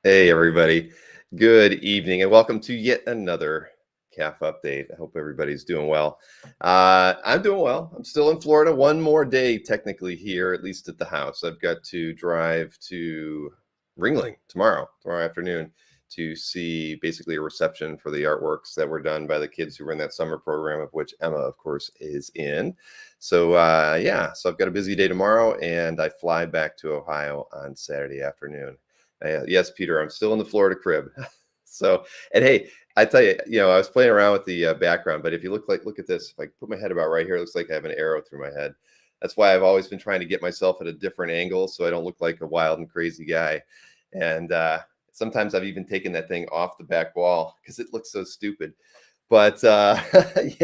Hey, everybody. Good evening, and welcome to yet another CAF update. I hope everybody's doing well. I'm doing well. I'm still in Florida. One more day, technically, here, at least at the house. I've got to drive to Ringling tomorrow afternoon, to see basically a reception for the artworks that were done by the kids who were in that summer program, of which Emma, of course, is in. So, so I've got a busy day tomorrow, and I fly back to Ohio on Saturday afternoon. Yes, Peter, I'm still in the Florida crib. So, and hey, I tell you, I was playing around with the background, but if you look at this, if I put my head about right here, it looks like I have an arrow through my head. That's why I've always been trying to get myself at a different angle so I don't look like a wild and crazy guy. And sometimes I've even taken that thing off the back wall because it looks so stupid. But yeah,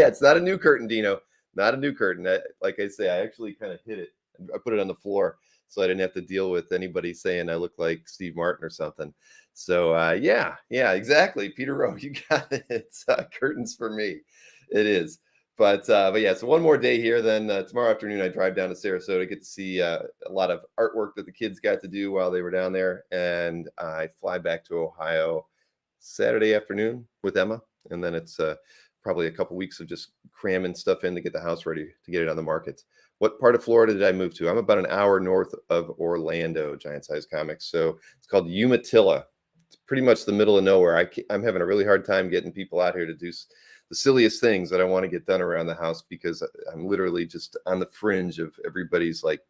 it's not a new curtain, Dino. Not a new curtain. Like I say, I actually kind of hit it. I put it on the floor so I didn't have to deal with anybody saying I look like Steve Martin or something. So yeah, exactly. Peter Rowe, you got it. It's curtains for me. It is. But yeah, so one more day here. Then tomorrow afternoon, I drive down to Sarasota, get to see a lot of artwork that the kids got to do while they were down there, and I fly back to Ohio Saturday afternoon with Emma, and then it's probably a couple weeks of just cramming stuff in to get the house ready to get it on the market. What part of Florida did I move to? I'm about an hour north of Orlando, Giant Size Comics. So it's called Umatilla. It's pretty much the middle of nowhere. I'm having a really hard time getting people out here to do the silliest things that I want to get done around the house, because I'm literally just on the fringe of everybody's like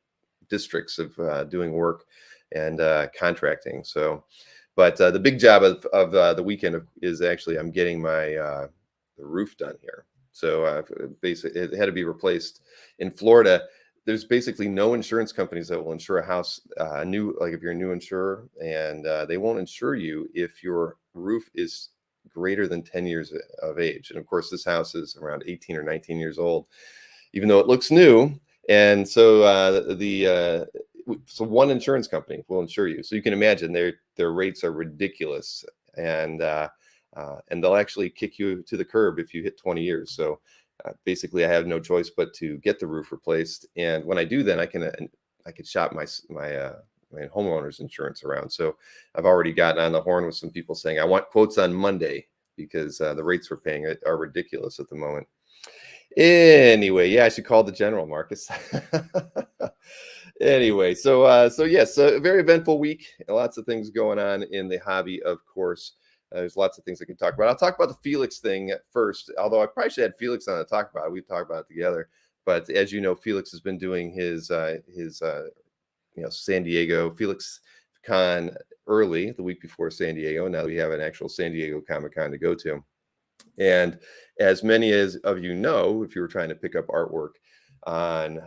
districts of doing work and contracting. So, but the big job of the weekend is actually I'm getting my the roof done here. So basically, it had to be replaced. In Florida, there's basically no insurance companies that will insure a house if you're a new insurer, and they won't insure you if your roof is greater than 10 years of age. And of course, this house is around 18 or 19 years old, even though it looks new. And so so one insurance company will insure you. So you can imagine their rates are ridiculous, and they'll actually kick you to the curb if you hit 20 years. So basically, I have no choice but to get the roof replaced. And when I do, then I can shop my homeowner's insurance around. So I've already gotten on the horn with some people saying I want quotes on Monday, because the rates we're paying are ridiculous at the moment. Anyway, yeah, I should call the general, Marcus. Anyway, so yes, a very eventful week. Lots of things going on in the hobby, of course. There's lots of things I can talk about. I'll talk about the Felix thing first, although I probably should have Felix on to talk about it. We talk about it together. But as you know, Felix has been doing his San Diego Felix Con early, the week before San Diego. Now we have an actual San Diego Comic Con to go to. And as many of you know, if you were trying to pick up artwork on,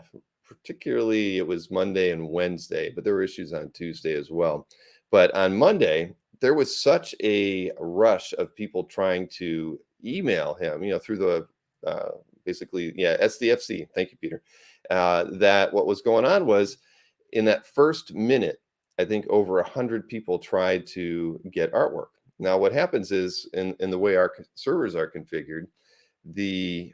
particularly it was Monday and Wednesday, but there were issues on Tuesday as well. But on Monday, there was such a rush of people trying to email him, through the SDFC. Thank you, Peter. That what was going on was, in that first minute, I think over 100 people tried to get artwork. Now, what happens is, in the way our servers are configured, you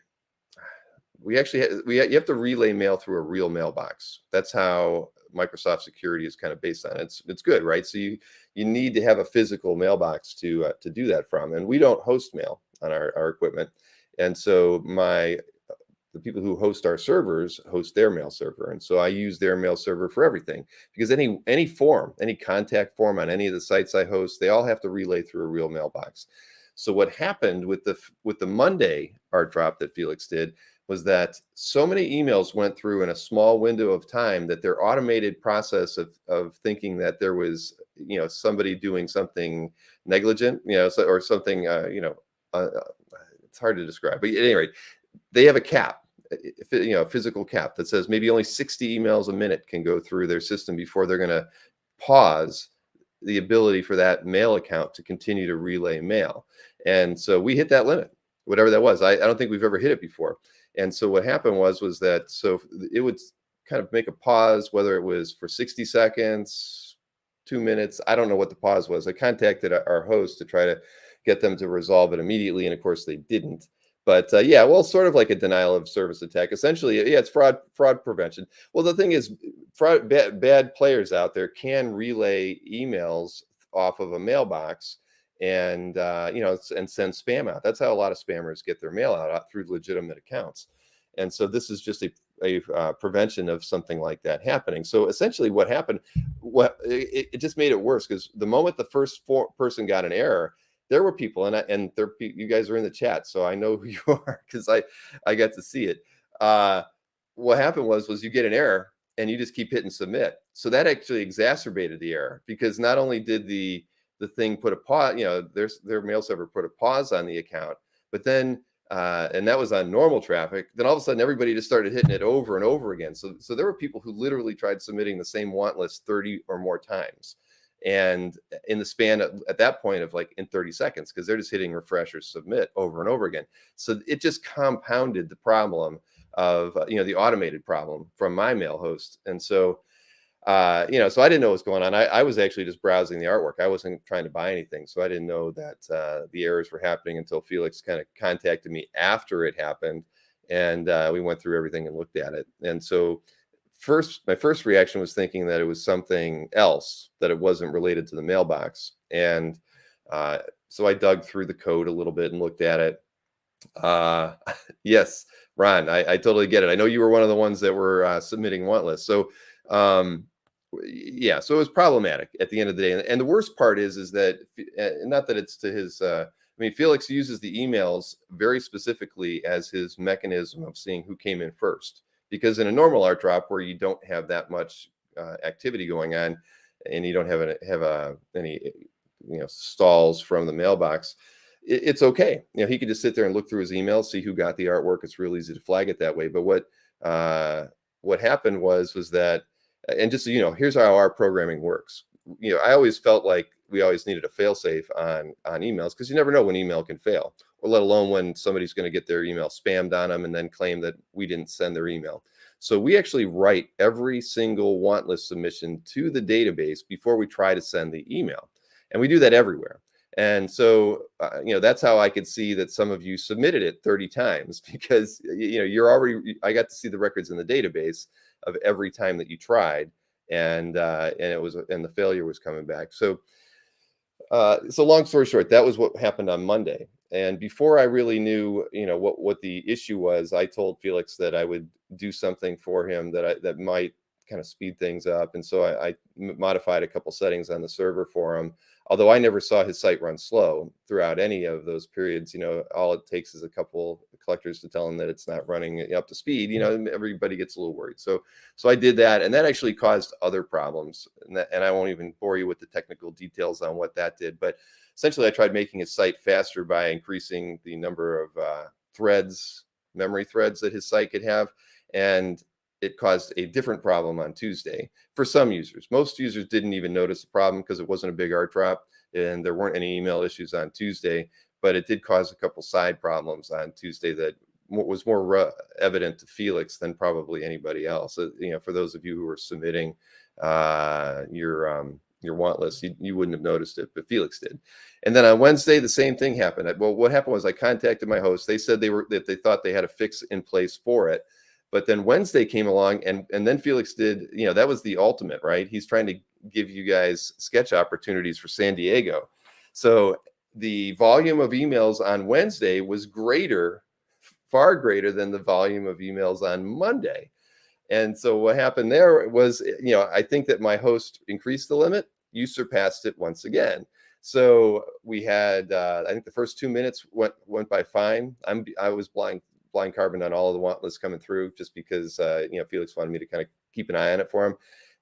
have to relay mail through a real mailbox. That's how Microsoft security is kind of based on it. It's good, right? So you need to have a physical mailbox to do that from, and we don't host mail on our equipment, and so the people who host our servers host their mail server, and so I use their mail server for everything, because any form, any contact form on any of the sites I host, they all have to relay through a real mailbox. So what happened with the Monday art drop that Felix did was that so many emails went through in a small window of time that their automated process of thinking that there was somebody doing something negligent, or something it's hard to describe, but at any rate, they have a cap, a physical cap that says maybe only 60 emails a minute can go through their system before they're going to pause the ability for that mail account to continue to relay mail. And so we hit that limit, whatever that was. I don't think we've ever hit it before. And so what happened was that, so it would kind of make a pause, whether it was for 60 seconds, 2 minutes. I don't know what the pause was. I contacted our host to try to get them to resolve it immediately. And of course they didn't. But sort of like a denial of service attack. Essentially, it's fraud prevention. Well, the thing is, bad players out there can relay emails off of a mailbox and and send spam out. That's how a lot of spammers get their mail out through legitimate accounts. And so this is just a prevention of something like that happening. So essentially, what happened, it just made it worse, because the moment the first person got an error, there were people, you guys are in the chat, so I know who you are because I got to see it. What happened was you get an error and you just keep hitting submit. So that actually exacerbated the error, because not only did the thing put a pause, their mail server put a pause on the account, but then and that was on normal traffic. Then all of a sudden, everybody just started hitting it over and over again. So there were people who literally tried submitting the same want list 30 or more times, and in the span at that point of like in 30 seconds, because they're just hitting refresh or submit over and over again. So it just compounded the problem of the automated problem from my mail host. And so so I didn't know what was going on. I was actually just browsing the artwork. I wasn't trying to buy anything. So I didn't know that the errors were happening until Felix kind of contacted me after it happened. And we went through everything and looked at it. And so my first reaction was thinking that it was something else, that it wasn't related to the mailbox. And so I dug through the code a little bit and looked at it. Yes, Ron, I totally get it. I know you were one of the ones that were submitting want lists. So yeah, so it was problematic at the end of the day. And the worst part is that, not that it's to his, Felix uses the emails very specifically as his mechanism of seeing who came in first, because in a normal art drop where you don't have that much activity going on, and you don't have any stalls from the mailbox, it's okay. He could just sit there and look through his emails, see who got the artwork. It's real easy to flag it that way. But what happened was that, and just so here's how our programming works. I always felt like we always needed a failsafe on emails, because you never know when email can fail, or let alone when somebody's going to get their email spammed on them and then claim that we didn't send their email. So we actually write every single want list submission to the database before we try to send the email, and we do that everywhere. And so, that's how I could see that some of you submitted it 30 times, because, I got to see the records in the database of every time that you tried, and the failure was coming back. So long story short, that was what happened on Monday. And before I really knew, what the issue was, I told Felix that I would do something for him that might kind of speed things up. And so I modified a couple settings on the server for him. Although I never saw his site run slow throughout any of those periods. All it takes is a couple collectors to tell him that it's not running up to speed. Everybody gets a little worried. So I did that, and that actually caused other problems. And I won't even bore you with the technical details on what that did. But essentially, I tried making his site faster by increasing the number of memory threads that his site could have. And it caused a different problem on Tuesday for some users. Most users didn't even notice the problem because it wasn't a big art drop and there weren't any email issues on Tuesday, but it did cause a couple side problems on Tuesday that was more evident to Felix than probably anybody else. For those of you who were submitting your want list, you wouldn't have noticed it, but Felix did. And then on Wednesday, the same thing happened. Well, what happened was I contacted my host. They said they thought they had a fix in place for it. But then Wednesday came along, and then Felix did, that was the ultimate, right? He's trying to give you guys sketch opportunities for San Diego. So the volume of emails on Wednesday was far greater than the volume of emails on Monday. And so what happened there was, I think that my host increased the limit. You surpassed it once again. So we had, I think the first 2 minutes went by fine. I was blind carbon on all of the want lists coming through, just because Felix wanted me to kind of keep an eye on it for him.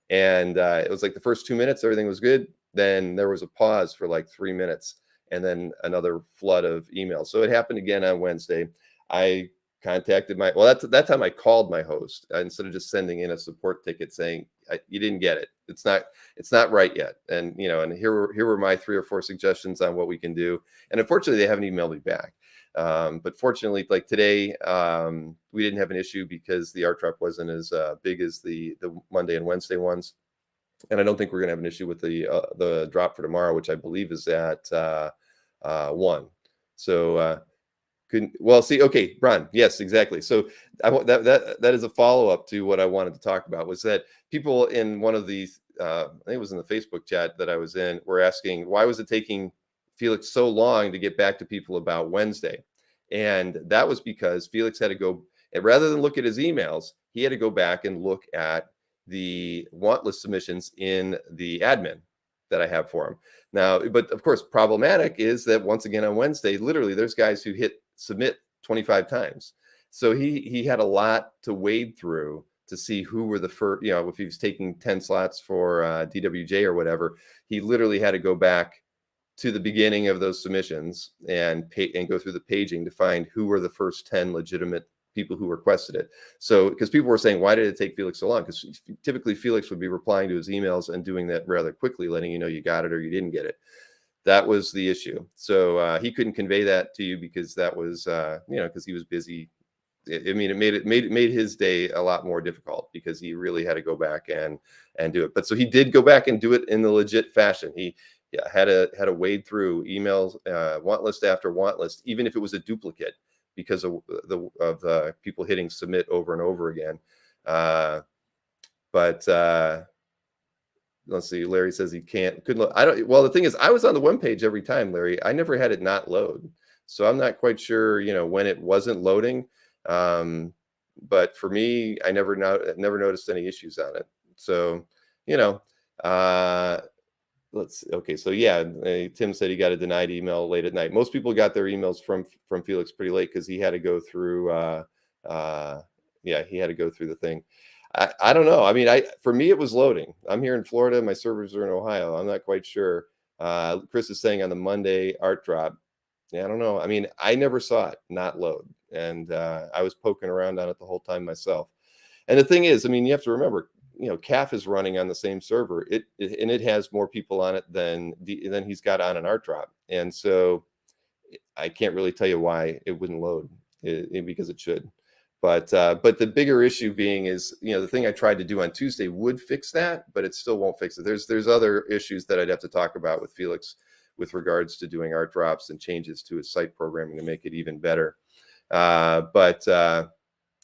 And it was like the first 2 minutes, everything was good. Then there was a pause for like 3 minutes, and then another flood of emails. So it happened again on Wednesday. I contacted that time I called my host instead of just sending in a support ticket saying you didn't get it. It's not right yet. And and here were my 3 or 4 suggestions on what we can do. And unfortunately, they haven't emailed me back. But fortunately, like today, we didn't have an issue because the art drop wasn't as big as the Monday and Wednesday ones. And I don't think we're going to have an issue with the drop for tomorrow, which I believe is at 1. So see, okay, Ron, yes, exactly. So that is a follow up to what I wanted to talk about, was that people in one of these I think it was in the Facebook chat that I was in, were asking, why was it taking Felix so long to get back to people about Wednesday? And that was because Felix had to go, and rather than look at his emails, he had to go back and look at the want list submissions in the admin that I have for him. Now, but of course, problematic is that once again on Wednesday, literally there's guys who hit submit 25 times. So he had a lot to wade through to see who were the first, if he was taking 10 slots for DWJ or whatever, he literally had to go back to the beginning of those submissions and go through the paging to find who were the first 10 legitimate people who requested it. So, because people were saying, why did it take Felix so long? Because typically Felix would be replying to his emails and doing that rather quickly, letting you know you got it or you didn't get it. That was the issue. So he couldn't convey that to you because that was, because he was busy. I mean, it made his day a lot more difficult because he really had to go back and do it. But so he did go back and do it in the legit fashion. He had to wade through emails, want list after want list, even if it was a duplicate, because of the people hitting submit over and over again. But let's see. Larry says he couldn't load. Well, the thing is, I was on the one page every time, Larry. I never had it not load, so I'm not quite sure, when it wasn't loading. But for me, I never noticed any issues on it. So, let's see. Okay, so yeah, Tim said he got a denied email late at night. Most people got their emails from Felix pretty late because he had to go through. He had to go through the thing. I don't know. I mean, for me it was loading. I'm here in Florida. My servers are in Ohio. I'm not quite sure. Chris is saying on the Monday art drop. Yeah, I don't know. I mean, I never saw it not load, and I was poking around on it the whole time myself. And the thing is, I mean, you have to remember, CAF is running on the same server. It has more people on it than he's got on an art drop, and so I can't really tell you why it wouldn't load, because it should. But the bigger issue being is, the thing I tried to do on Tuesday would fix that, but it still won't fix it. There's other issues that I'd have to talk about with Felix with regards to doing art drops and changes to his site programming to make it even better. So,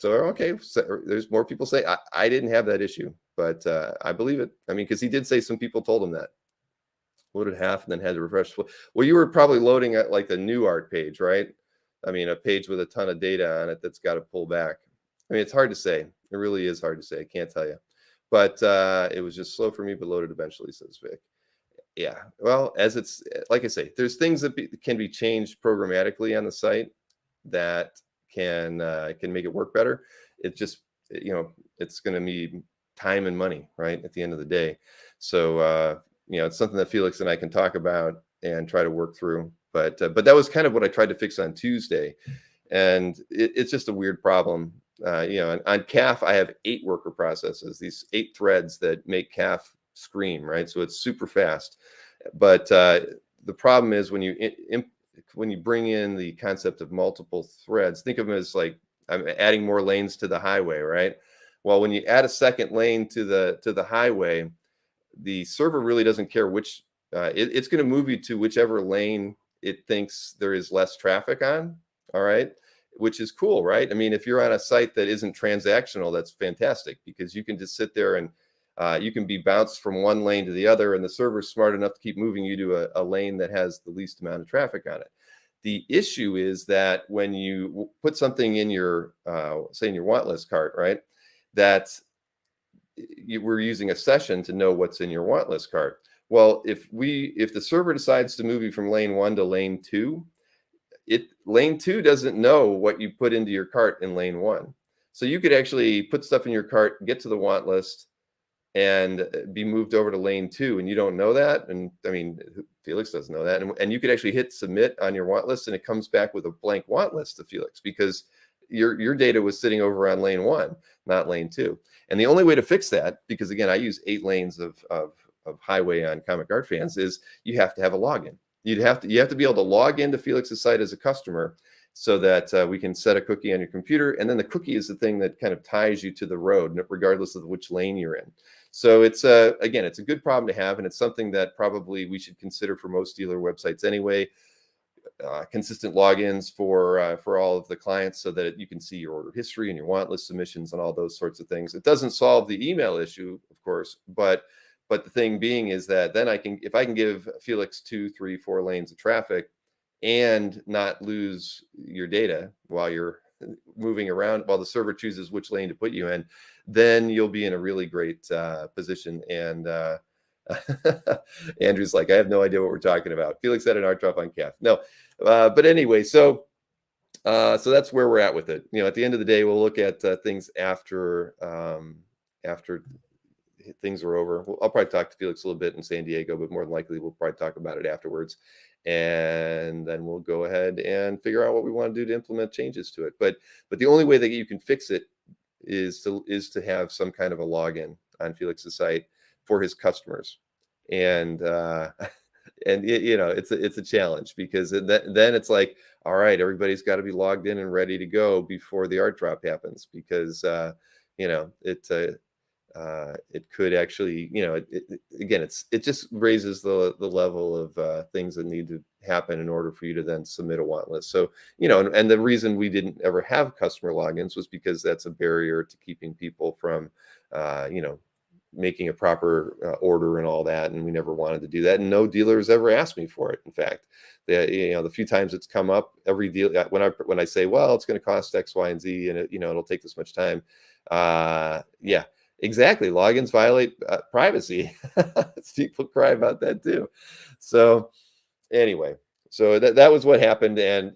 okay, so there's more people say I didn't have that issue, but I believe it. I mean, because he did say some people told him that. Loaded half and then had to refresh. Well, you were probably loading at like the new art page, right? I mean, a page with a ton of data on it that's got to pull back. I mean, it's hard to say. It really is hard to say. I can't tell you. But it was just slow for me, but loaded eventually, says Vic. Yeah, well, as it's like I say, there's things that can be changed programmatically on the site that can make it work better. It just, it's going to need time and money, right, at the end of the day. So, it's something that Felix and I can talk about and try to work through. But that was kind of what I tried to fix on Tuesday, and it's just a weird problem. On CAF, I have 8 worker processes, these 8 threads that make CAF scream, right? So it's super fast. But the problem is when you bring in the concept of multiple threads, think of them as like I'm adding more lanes to the highway, right? Well, when you add a second lane to the highway, the server really doesn't care which. It's going to move you to whichever lane it thinks there is less traffic on. All right, which is cool, right? I mean, if you're on a site that isn't transactional, that's fantastic because you can just sit there and you can be bounced from one lane to the other, and the server's smart enough to keep moving you to a lane that has the least amount of traffic on it. The issue is that when you put something in your, say in your want list cart, right, that we're using a session to know what's in your want list cart. Well, if the server decides to move you from lane 1 to lane 2, lane 2 doesn't know what you put into your cart in lane 1. So you could actually put stuff in your cart, get to the want list, and be moved over to lane 2, and you don't know that. And I mean, Felix doesn't know that. And you could actually hit submit on your want list, and it comes back with a blank want list to Felix because your data was sitting over on lane 1, not lane 2. And the only way to fix that, because again, I use 8 lanes of highway on Comic Art Fans, is you have to have a login. You have to be able to log into Felix's site as a customer so that we can set a cookie on your computer. And then the cookie is the thing that kind of ties you to the road, regardless of which lane you're in. So it's again, it's a good problem to have, and it's something that probably we should consider for most dealer websites anyway. Consistent logins for all of the clients so that you can see your order history and your want list submissions and all those sorts of things. It doesn't solve the email issue, of course, but But the thing being is that then if I can give Felix 2, 3, 4 lanes of traffic and not lose your data while you're moving around, while the server chooses which lane to put you in, then you'll be in a really great position. And Andrew's like, I have no idea what we're talking about. Felix had an art drop on calf. No, but anyway, so that's where we're at with it. At the end of the day, we'll look at things after things are over. I'll probably talk to Felix a little bit in San Diego, but more than likely we'll probably talk about it afterwards. And then we'll go ahead and figure out what we want to do to implement changes to it. But the only way that you can fix it is to have some kind of a login on Felix's site for his customers. And and it's a challenge, because then it's like, all right, everybody's got to be logged in and ready to go before the art drop happens, because it could actually, it just raises the level of things that need to happen in order for you to then submit a want list. So, and the reason we didn't ever have customer logins was because that's a barrier to keeping people from, making a proper order and all that. And we never wanted to do that. And no dealers ever asked me for it. In fact, the few times it's come up, every deal, when I say, well, it's going to cost X, Y, and Z, and it'll take this much time. Yeah, exactly. Logins violate privacy. People cry about that too. So anyway, so that was what happened. And,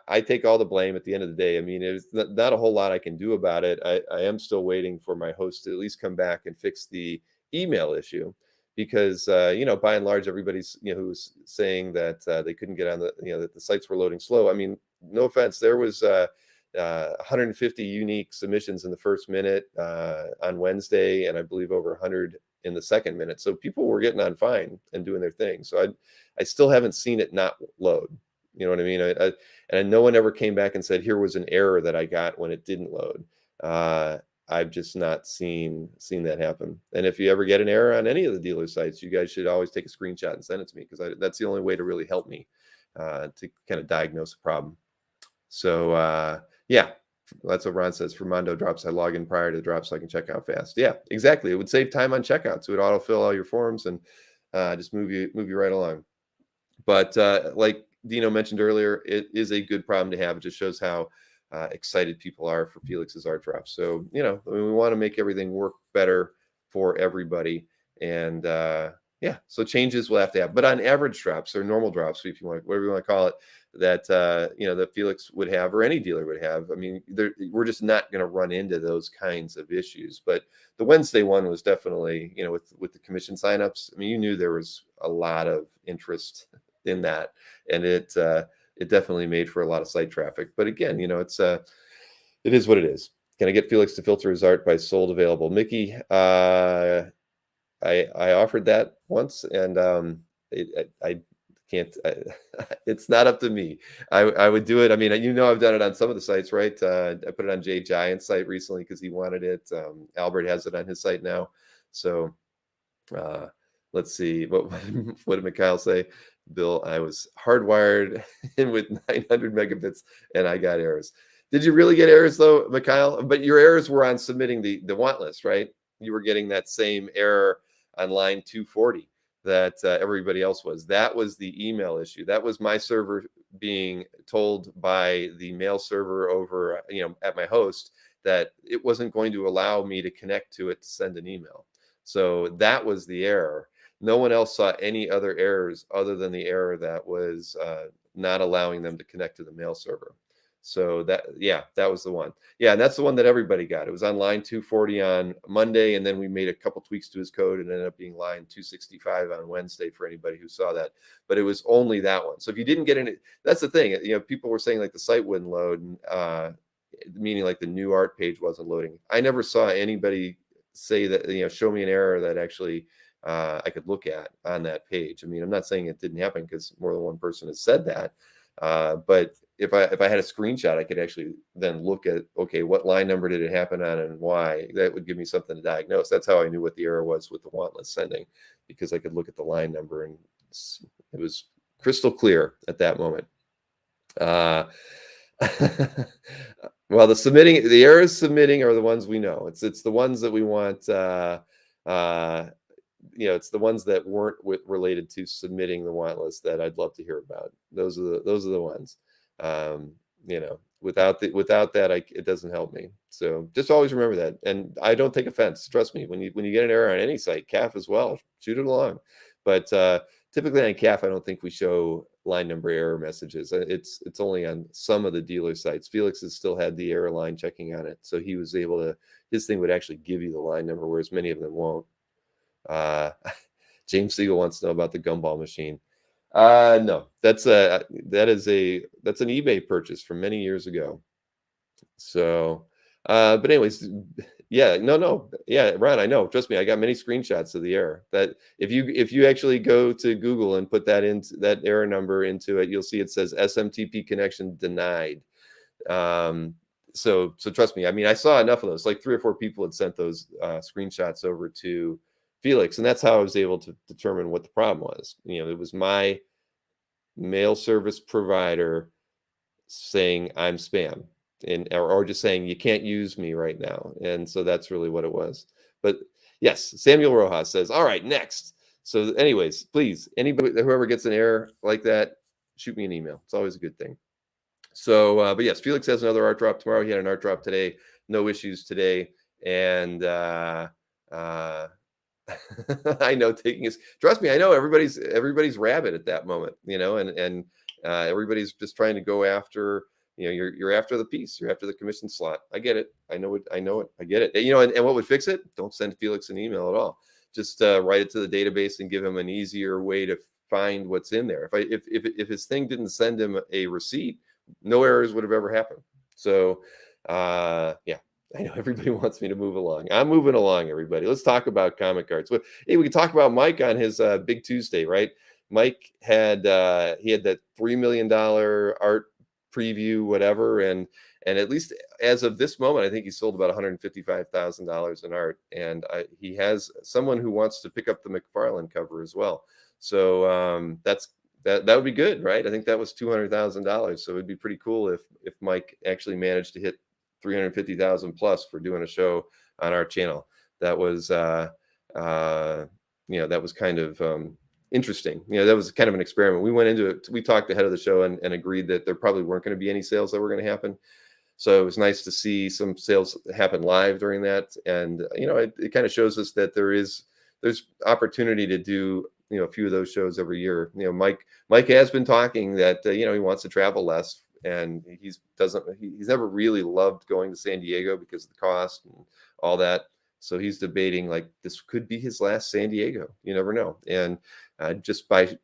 I take all the blame at the end of the day. I mean, there's not a whole lot I can do about it. I am still waiting for my host to at least come back and fix the email issue, because, by and large, everybody's, who was saying that they couldn't get on that the sites were loading slow. I mean, no offense, there was 150 unique submissions in the first minute on Wednesday, and I believe over 100 in the second minute. So people were getting on fine and doing their thing. So I still haven't seen it not load. You know what I mean? And no one ever came back and said, here was an error that I got when it didn't load. I've just not seen that happen. And if you ever get an error on any of the dealer sites, you guys should always take a screenshot and send it to me, because that's the only way to really help me to kind of diagnose a problem. So yeah, that's what Ron says. For Mondo drops, I log in prior to the drop so I can check out fast. Yeah, exactly. It would save time on checkout. So it would autofill all your forms and just move you right along. But like Dino mentioned earlier, it is a good problem to have. It just shows how excited people are for Felix's art drop. So, we want to make everything work better for everybody. And yeah, so changes we'll have to have. But on average drops or normal drops, if you want, whatever you want to call it, that that Felix would have, or any dealer would have. I mean, we're just not going to run into those kinds of issues. But the Wednesday one was definitely, with the commission signups. I mean, you knew there was a lot of interest in that, and it definitely made for a lot of site traffic. But again, it is what it is. Can I get Felix to filter his art by sold available? Mickey, I offered that once, and I can't. It's not up to me. I would do it. I mean, I've done it on some of the sites, right? I put it on Jay Giant's site recently because he wanted it. Albert has it on his site now. So let's see. What did Mikhail say? Bill, I was hardwired in with 900 megabits and I got errors. Did you really get errors though, Mikhail? But your errors were on submitting the want list, right? You were getting that same error on line 240 that everybody else was. That was the email issue. That was my server being told by the mail server over, at my host, that it wasn't going to allow me to connect to it to send an email. So that was the error. No one else saw any other errors other than the error that was not allowing them to connect to the mail server. So that was the one. Yeah, and that's the one that everybody got. It was on line 240 on Monday, and then we made a couple tweaks to his code and ended up being line 265 on Wednesday for anybody who saw that. But it was only that one. So if you didn't get any, that's the thing. People were saying like the site wouldn't load, meaning like the new art page wasn't loading. I never saw anybody say that, show me an error that actually I could look at on that page. I mean, I'm not saying it didn't happen because more than one person has said that. But if I had a screenshot, I could actually then look at, okay, what line number did it happen on and why? That would give me something to diagnose. That's how I knew what the error was with the want list sending, because I could look at the line number and it was crystal clear at that moment. Well, the errors submitting are the ones we know. It's the ones that we want it's the ones that weren't related to submitting the want list that I'd love to hear about. Those are the ones. Without that, it doesn't help me. So just always remember that. And I don't take offense. Trust me, when you get an error on any site, CAF as well, shoot it along. But typically on CAF, I don't think we show line number error messages. It's only on some of the dealer sites. Felix has still had the error line checking on it, so he was able to. His thing would actually give you the line number, whereas many of them won't. James Siegel wants to know about the gumball machine. No, that's an eBay purchase from many years ago. So, but anyways, yeah, no, yeah, Ron, I know. Trust me, I got many screenshots of the error. That if you actually go to Google and put that error number into it, you'll see it says SMTP connection denied. So trust me. I mean, I saw enough of those. Like 3 or 4 people had sent those screenshots over to Felix, and that's how I was able to determine what the problem was. It was my mail service provider saying I'm spam, or just saying you can't use me right now, and so that's really what it was. But yes, Samuel Rojas says, all right, next. So anyways, please, anybody, whoever gets an error like that, shoot me an email. It's always a good thing. So but yes, Felix has another art drop tomorrow. He had an art drop today. No issues today. And I know trust me, I know everybody's rabid at that moment, and everybody's just trying to go after, you're after the piece, you're after the commission slot. I get it. I know it. I get it. And what would fix it? Don't send Felix an email at all. Just write it to the database and give him an easier way to find what's in there. If his thing didn't send him a receipt, no errors would have ever happened. So yeah. I know everybody wants me to move along. I'm moving along, everybody. Let's talk about comic cards. Hey, we can talk about Mike on his Big Tuesday, right? Mike had he had that $3 million art preview, whatever, and at least as of this moment, I think he sold about $155,000 in art, and he has someone who wants to pick up the McFarlane cover as well. So that would be good, right? I think that was $200,000. So it'd be pretty cool if Mike actually managed to hit 350,000 plus for doing a show on our channel. That was that was kind of interesting. That was kind of an experiment. We went into it, we talked ahead of the show and agreed that there probably weren't going to be any sales that were going to happen. So it was nice to see some sales happen live during that. And it kind of shows us that there's opportunity to do a few of those shows every year. Mike has been talking that he wants to travel less, and he's never really loved going to San Diego because of the cost and all that. So he's debating, like, this could be his last San Diego. You never know. And just by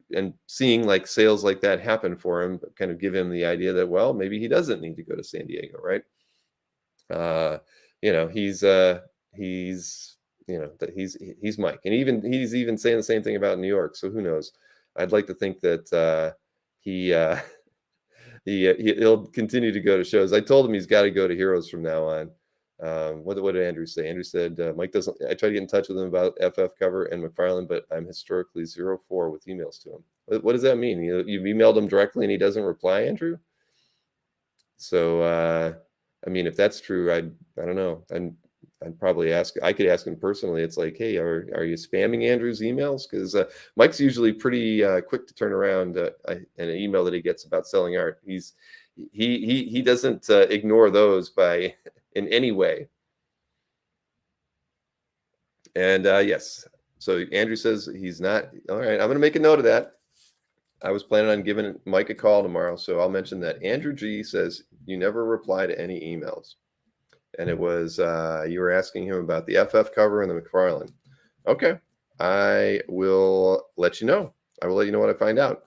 seeing like sales like that happen for him, kind of give him the idea that, well, maybe he doesn't need to go to San Diego, right? He's Mike, and he's even saying the same thing about New York. So who knows? I'd like to think that he'll continue to go to shows. I told him he's got to go to Heroes from now on. What did Andrew say? Andrew said Mike doesn't. I tried to get in touch with him about FF cover and McFarlane, but I'm historically 0-4 with emails to him. What does that mean? You've emailed him directly and he doesn't reply, Andrew? So I mean, if that's true, I don't know. I'd probably ask. I could ask him personally. It's like, hey, are you spamming Andrew's emails? Because Mike's usually pretty quick to turn around an email that he gets about selling art. He doesn't ignore those in any way. And yes, so Andrew says he's not. All right, I'm going to make a note of that. I was planning on giving Mike a call tomorrow, so I'll mention that. Andrew G says you never reply to any emails. And it was, you were asking him about the FF cover and the McFarlane. Okay. I will let you know. I will let you know what I find out.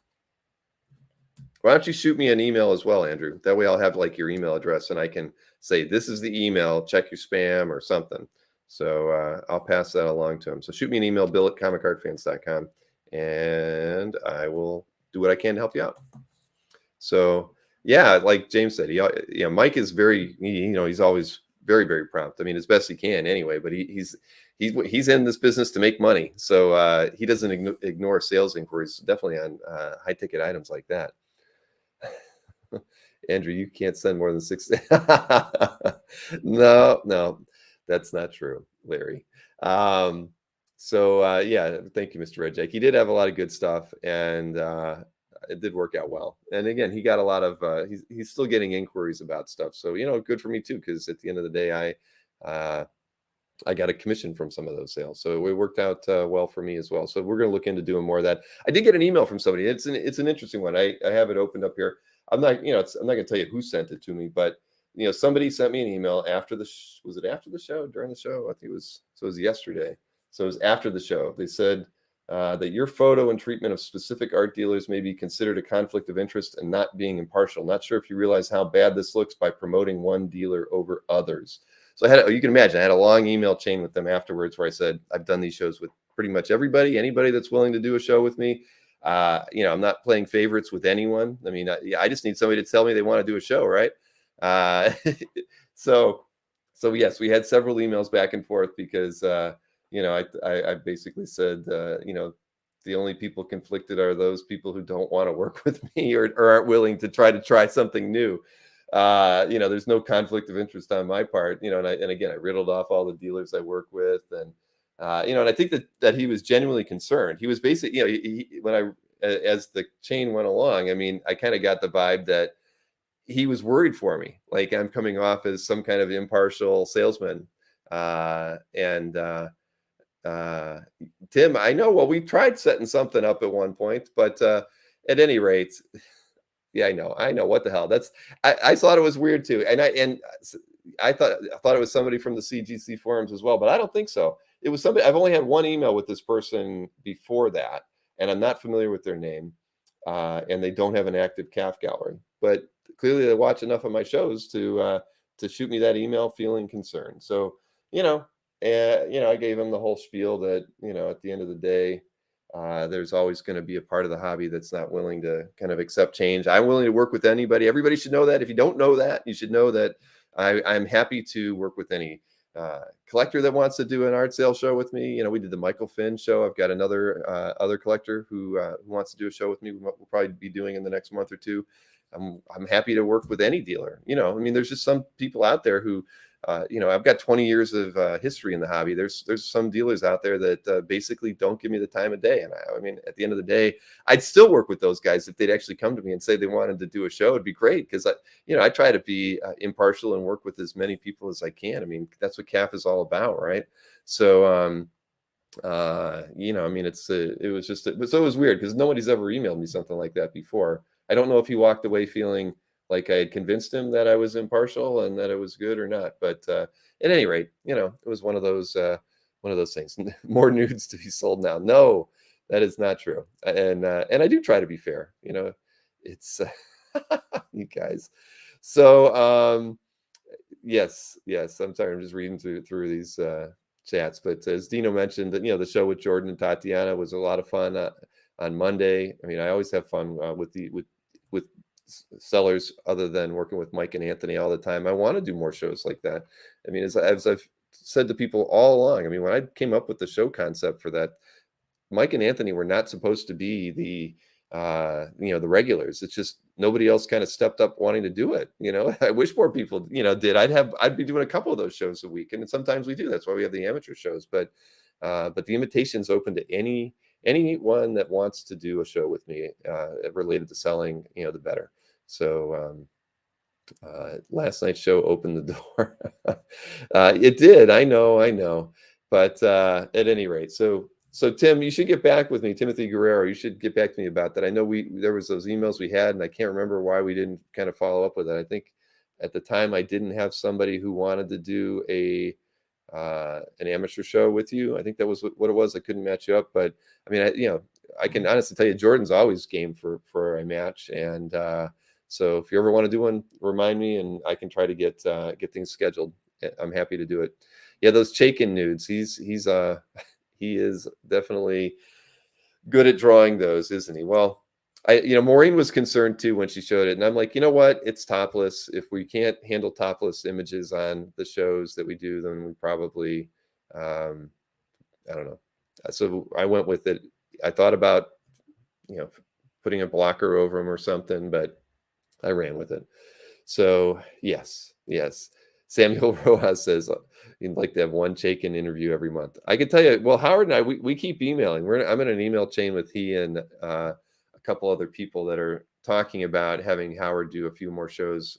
Why don't you shoot me an email as well, Andrew? That way I'll have like your email address and I can say, this is the email, check your spam or something. So I'll pass that along to him. So shoot me an email, bill@comicartfans.com, and I will do what I can to help you out. So yeah, like James said, Mike is very, he's always very, very prompt. I mean, as best he can anyway, but he's in this business to make money. So he doesn't ignore sales inquiries, definitely on high ticket items like that. Andrew, you can't send more than 6. No, that's not true, Larry. So yeah, thank you, Mr. Red Jake. He did have a lot of good stuff, and it did work out well. And again, he got a lot of he's still getting inquiries about stuff. So good for me too, because at the end of the day, uh, I got a commission from some of those sales, so it worked out well for me as well. So we're going to look into doing more of that. I did get an email from somebody. It's an interesting one. I have it opened up here. I'm not I'm not going to tell you who sent it to me, but somebody sent me an email after was it after the show, during the show? I think it was yesterday. So it was after the show. They said that your photo and treatment of specific art dealers may be considered a conflict of interest and not being impartial. Not sure if you realize how bad this looks by promoting one dealer over others. So you can imagine, I had a long email chain with them afterwards where I said, I've done these shows with pretty much anybody that's willing to do a show with me. I'm not playing favorites with anyone. I mean, I just need somebody to tell me they want to do a show, right? Uh, so, so yes, we had several emails back and forth because, I basically said, the only people conflicted are those people who don't want to work with me or aren't willing to try something new. There's no conflict of interest on my part, and again, I riddled off all the dealers I work with, and and I think that he was genuinely concerned. He was basically, as the chain went along, I mean, I kind of got the vibe that he was worried for me, like I'm coming off as some kind of impartial salesman. And Tim, I know, well, we tried setting something up at one point, but at any rate, yeah, I know. What the hell? I thought it was weird too, and I thought it was somebody from the CGC forums as well, but I don't think so. It was somebody. I've only had one email with this person before that, and I'm not familiar with their name, and they don't have an active calf gallery. But clearly, they watch enough of my shows to shoot me that email, feeling concerned. So I gave him the whole spiel that at the end of the day, there's always going to be a part of the hobby that's not willing to kind of accept change. I'm willing to work with anybody. Everybody should know that. If you don't know that, you should know that I'm happy to work with any collector that wants to do an art sale show with me. We did the Michael Finn show. I've got another other collector who wants to do a show with me. We'll probably be doing in the next month or two. I'm happy to work with any dealer. I mean, there's just some people out there who I've got 20 years of history in the hobby. There's some dealers out there that basically don't give me the time of day. And I mean, at the end of the day, I'd still work with those guys if they'd actually come to me and say they wanted to do a show. It'd be great because I try to be impartial and work with as many people as I can. I mean, that's what CAF is all about, right? So, I mean, it was weird because nobody's ever emailed me something like that before. I don't know if he walked away feeling like I had convinced him that I was impartial and that it was good or not. But at any rate, it was one of those things. More nudes to be sold now. No, that is not true. And I do try to be fair. It's you guys. So yes. I'm sorry. I'm just reading through these chats. But as Dino mentioned, that the show with Jordan and Tatiana was a lot of fun on Monday. I mean, I always have fun with sellers other than working with Mike and Anthony all the time. I want to do more shows like that. I mean, as I've said to people all along, I mean, when I came up with the show concept for that, Mike and Anthony were not supposed to be the the regulars. It's just nobody else kind of stepped up wanting to do it. I wish more people did. I'd be doing a couple of those shows a week, and sometimes we do. That's why we have the amateur shows. But the invitation's open to anyone that wants to do a show with me related to selling, the better. So last night's show opened the door. It did. I know. But at any rate, so Tim, you should get back with me, Timothy Guerrero. You should get back to me about that. I know there was those emails we had, and I can't remember why we didn't kind of follow up with it. I think at the time I didn't have somebody who wanted to do an amateur show with you. I think that was what it was. I couldn't match you up, but I mean, I can honestly tell you, Jordan's always game for a match, and so if you ever want to do one, remind me, and I can try to get things scheduled. I'm happy to do it. Yeah, those Chaikin nudes. He is definitely good at drawing those, isn't he? Well, Maureen was concerned too when she showed it, and I'm like, you know what? It's topless. If we can't handle topless images on the shows that we do, then we probably, I don't know. So I went with it. I thought about, putting a blocker over them or something, but I ran with it. So yes. Samuel Rojas says he'd like to have one Chaikin interview every month. I can tell you, well, Howard and I, we keep emailing. I'm in an email chain with he and a couple other people that are talking about having Howard do a few more shows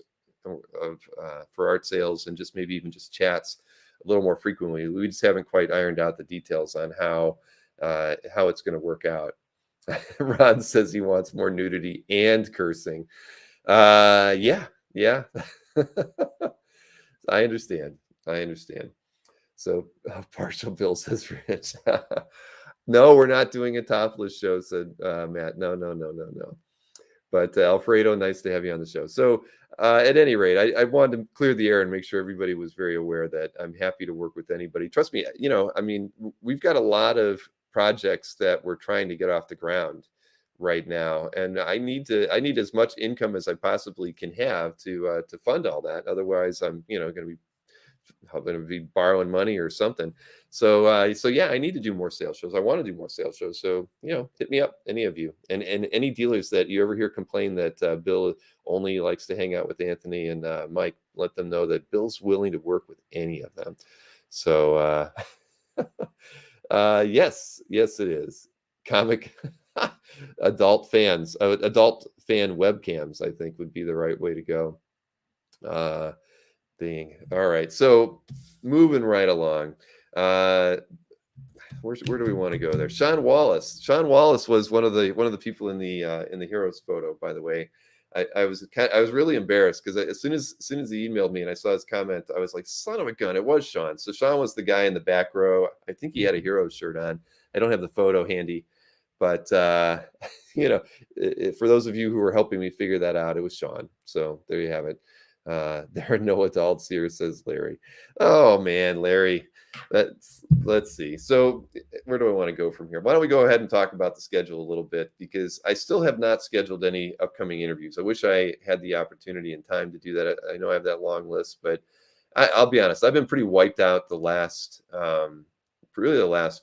for art sales and just maybe even just chats a little more frequently. We just haven't quite ironed out the details on how it's going to work out. Ron says he wants more nudity and cursing. Yeah. I understand. So partial bill, says Rich. No, we're not doing a topless show, said Matt. No. But Alfredo, nice to have you on the show. So at any rate, I wanted to clear the air and make sure everybody was very aware that I'm happy to work with anybody. Trust me, I mean, we've got a lot of projects that we're trying to get off the ground right now, and I need as much income as I possibly can have to fund all that. Otherwise, I'm going to be borrowing money or something. So yeah, I need to do more sales shows. I want to do more sales shows. So hit me up, any of you, and any dealers that you ever hear complain that Bill only likes to hang out with Anthony and Mike. Let them know that Bill's willing to work with any of them. So yes, it is. Comic adult fan webcams, I think, would be the right way to go. All right, so moving right along. Where do we want to go there? Sean Wallace was one of the people in the heroes photo, by the way. I was really embarrassed because as soon as he emailed me and I saw his comment, I was like, son of a gun, it was Sean. So Sean was the guy in the back row. I think he had a heroes shirt on. I don't have the photo handy, but for those of you who were helping me figure that out, it was Sean. So there you have it. There are no adults here, says Larry. Oh man, Larry. Let's see. So where do I want to go from here? Why don't we go ahead and talk about the schedule a little bit, because I still have not scheduled any upcoming interviews. I wish I had the opportunity and time to do that. I know I have that long list, but I'll be honest, I've been pretty wiped out the last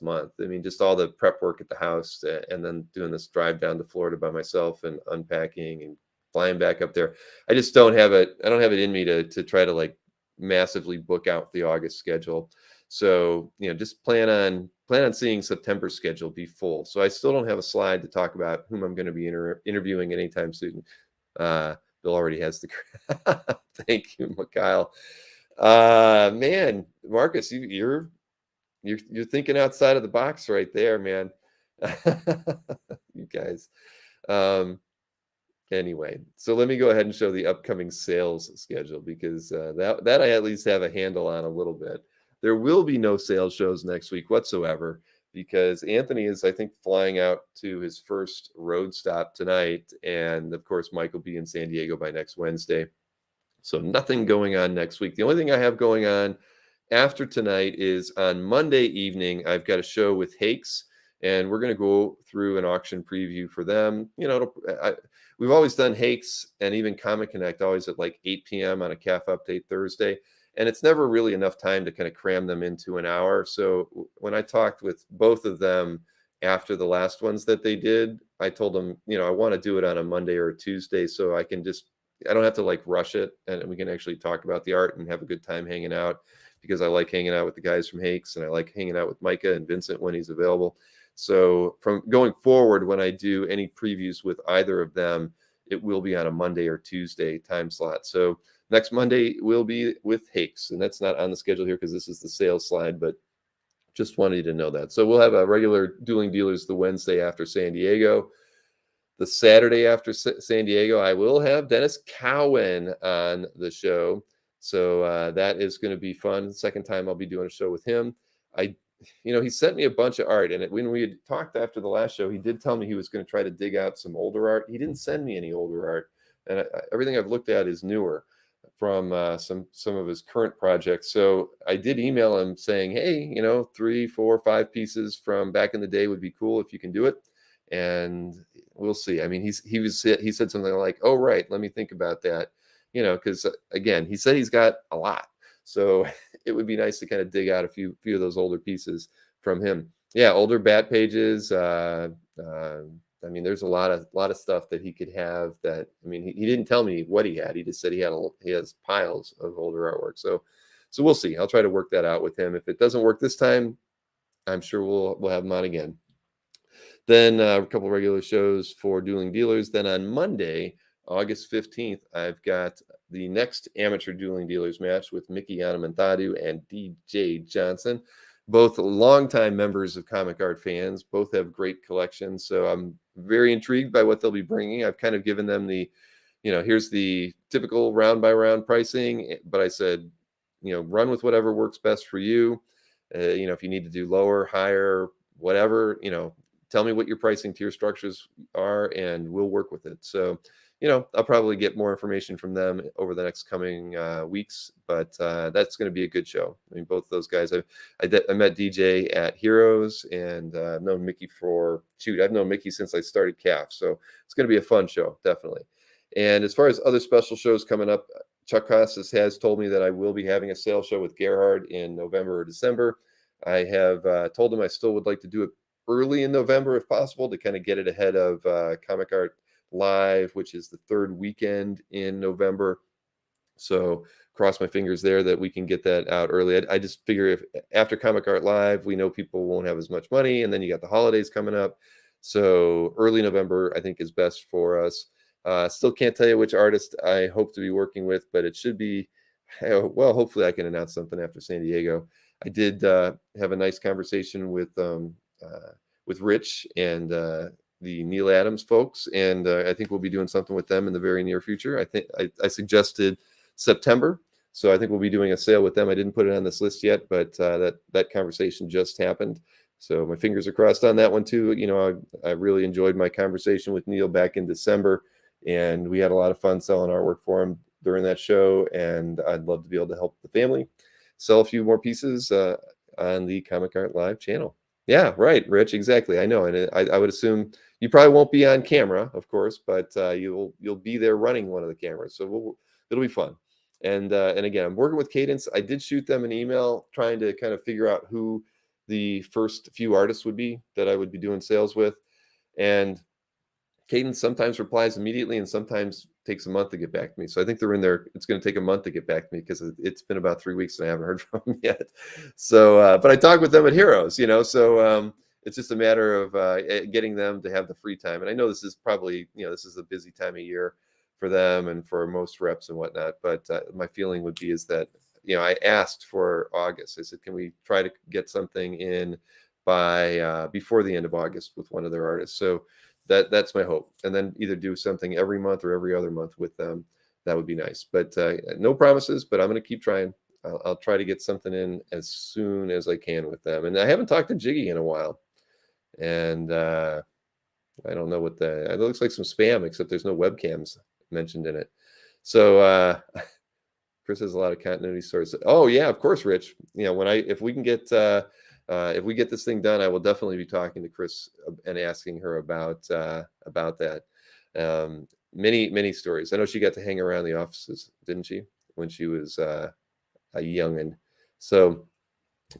month. I mean, just all the prep work at the house and then doing this drive down to Florida by myself and unpacking and flying back up there. I just don't have it. I don't have it in me to try to like massively book out the August schedule. So, just plan on seeing September schedule be full. So I still don't have a slide to talk about whom I'm going to be interviewing anytime soon. Bill already has the thank you, Mikhail. Man, Marcus, you're thinking outside of the box right there, man. You guys. Anyway, so let me go ahead and show the upcoming sales schedule, because that I at least have a handle on a little bit. There will be no sales shows next week whatsoever, because Anthony is, I think, flying out to his first road stop tonight. And of course, Mike will be in San Diego by next Wednesday. So nothing going on next week. The only thing I have going on after tonight is on Monday evening, I've got a show with Hakes, and we're going to go through an auction preview for them. We've always done Hakes and even Comic Connect always at like 8 p.m. on a CAF update Thursday. And it's never really enough time to kind of cram them into an hour. So when I talked with both of them after the last ones that they did, I told them, I want to do it on a Monday or a Tuesday so I don't have to like rush it, and we can actually talk about the art and have a good time hanging out, because I like hanging out with the guys from Hakes and I like hanging out with Micah and Vincent when he's available. So from going forward, when I do any previews with either of them, it will be on a Monday or Tuesday time slot. So next Monday will be with Hakes, and that's not on the schedule here because this is the sales slide, but just wanted you to know that. So we'll have a regular Dueling Dealers the Wednesday after San Diego. The Saturday after San Diego, I will have Dennis Cowan on the show. So that is going to be fun. Second time I'll be doing a show with him. He sent me a bunch of art, and when we had talked after the last show, he did tell me he was going to try to dig out some older art. He didn't send me any older art, and everything I've looked at is newer from some of his current projects. So I did email him saying, hey, 3, 4, 5 pieces from back in the day would be cool if you can do it, and we'll see. I mean, he said something like, oh right, let me think about that, because again, he said he's got a lot. So it would be nice to kind of dig out a few of those older pieces from him. Yeah, older bat pages, I mean, there's a lot of stuff that he could have that, I mean, he didn't tell me what he had. He just said he has piles of older artwork. So we'll see. I'll try to work that out with him. If it doesn't work this time, I'm sure we'll have him on again. Then a couple regular shows for Dueling Dealers. Then on Monday, August 15th, I've got the next amateur Dueling Dealers match with Mickey Anamontadu and DJ Johnson, both longtime members of Comic Art Fans. Both have great collections, so I'm very intrigued by what they'll be bringing. I've kind of given them the, here's the typical round by round pricing, but I said, run with whatever works best for you. If you need to do lower, higher, whatever, tell me what your pricing tier structures are, and we'll work with it. So, I'll probably get more information from them over the next coming weeks, but that's going to be a good show. I mean, both of those guys, I met DJ at Heroes, and I've known Mickey I've known Mickey since I started CAF. So it's going to be a fun show, definitely. And as far as other special shows coming up, Chuck Costas has told me that I will be having a sales show with Gerhard in November or December. I have told him I still would like to do it early in November if possible, to kind of get it ahead of Comic Art Live, which is the third weekend in November. So cross my fingers there that we can get that out early. I just figure if after Comic Art Live, we know people won't have as much money, and then you got the holidays coming up. So early November, I think, is best for us. Still can't tell you which artist I hope to be working with, but it should be, well, hopefully I can announce something after San Diego. I did have a nice conversation with Rich and the Neil Adams folks, and I think we'll be doing something with them in the very near future. I think I suggested September, so I think we'll be doing a sale with them. I didn't put it on this list yet, but that conversation just happened, so my fingers are crossed on that one too. I really enjoyed my conversation with Neil back in December, and we had a lot of fun selling artwork for him during that show, and I'd love to be able to help the family sell a few more pieces on the Comic Art Live channel. Yeah, right, Rich, exactly. I know, and I would assume you probably won't be on camera, of course, but you'll be there running one of the cameras, so it'll be fun. And again, I'm working with Cadence. I did shoot them an email trying to kind of figure out who the first few artists would be that I would be doing sales with, and Cadence sometimes replies immediately and sometimes takes a month to get back to me. So I think they're in there. It's going to take a month to get back to me because it's been about 3 weeks and I haven't heard from them yet. So, but I talked with them at Heroes, so it's just a matter of getting them to have the free time. And I know this is probably, this is a busy time of year for them and for most reps and whatnot. But my feeling would be is that, I asked for August. I said, can we try to get something in by before the end of August with one of their artists? So that's my hope, and then either do something every month or every other month with them. That would be nice, but no promises, but I'm going to keep trying. I'll try to get something in as soon as I can with them. And I haven't talked to Jiggy in a while, and I don't know what it looks like some spam, except there's no webcams mentioned in it. So Chris has a lot of continuity stories. Oh yeah, of course, Rich. If we get this thing done, I will definitely be talking to Chris and asking her about that. Many stories. I know she got to hang around the offices, didn't she, when she was a youngin'? So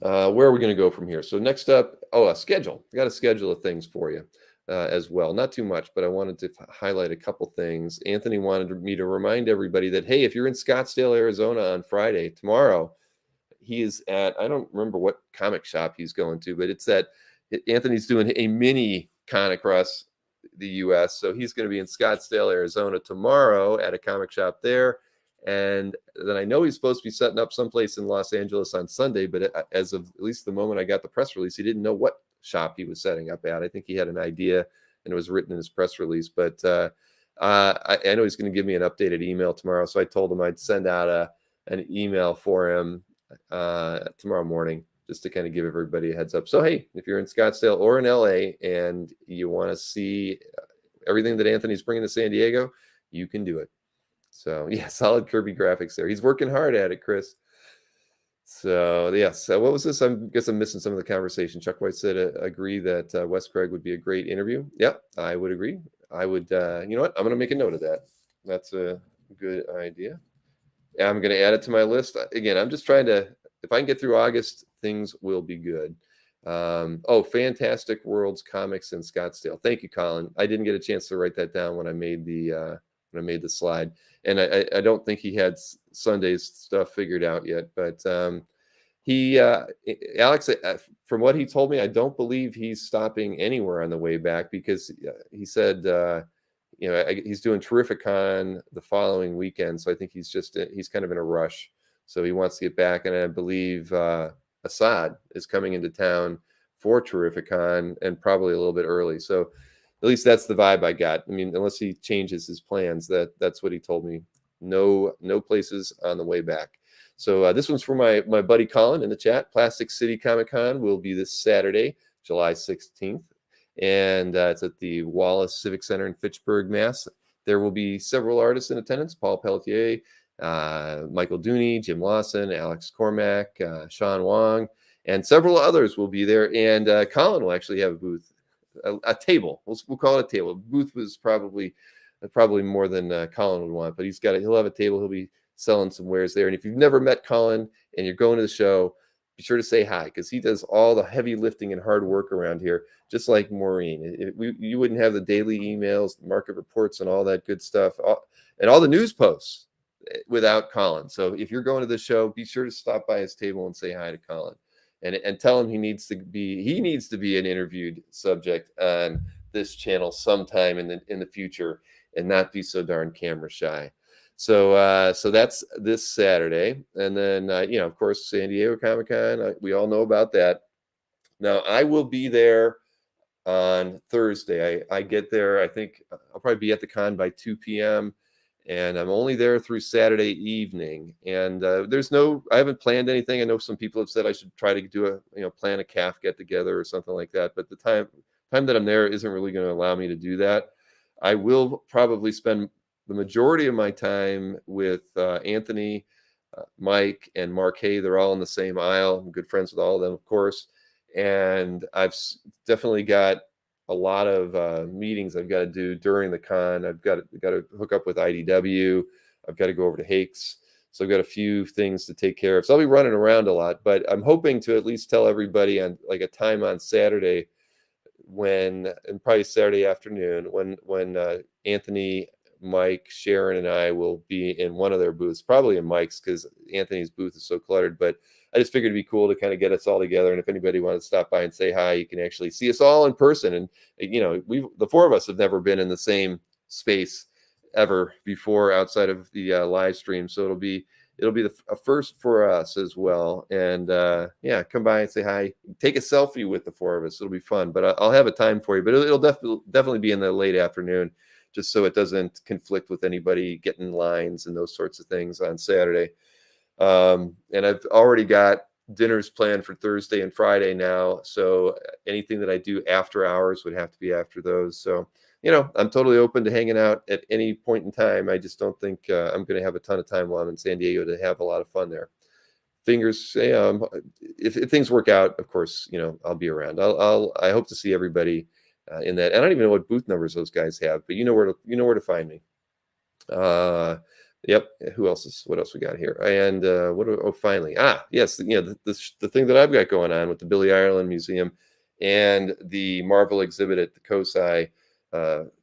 where are we going to go from here? So next up, a schedule. I got a schedule of things for you as well. Not too much, but I wanted to highlight a couple things. Anthony wanted me to remind everybody that, hey, if you're in Scottsdale, Arizona on Friday, tomorrow, he is at, I don't remember what comic shop he's going to, but Anthony's doing a mini con across the U.S. So he's going to be in Scottsdale, Arizona tomorrow at a comic shop there. And then I know he's supposed to be setting up someplace in Los Angeles on Sunday, but as of at least the moment I got the press release, he didn't know what shop he was setting up at. I think he had an idea and it was written in his press release, but I know he's going to give me an updated email tomorrow. So I told him I'd send out an email for him tomorrow morning, just to kind of give everybody a heads up. So, hey, if you're in Scottsdale or in LA and you want to see everything that Anthony's bringing to San Diego, you can do it. So, yeah, solid Kirby graphics there. He's working hard at it, Chris. So, yes. What was this? I guess I'm missing some of the conversation. Chuck White said, agree that Wes Craig would be a great interview. Yep, I would agree. I would, you know what? I'm going to make a note of that. That's a good idea. I'm going to add it to my list. Again, I'm just trying to, if I can get through August, things will be good. Oh, Fantastic Worlds Comics in Scottsdale. Thank you, Colin. I didn't get a chance to write that down when I made the slide, and I don't think he had Sunday's stuff figured out yet. But he Alex, from what he told me, I don't believe he's stopping anywhere on the way back, because he said he's doing Terrificon the following weekend, so I think he's kind of in a rush, so he wants to get back, and I believe Assad is coming into town for Terrificon, and probably a little bit early. So at least that's the vibe I got. I mean, unless he changes his plans, that's what he told me. No places on the way back. So this one's for my buddy Colin in the chat. Plastic City Comic Con will be this Saturday, July 16th. And it's at the Wallace Civic Center in Fitchburg, Mass. There will be several artists in attendance: Paul Pelletier, Michael Dooney, Jim Lawson, Alex Cormack, Sean Wong, and several others will be there. And Colin will actually have a booth, a table. We'll call it a table. Booth was probably more than Colin would want, but he'll have a table. He'll be selling some wares there. And if you've never met Colin and you're going to the show, be sure to say hi, because he does all the heavy lifting and hard work around here, just like Maureen. You wouldn't have the daily emails, the market reports, and all that good stuff, and all the news posts without Colin. So if you're going to the show, be sure to stop by his table and say hi to Colin, and tell him he needs to be an interviewed subject on this channel sometime in the future, and not be so darn camera shy. So that's this Saturday, and then of course, San Diego Comic-Con. We all know about that. Now I will be there on Thursday. I get there. I think I'll probably be at the con by 2 p.m. and I'm only there through Saturday evening. And I haven't planned anything. I know some people have said I should try to do plan a CAF get together or something like that. But the time that I'm there isn't really going to allow me to do that. I will probably spend the majority of my time with Anthony, Mike, and Mark Hay. They're all in the same aisle. I'm good friends with all of them, of course. And I've definitely got a lot of meetings I've got to do during the con. I've got to hook up with IDW. I've got to go over to Hakes. So I've got a few things to take care of. So I'll be running around a lot, but I'm hoping to at least tell everybody on like a time on Saturday and probably Saturday afternoon when Anthony, Mike, Sharon, and I will be in one of their booths, probably in Mike's, because Anthony's booth is so cluttered. But I just figured it'd be cool to kind of get us all together. And if anybody wanted to stop by and say hi, you can actually see us all in person. And the four of us have never been in the same space ever before outside of the live stream. So it'll be a first for us as well. And come by and say hi. Take a selfie with the four of us. It'll be fun. But I'll have a time for you. But it'll definitely be in the late afternoon, just so it doesn't conflict with anybody getting lines and those sorts of things on Saturday. And I've already got dinners planned for Thursday and Friday now. So anything that I do after hours would have to be after those. So, I'm totally open to hanging out at any point in time. I just don't think I'm going to have a ton of time while I'm in San Diego to have a lot of fun there. If things work out, of course, I'll be around. I hope to see everybody in that. I don't even know what booth numbers those guys have, but you know where to find me. Yep. What else we got here? And finally, yes, the thing that I've got going on with the Billy Ireland Museum and the Marvel exhibit at the COSI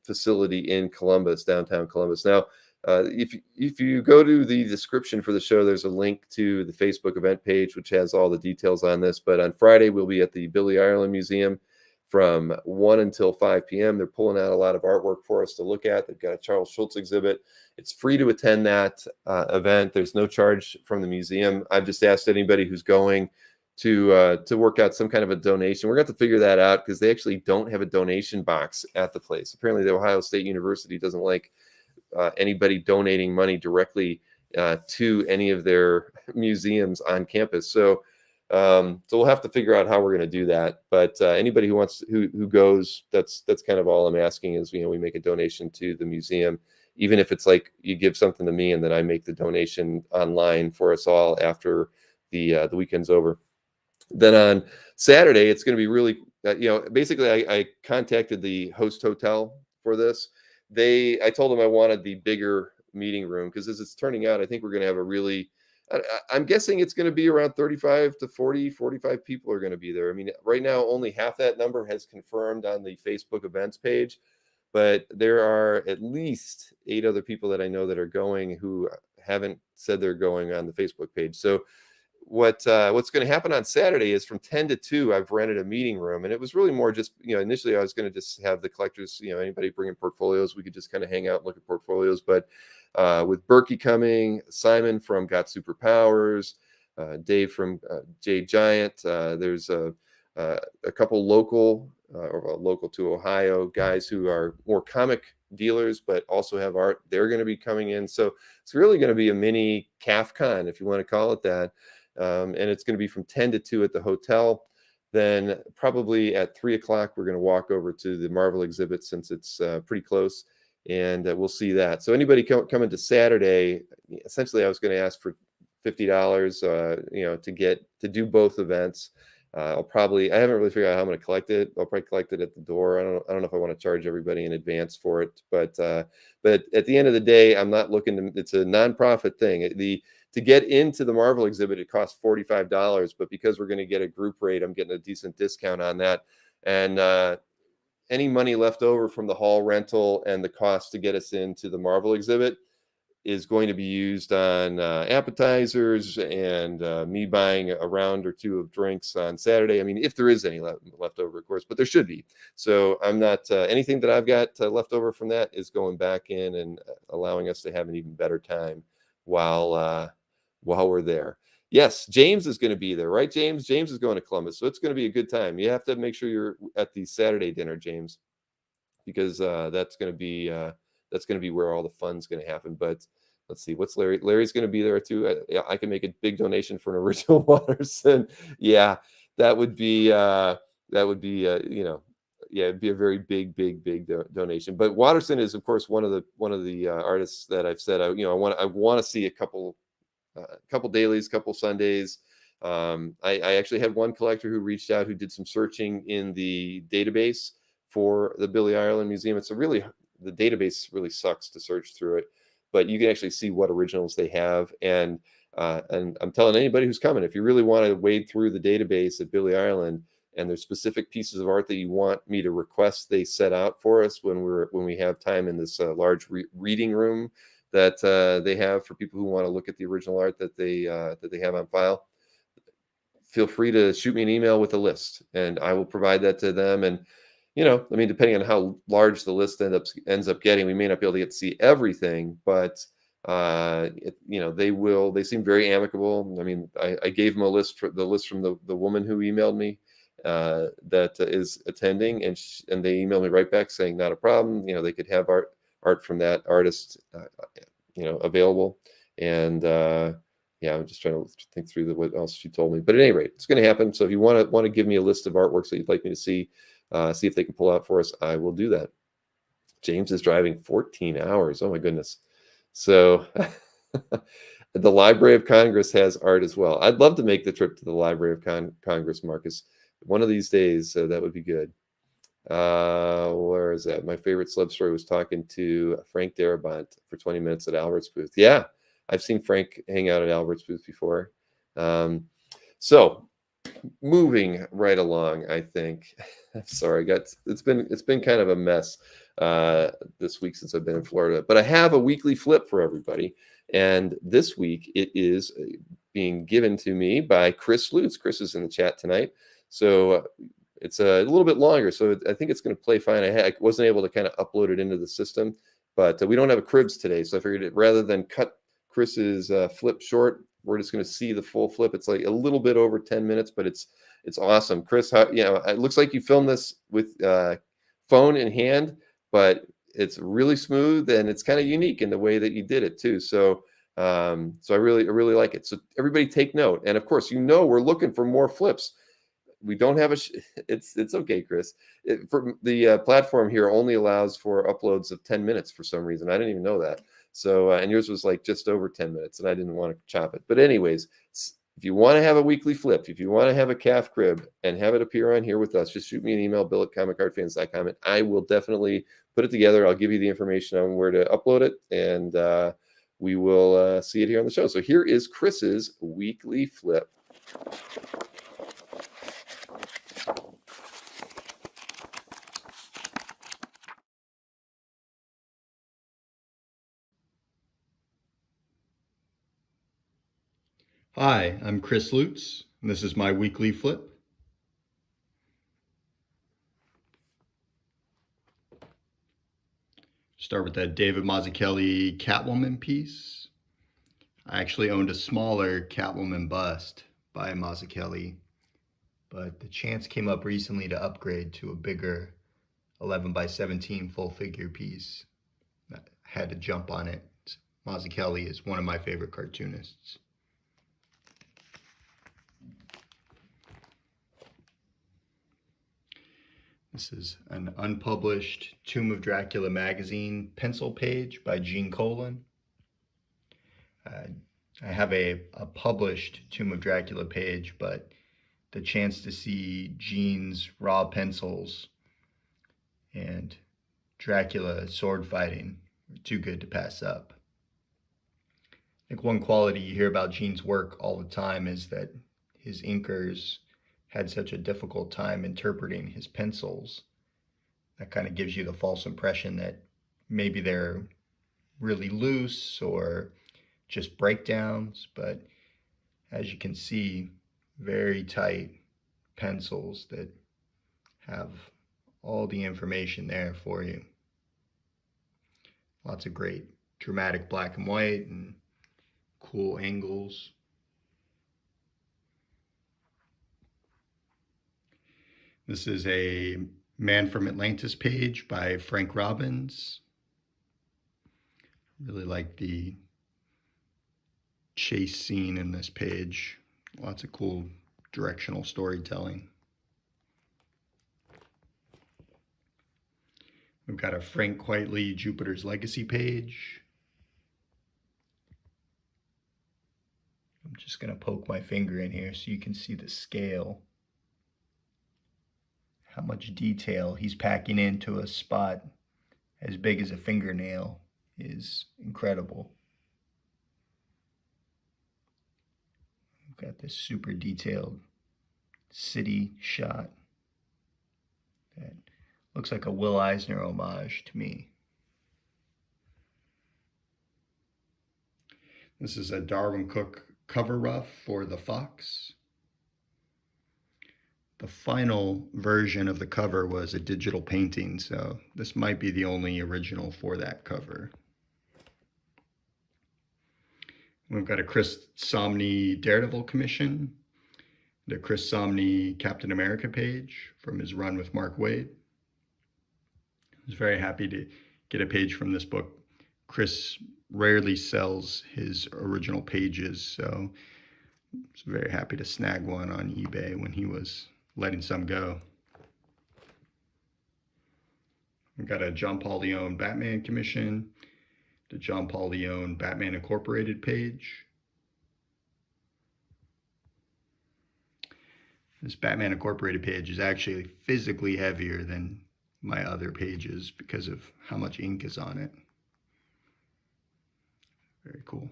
facility in Columbus, downtown Columbus. Now, if you go to the description for the show, there's a link to the Facebook event page, which has all the details on this. But on Friday, we'll be at the Billy Ireland Museum from 1 until 5 p.m. They're pulling out a lot of artwork for us to look at. They've got a Charles Schultz exhibit. It's free to attend that event. There's no charge from the museum. I've just asked anybody who's going to work out some kind of a donation. We're going to have to figure that out, because they actually don't have a donation box at the place. Apparently, the Ohio State University doesn't like anybody donating money directly to any of their museums on campus. So we'll have to figure out how we're going to do that. But anybody who goes, that's kind of all I'm asking is, we make a donation to the museum, even if it's like you give something to me and then I make the donation online for us all after the weekend's over. Then on Saturday, it's going to be really, basically I contacted the host hotel for this. I told them I wanted the bigger meeting room, because as it's turning out, I think we're going to have a really I'm guessing it's going to be around 35 to 40, 45 people are going to be there. I mean, right now, only half that number has confirmed on the Facebook events page, but there are at least 8 other people that I know that are going who haven't said they're going on the Facebook page. So what's going to happen on Saturday is from 10 to 2, I've rented a meeting room, and it was really more just, initially I was going to just have the collectors, anybody bring in portfolios, we could just kind of hang out and look at portfolios. But with Berkey coming, Simon from Got Superpowers, Dave from Jade Giant, there's a couple local or local to Ohio guys who are more comic dealers but also have art. They're going to be coming in, so it's really going to be a mini CAFCon, if you want to call it that. And it's going to be from 10 to 2 at the hotel. Then probably at 3 o'clock, we're going to walk over to the Marvel exhibit, since it's pretty close, and we'll see that. So anybody coming to Saturday, essentially I was going to ask for $50, to do both events. I haven't really figured out how I'm going to collect it. I'll probably collect it at the door. I don't know if I want to charge everybody in advance for it, but at the end of the day, I'm not looking to, it's a nonprofit thing. To get into the Marvel exhibit, it costs $45, but because we're going to get a group rate, I'm getting a decent discount on that. And any money left over from the hall rental and the cost to get us into the Marvel exhibit is going to be used on appetizers and me buying a round or two of drinks on Saturday. I mean, if there is any left over, of course, but there should be. So I'm not, anything that I've got left over from that is going back in and allowing us to have an even better time while we're there. Yes, James is going to be there, right, James? James is going to Columbus, so it's going to be a good time. You have to make sure you're at the Saturday dinner, James, because that's going to be where all the fun's going to happen. But let's see, what's Larry? Larry's going to be there too. I can make a big donation for an original Watterson. Yeah, that would be it'd be a very big donation. But Watterson is, of course, one of the artists that I've said I want to see a couple dailies, couple Sundays. I actually had one collector who reached out, who did some searching in the database for the Billy Ireland Museum. The database really sucks to search through it, but you can actually see what originals they have. And I'm telling anybody who's coming, if you really want to wade through the database at Billy Ireland, and there's specific pieces of art that you want me to request they set out for us when we have time in this large reading room that they have for people who want to look at the original art that they have on file, feel free to shoot me an email with a list, and I will provide that to them. And depending on how large the list ends up getting, we may not be able to get to see everything, but they seem very amicable. I mean, I gave them the list from the woman who emailed me that is attending, and they emailed me right back saying not a problem. They could have art from that artist, available. And I'm just trying to think through what else she told me. But at any rate, it's going to happen. So if you want to give me a list of artworks that you'd like me to see if they can pull out for us, I will do that. James is driving 14 hours. Oh my goodness. So the Library of Congress has art as well. I'd love to make the trip to the Library of Congress, Marcus, one of these days. So that would be good. Where is that? My favorite celeb story was talking to Frank Darabont for 20 minutes at Albert's booth. Yeah, I've seen Frank hang out at Albert's booth before. So moving right along, I think. Sorry, it's been kind of a mess this week since I've been in Florida, but I have a weekly flip for everybody, and this week it is being given to me by Chris Lutz. Chris is in the chat tonight, so it's a little bit longer, so I think it's going to play fine. I wasn't able to kind of upload it into the system, but we don't have a cribs today, so I figured rather than cut Chris's flip short, we're just going to see the full flip. It's like a little bit over 10 minutes, but it's awesome. Chris, it looks like you filmed this with phone in hand, but it's really smooth, and it's kind of unique in the way that you did it too. So I really like it. So everybody take note. And of course, we're looking for more flips. We don't have it's okay, Chris. The platform here only allows for uploads of 10 minutes for some reason. I didn't even know that. So, and yours was like just over 10 minutes, and I didn't want to chop it. But anyways, if you want to have a weekly flip, if you want to have a calf crib and have it appear on here with us, just shoot me an email, bill@comicartfans.com, and I will definitely put it together. I'll give you the information on where to upload it, and we will see it here on the show. So here is Chris's weekly flip. Hi, I'm Chris Lutz, and this is my weekly flip. Start with that David Mazzucchelli Catwoman piece. I actually owned a smaller Catwoman bust by Mazzucchelli, but the chance came up recently to upgrade to a bigger 11 by 17 full figure piece. I had to jump on it. Mazzucchelli is one of my favorite cartoonists. This is an unpublished Tomb of Dracula magazine pencil page by Gene Colan. I have a published Tomb of Dracula page, but the chance to see Gene's raw pencils and Dracula sword fighting are too good to pass up. I think one quality you hear about Gene's work all the time is that his inkers had such a difficult time interpreting his pencils. That kind of gives you the false impression that maybe they're really loose or just breakdowns, but as you can see, very tight pencils that have all the information there for you. Lots of great dramatic black and white and cool angles. This is a Man from Atlantis page by Frank Robbins. Really like the chase scene in this page. Lots of cool directional storytelling. We've got a Frank Quitely Jupiter's Legacy page. I'm just going to poke my finger in here so you can see the scale. How much detail he's packing into a spot as big as a fingernail is incredible. We've got this super detailed city shot that looks like a Will Eisner homage to me. This is a Darwin Cook cover rough for The Fox. The final version of the cover was a digital painting, so this might be the only original for that cover. We've got a Chris Samnee Daredevil commission, the Chris Samnee Captain America page from his run with Mark Waid. I was very happy to get a page from this book. Chris rarely sells his original pages, so I was very happy to snag one on eBay when he was letting some go. We've got a John Paul Leon Batman commission, the John Paul Leon Batman Incorporated page. This Batman Incorporated page is actually physically heavier than my other pages because of how much ink is on it. Very cool.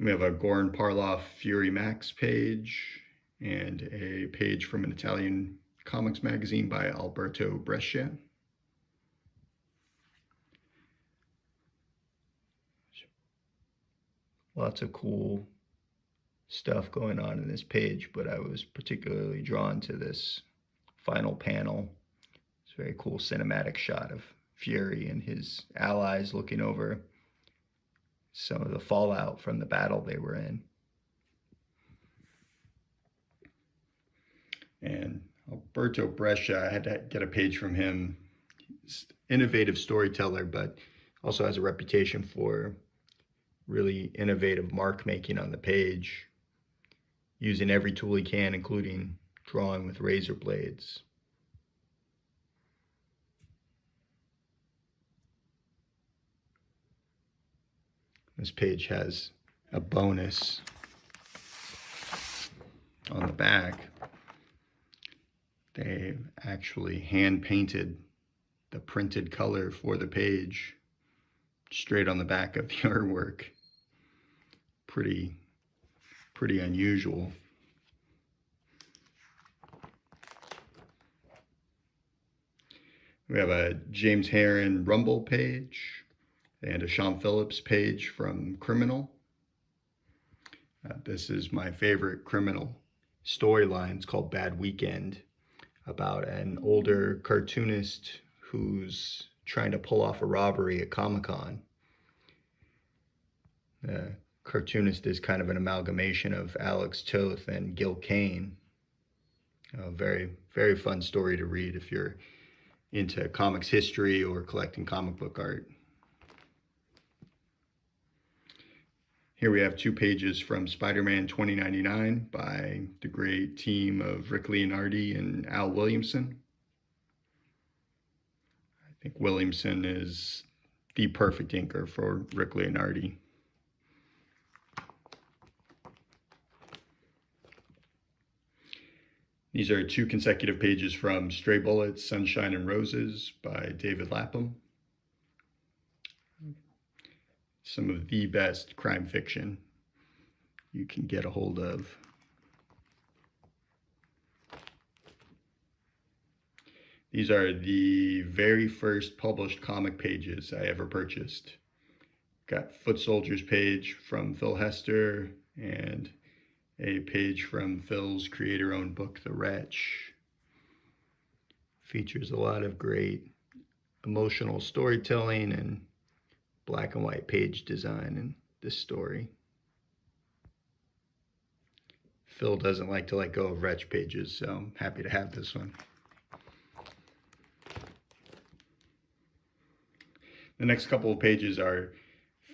We have a Goran Parloff Fury Max page and a page from an Italian comics magazine by Alberto Brescia. Lots of cool stuff going on in this page, but I was particularly drawn to this final panel. It's a very cool cinematic shot of Fury and his allies looking over some of the fallout from the battle they were in. And Alberto Brescia, I had to get a page from him. He's an innovative storyteller, but also has a reputation for really innovative mark making on the page, using every tool he can, including drawing with razor blades. This page has a bonus on the back. They actually hand painted the printed color for the page straight on the back of the artwork. Pretty unusual. We have a James Herron Rumble page and a Sean Phillips page from Criminal. This is my favorite Criminal storyline. It's called Bad Weekend, about an older cartoonist who's trying to pull off a robbery at Comic-Con. The cartoonist is kind of an amalgamation of Alex Toth and Gil Kane. A very, very fun story to read if you're into comics history or collecting comic book art. Here we have 2 pages from Spider-Man 2099 by the great team of Rick Leonardi and Al Williamson. I think Williamson is the perfect inker for Rick Leonardi. These are 2 consecutive pages from Stray Bullets, Sunshine and Roses by David Lapham. Some of the best crime fiction you can get a hold of. These are the very first published comic pages I ever purchased. Got Foot Soldiers page from Phil Hester and a page from Phil's creator-owned book, The Wretch. Features a lot of great emotional storytelling and black and white page design in this story. Phil doesn't like to let go of Wretch pages, so I'm happy to have this one. The next couple of pages are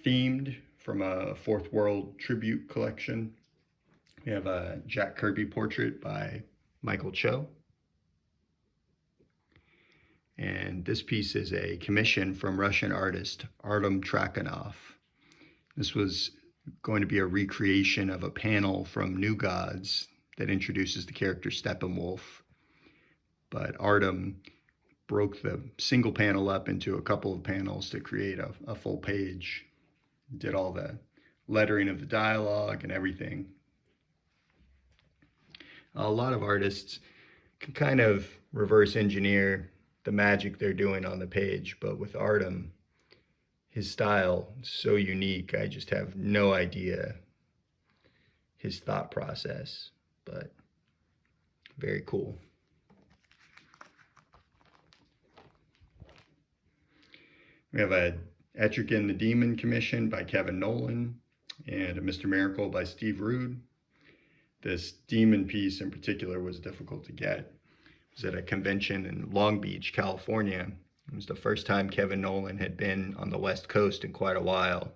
themed from a Fourth World tribute collection. We have a Jack Kirby portrait by Michael Cho. And this piece is a commission from Russian artist Artem Trakhanov. This was going to be a recreation of a panel from New Gods that introduces the character Steppenwolf. But Artem broke the single panel up into a couple of panels to create a full page. Did all the lettering of the dialogue and everything. A lot of artists can kind of reverse engineer the magic they're doing on the page, but with Artem, his style is so unique. I just have no idea his thought process, but very cool. We have a Etrigan the Demon commission by Kevin Nolan and a Mr. Miracle by Steve Rude. This demon piece in particular was difficult to get. It was at a convention in Long Beach, California. It was the first time Kevin Nolan had been on the West Coast in quite a while.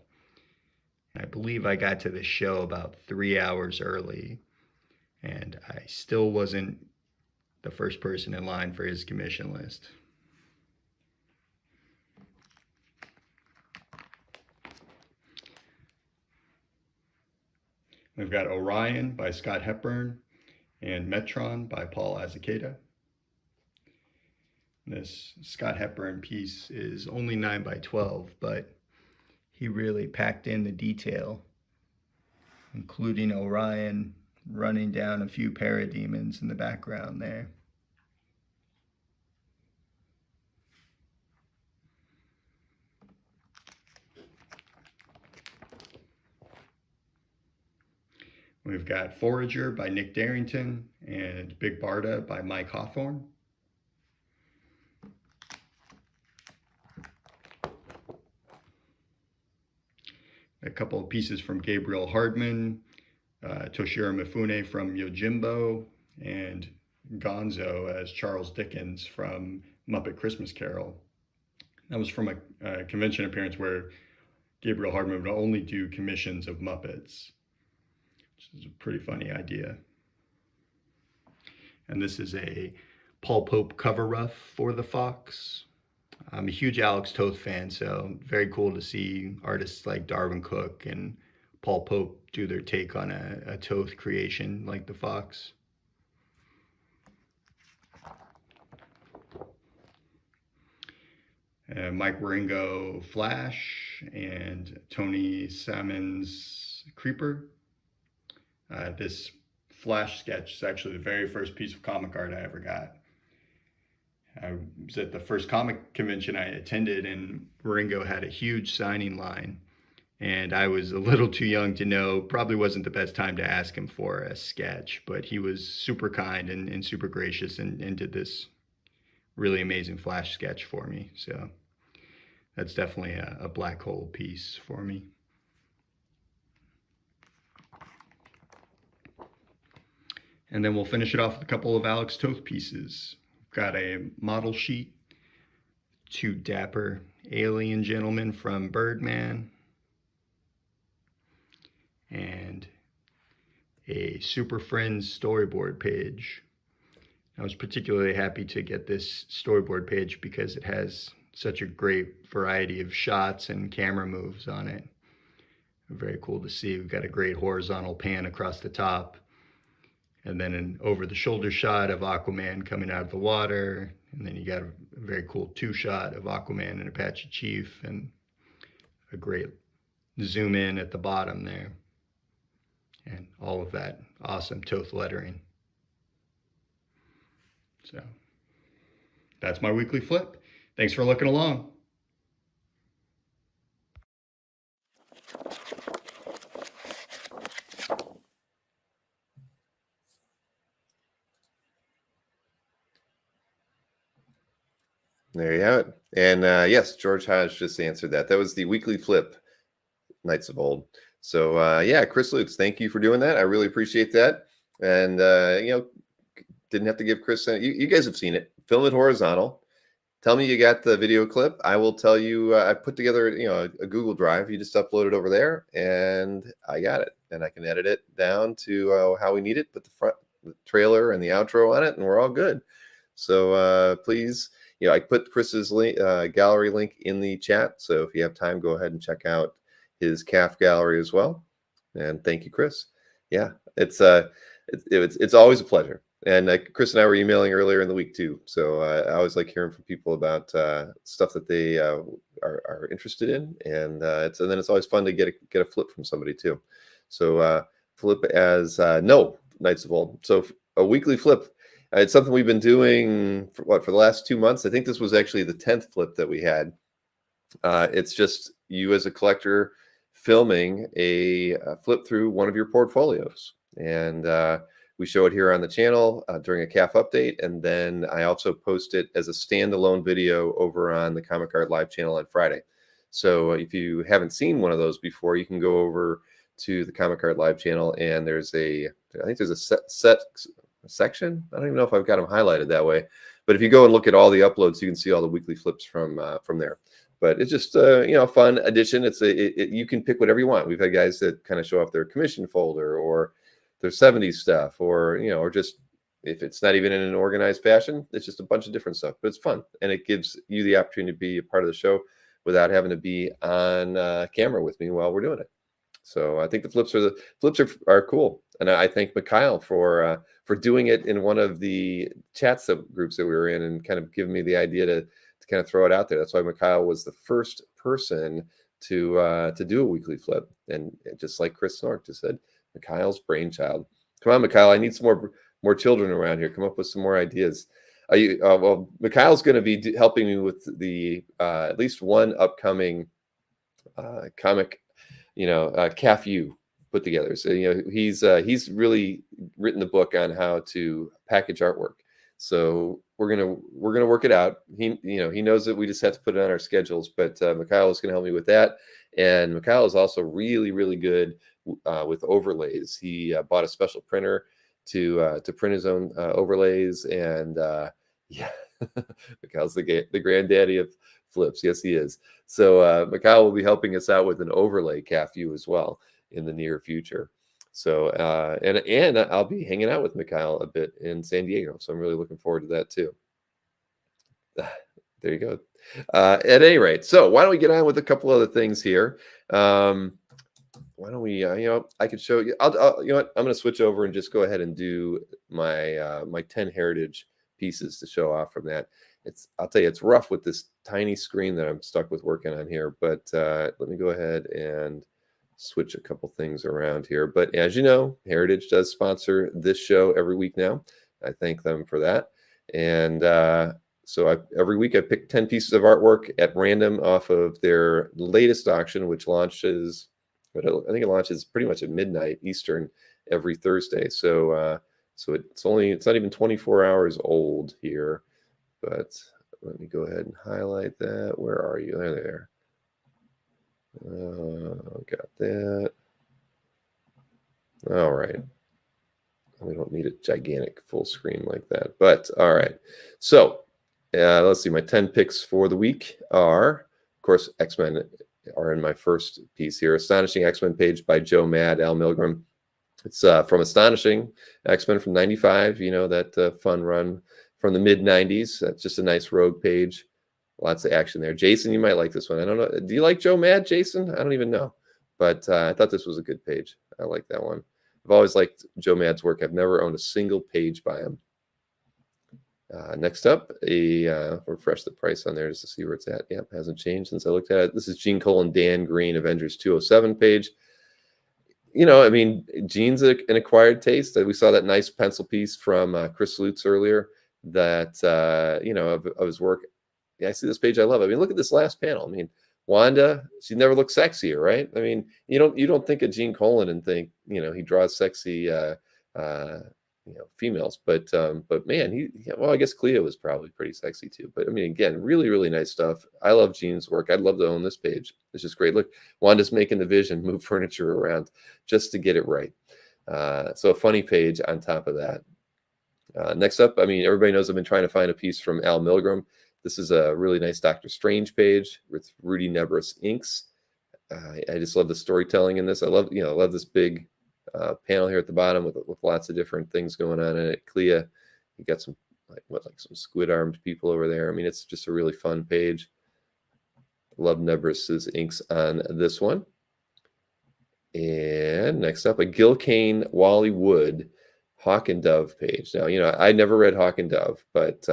I believe I got to this show about 3 hours early, and I still wasn't the first person in line for his commission list. We've got Orion by Scott Hepburn and Metron by Paul Azaceta. This Scott Hepburn piece is only 9 by 12, but he really packed in the detail, including Orion running down a few parademons in the background there. We've got Forager by Nick Darrington and Big Barda by Mike Hawthorne. A couple of pieces from Gabriel Hardman, Toshiro Mifune from Yojimbo, and Gonzo as Charles Dickens from Muppet Christmas Carol. That was from a convention appearance where Gabriel Hardman would only do commissions of Muppets. Which is a pretty funny idea. And this is a Paul Pope cover rough for the Fox. I'm a huge Alex Toth fan, so very cool to see artists like Darwin Cook and Paul Pope do their take on a Toth creation like the Fox. Mike Waringo Flash, and Tony Salmon's Creeper. This Flash sketch is actually the very first piece of comic art I ever got. I was at the first comic convention I attended, and Waringo had a huge signing line. And I was a little too young to know, probably wasn't the best time to ask him for a sketch, but he was super kind and super gracious and did this really amazing Flash sketch for me. So that's definitely a black hole piece for me. And then we'll finish it off with a couple of Alex Toth pieces. Got a model sheet, 2 dapper alien gentlemen from Birdman, and a Super Friends storyboard page. I was particularly happy to get this storyboard page because it has such a great variety of shots and camera moves on it. Very cool to see. We've got a great horizontal pan across the top, and then an over-the-shoulder shot of Aquaman coming out of the water, and then you got a very cool 2-shot of Aquaman and Apache Chief, and a great zoom in at the bottom there, and all of that awesome Toth lettering. So that's my weekly flip. Thanks for looking along. There you have it. And yes, George Hodge just answered that. That was the weekly flip, Knights of Old. So yeah, Chris Lukes, thank you for doing that. I really appreciate that. And didn't have to give Chris. You guys have seen it. Film it horizontal. Tell me you got the video clip. I will tell you. I put together a Google Drive. You just upload it over there, and I got it. And I can edit it down to how we need it. Put the trailer and the outro on it, and we're all good. So please. I put Chris's gallery link in the chat. So if you have time, go ahead and check out his calf gallery as well. And thank you, Chris. Yeah, it's always a pleasure. And Chris and I were emailing earlier in the week too. So I always like hearing from people about stuff that they are interested in, and then it's always fun to get a flip from somebody too. So flip as no Knights of Old. So a weekly flip. It's something we've been doing for the last 2 months. I think this was actually the 10th flip that we had. It's just you as a collector filming a flip through one of your portfolios. And we show it here on the channel during a CAF update. And then I also post it as a standalone video over on the Comic Art Live channel on Friday. So if you haven't seen one of those before, you can go over to the Comic Art Live channel, and I think there's a section. I don't even know if I've got them highlighted that way, but if you go and look at all the uploads, you can see all the weekly flips from there. But it's just a fun addition. You can pick whatever you want. We've had guys that kind of show off their commission folder or their 70s stuff, or or just if it's not even in an organized fashion, it's just a bunch of different stuff. But it's fun, and it gives you the opportunity to be a part of the show without having to be on camera with me while we're doing it. So I think the flips are cool, and I thank Mikhail for doing it in one of the chat subgroups that we were in, and kind of giving me the idea to kind of throw it out there. That's why Mikhail was the first person to do a weekly flip, and just like Chris Snork just said, Mikhail's brainchild. Come on, Mikhail, I need some more children around here. Come up with some more ideas. Well, Mikhail's going to be helping me with the at least one upcoming comic. CAF U put together. So he's really written the book on how to package artwork. So we're gonna work it out. He knows that we just have to put it on our schedules. But Mikhail is gonna help me with that. And Mikhail is also really, really good with overlays. He bought a special printer to print his own overlays. And yeah, Mikhail's the granddaddy of flips. Yes, he is. So Mikhail will be helping us out with an overlay CAF U as well in the near future. So and I'll be hanging out with Mikhail a bit in San Diego. So I'm really looking forward to that too. There you go. At any rate, so why don't we get on with a couple other things here? Why don't we? I could show you. I'll you know what? I'm going to switch over and just go ahead and do my my 10 heritage pieces to show off from that. I'll tell you, it's rough with this tiny screen that I'm stuck with working on here, but let me go ahead and switch a couple things around here. But as you know, Heritage does sponsor this show every week now. I thank them for that. And so every week I pick 10 pieces of artwork at random off of their latest auction, which launches, but I think it launches pretty much at midnight Eastern every Thursday. So it's not even 24 hours old here, but let me go ahead and highlight that. Where are you? There. Got that. All right. We don't need a gigantic full screen like that, but all right. So let's see. My 10 picks for the week are, of course, X-Men are in my first piece here. Astonishing X-Men page by Joe Mad, Al Milgrom. It's from Astonishing X-Men from '95. You know, that fun run from the mid-'90s. That's just a nice rogue page. Lots of action there. Jason, you might like this one. I don't know. Do you like Joe Mad, Jason? I don't even know. But I thought this was a good page. I like that one. I've always liked Joe Mad's work. I've never owned a single page by him. Next up, refresh the price on there just to see where it's at. Yep, hasn't changed since I looked at it. This is Gene Cole and Dan Green, Avengers 207 page. You know, I mean, Gene's an acquired taste. We saw that nice pencil piece from Chris Lutz earlier that, you know, of his work. Yeah, I see this page. I love it. I mean, look at this last panel. I mean, Wanda, she never looked sexier, right? I mean, you don't think of Gene Colan and think, you know, he draws sexy, you know, females, but man, well, I guess Cleo was probably pretty sexy too. But I mean, again, really, really nice stuff. I love Gene's work. I'd love to own this page. It's just great. Look, Wanda's making the Vision move furniture around just to get it right. So a funny page on top of that. Next up, I mean, everybody knows I've been trying to find a piece from Al Milgrom. This is a really nice Doctor Strange page with Rudy Nebris inks. I just love the storytelling in this. I love this big panel here at the bottom with lots of different things going on in it. Clea, you got some like some squid-armed people over there. I mean, it's just a really fun page. Love Nebris's inks on this one. And next up, a Gil Kane, Wally Wood, Hawk and Dove page. Now, you know, I never read Hawk and Dove, but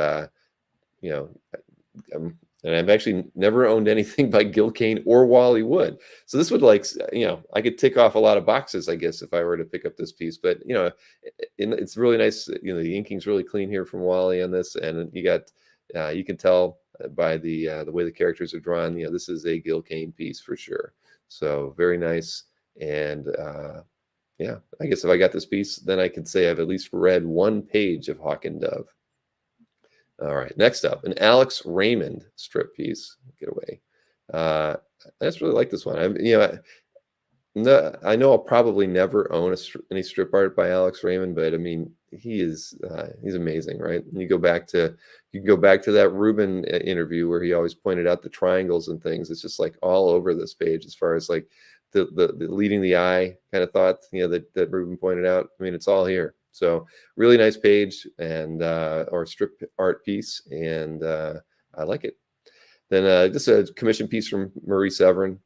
you know, and I've actually never owned anything by Gil Kane or Wally Wood. So this would, like, you know, I could tick off a lot of boxes, I guess, if I were to pick up this piece. But, you know, it's really nice. You know, the inking's really clean here from Wally on this. And you got, you can tell by the way the characters are drawn, you know, this is a Gil Kane piece for sure. So very nice. And yeah, I guess if I got this piece, then I could say I've at least read one page of Hawk and Dove. All right, next up, an Alex Raymond strip piece. Get away. I just really like this one. I know I'll probably never own any strip art by Alex Raymond, but I mean, he's amazing, right? And you can go back to that Rubin interview where he always pointed out the triangles and things. It's just like all over this page as far as like the leading the eye kind of thought, you know, that Rubin pointed out. I mean, it's all here. So really nice page and or strip art piece, and I like it. Then just a commission piece from Marie Severin.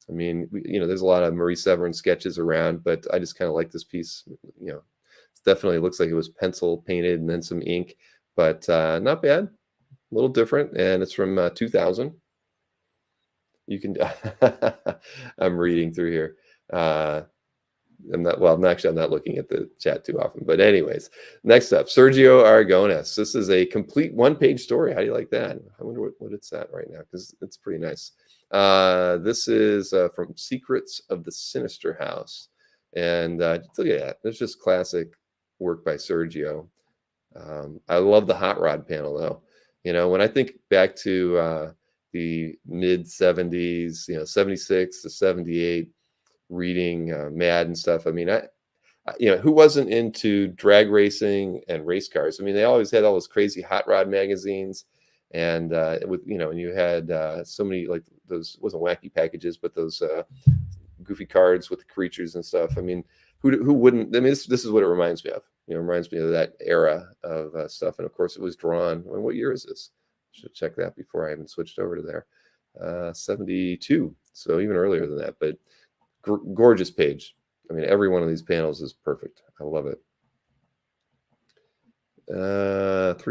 I mean, you know, there's a lot of Marie Severin sketches around, but I just kind of like this piece. You know, it definitely looks like it was pencil painted and then some ink, but not bad. A little different, and it's from 2000. You can. I'm reading through here. I'm not looking at the chat too often, but anyways, next up, Sergio Aragonés. This is a complete one-page story. How do you like that? I wonder what it's at right now, because it's pretty nice. This is from Secrets of the Sinister House, and look at that. It's just classic work by Sergio. I love the hot rod panel though. You know, when I think back to the mid 70s, you know, 76 to 78. Reading Mad and stuff. I mean, you know, who wasn't into drag racing and race cars? I mean, they always had all those crazy hot rod magazines, and with, you know, and you had so many, like, those, wasn't wacky packages, but those goofy cards with the creatures and stuff. I mean, who wouldn't? I mean, this is what it reminds me of. You know, it reminds me of that era of stuff. And of course, it was drawn. Well, what year is this? Should check that before I even switched over to there. 72. So even earlier than that, but. Gorgeous page. I mean, every one of these panels is perfect. I love it. 3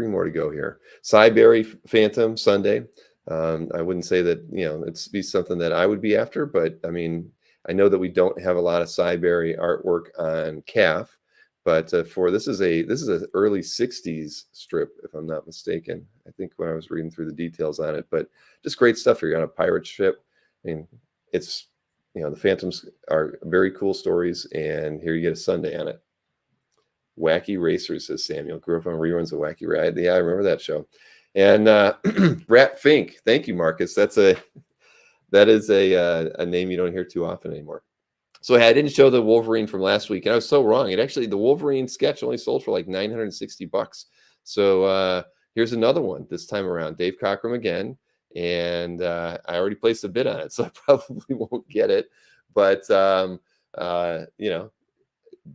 more to go here. Cyberry Phantom Sunday. I wouldn't say that, it's be something that I would be after, but I mean, I know that we don't have a lot of Cyberry artwork on calf, but this is an early '60s strip, if I'm not mistaken. I think when I was reading through the details on it, but just great stuff here on a pirate ship. I mean, it's the Phantoms are very cool stories, and here you get a Sunday on it. Wacky Racers, says Samuel. Grew up on reruns of Wacky Ride. Yeah, I remember that show. And Rat Fink. Thank you, Marcus. That is a name you don't hear too often anymore. So I didn't show the Wolverine from last week, and I was so wrong. The Wolverine sketch only sold for like $960. So here's another one this time around. Dave Cockrum again, and I already placed a bid on it, so I probably won't get it. But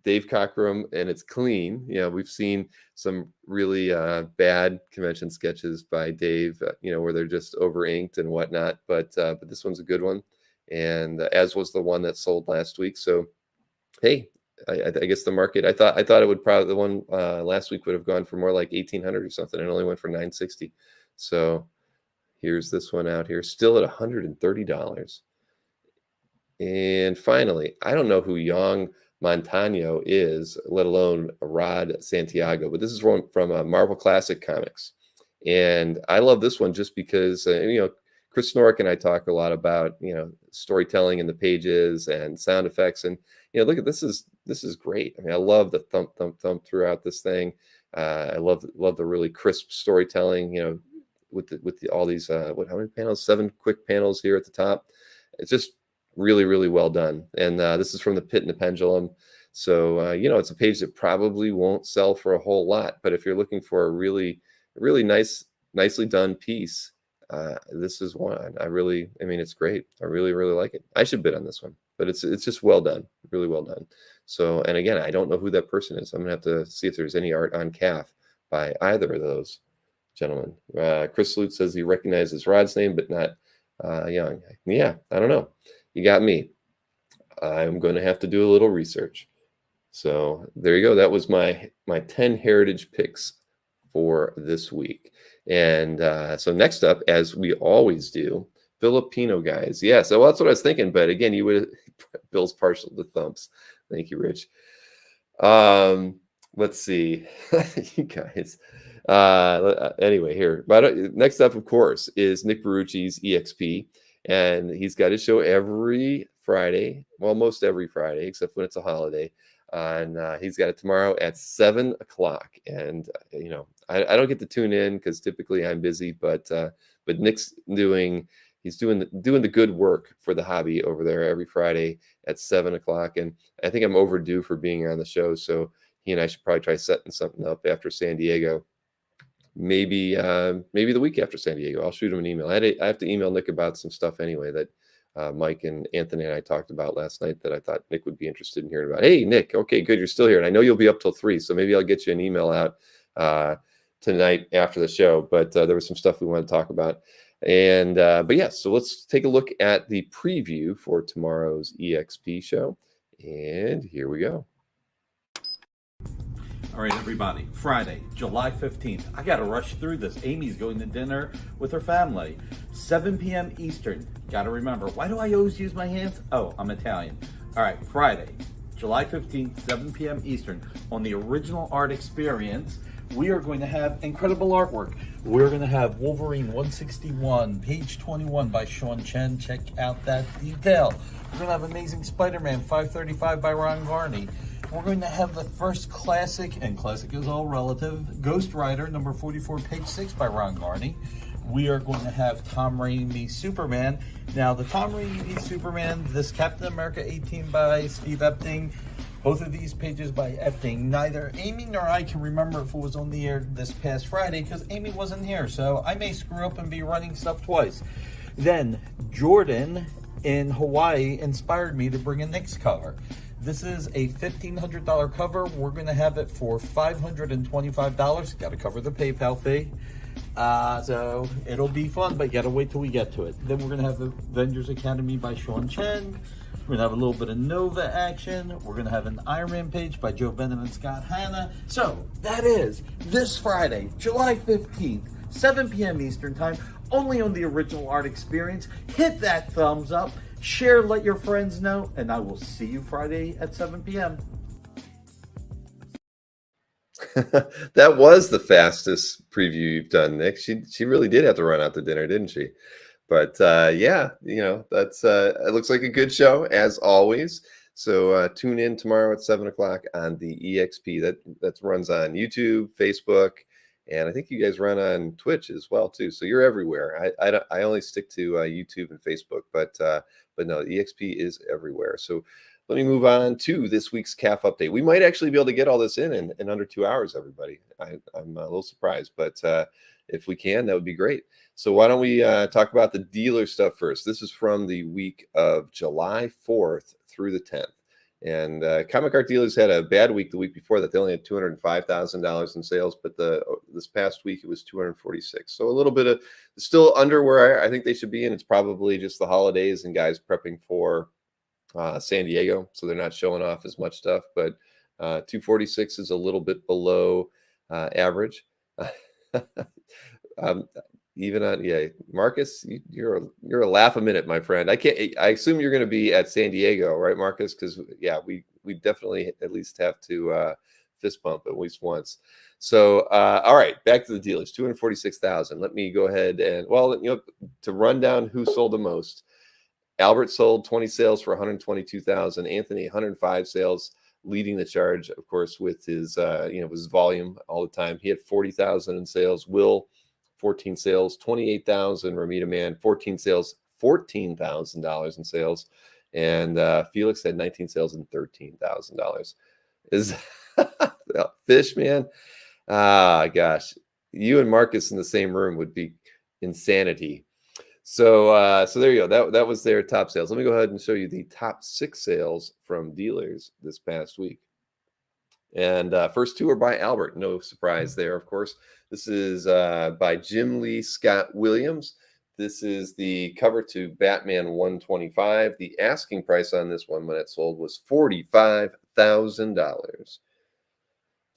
Dave Cockrum, and it's clean. We've seen some really bad convention sketches by Dave, where they're just over inked and whatnot. But this one's a good one, and as was the one that sold last week. So, hey, I guess the market. I thought it would probably, the one last week would have gone for more like 1,800 or something, and only went for 960. So here's this one out here, still at $130. And finally, I don't know who Young Montano is, let alone Rod Santiago, but this is from Marvel Classic Comics, and I love this one just because Chris Snorrick and I talk a lot about storytelling in the pages and sound effects, and look at this is great. I mean, I love the thump thump thump throughout this thing. I love the really crisp storytelling, with all these how many panels? 7 quick panels here at the top. It's just really, really well done. And this is from the Pit and the Pendulum. So, it's a page that probably won't sell for a whole lot. But if you're looking for a really, really nicely done piece, this is one. It's great. I really, really like it. I should bid on this one, but it's just well done, really well done. So, and again, I don't know who that person is. I'm going to have to see if there's any art on calf by either of those gentlemen. Chris Lute says he recognizes Rod's name, but not Young. Yeah, I don't know. You got me. I'm going to have to do a little research. So there you go. That was my 10 heritage picks for this week. And so next up, as we always do, Filipino guys. Yeah, so that's what I was thinking. But again, Bill's partial to thumps. Thank you, Rich. Let's see. You guys. Anyway, here. But next up, of course, is Nick Barucci's EXP. And he's got his show every Friday, well, most every Friday, except when it's a holiday. And he's got it tomorrow at 7 o'clock. And, I don't get to tune in because typically I'm busy, but Nick's doing the good work for the hobby over there every Friday at 7 o'clock. And I think I'm overdue for being on the show. So he and I should probably try setting something up after San Diego. Maybe the week after San Diego. I'll shoot him an email. I have to email Nick about some stuff anyway that Mike and Anthony and I talked about last night that I thought Nick would be interested in hearing about. Hey, Nick, okay, good, you're still here. And I know you'll be up till 3, so maybe I'll get you an email out tonight after the show. But there was some stuff we want to talk about. And but yeah, so let's take a look at the preview for tomorrow's EXP show. And here we go. All right, everybody, Friday, July 15th. I got to rush through this. Amy's going to dinner with her family. 7 p.m. Eastern. Got to remember, why do I always use my hands? Oh, I'm Italian. All right, Friday, July 15th, 7 p.m. Eastern. On the Original Art Experience, we are going to have incredible artwork. We're going to have Wolverine 161, page 21 by Sean Chen. Check out that detail. We're going to have Amazing Spider-Man 535 by Ron Garney. We're going to have the first classic, and classic is all relative, Ghost Rider, number 44, page 6 by Ron Garney. We are going to have Tom Raimi Superman. Now, the Tom Raimi Superman, this Captain America 18 by Steve Epting, both of these pages by Epting. Neither Amy nor I can remember if it was on the air this past Friday because Amy wasn't here, so I may screw up and be running stuff twice. Then, Jordan in Hawaii inspired me to bring a Nick's cover. This is a $1,500 cover. We're going to have it for $525. Got to cover the PayPal fee. So it'll be fun, but you got to wait till we get to it. Then we're going to have Avengers Academy by Sean Chen. We're going to have a little bit of Nova action. We're going to have an Iron Man page by Joe Bennett and Scott Hanna. So that is this Friday, July 15th, 7 p.m. Eastern Time, only on the Original Art Experience. Hit that thumbs up, share, let your friends know, and I will see you Friday at 7 p.m. That was the fastest preview you've done, Nick. She really did have to run out to dinner, didn't she? But yeah, that's it looks like a good show as always. So tune in tomorrow at 7 o'clock on the EXP. That runs on YouTube, Facebook, and I think you guys run on Twitch as well too. So you're everywhere. I only stick to YouTube and Facebook, but no, EXP is everywhere. So let me move on to this week's CAF update. We might actually be able to get all this in under 2 hours, everybody. I'm a little surprised, but if we can, that would be great. So why don't we talk about the dealer stuff first? This is from the week of July 4th through the 10th. And Comic Art Dealers had a bad week the week before that. They only had $205,000 in sales, but this past week it was 246. So a little bit of still under where I think they should be, and it's probably just the holidays and guys prepping for San Diego, so they're not showing off as much stuff. But 246 is a little bit below average. Even on Marcus, you're a laugh a minute, my friend. I assume you're going to be at San Diego, right, Marcus? Because we definitely at least have to fist bump at least once. So all right, back to the dealers. 246,000. Let me go ahead and to run down who sold the most. Albert sold 20 sales for 122,000. Anthony 105 sales, leading the charge, of course, with his his volume all the time. He had 40,000 in sales. Will 14 sales, 28,000. Ramita Man 14 sales, $14,000 in sales, and Felix had 19 sales and $13,000. Is Fish Man? Gosh, you and Marcus in the same room would be insanity. So there you go. That was their top sales. Let me go ahead and show you the top 6 sales from dealers this past week. And first two are by Albert. No surprise there, of course. This is by Jim Lee Scott Williams. This is the cover to Batman 125. The asking price on this one when it sold was $45,000.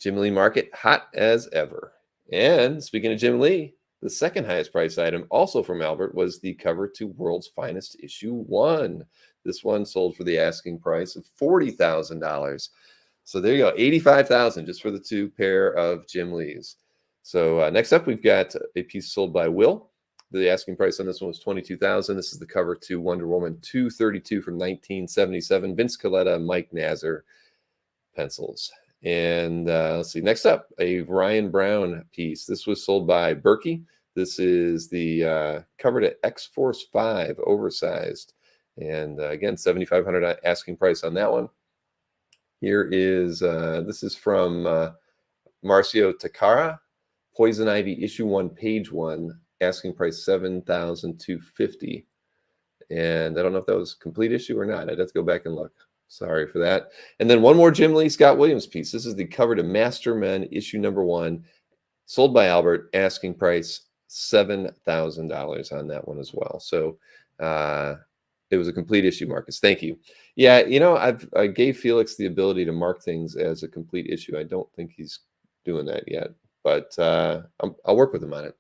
Jim Lee market hot as ever. And speaking of Jim Lee, the second highest price item, also from Albert, was the cover to World's Finest issue 1. This one sold for the asking price of $40,000. So there you go, $85,000 just for the 2 pair of Jim Lees. So next up, we've got a piece sold by Will. The asking price on this one was $22,000. This is the cover to Wonder Woman 232 from 1977. Vince Coletta, Mike Nazar pencils. And let's see, next up, a Ryan Brown piece. This was sold by Berkey. This is the cover to X-Force 5, oversized. And again, $7,500 asking price on that one. Here is, this is from Marcio Takara, Poison Ivy, issue 1, page 1, asking price $7,250. And I don't know if that was a complete issue or not. I'd have to go back and look. Sorry for that. And then one more Jim Lee Scott Williams piece. This is the cover to Master Men, issue number 1, sold by Albert, asking price $7,000 on that one as well. So it was a complete issue, Marcus. Thank you. Yeah, I gave Felix the ability to mark things as a complete issue. I don't think he's doing that yet, but I'll work with him on it.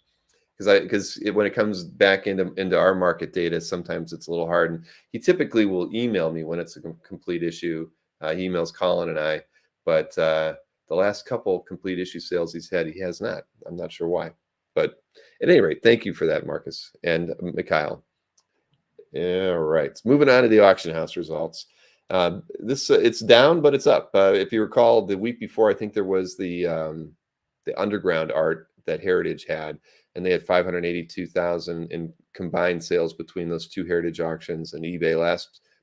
Because when it comes back into our market data, sometimes it's a little hard. And he typically will email me when it's a complete issue. He emails Colin and I, but the last couple complete issue sales he's had, he has not. I'm not sure why. But at any rate, thank you for that, Marcus and Mikhail. All right, moving on to the auction house results. It's down, but it's up. If you recall, the week before, I think there was the underground art that Heritage had. And they had 582,000 in combined sales between those 2 Heritage auctions and eBay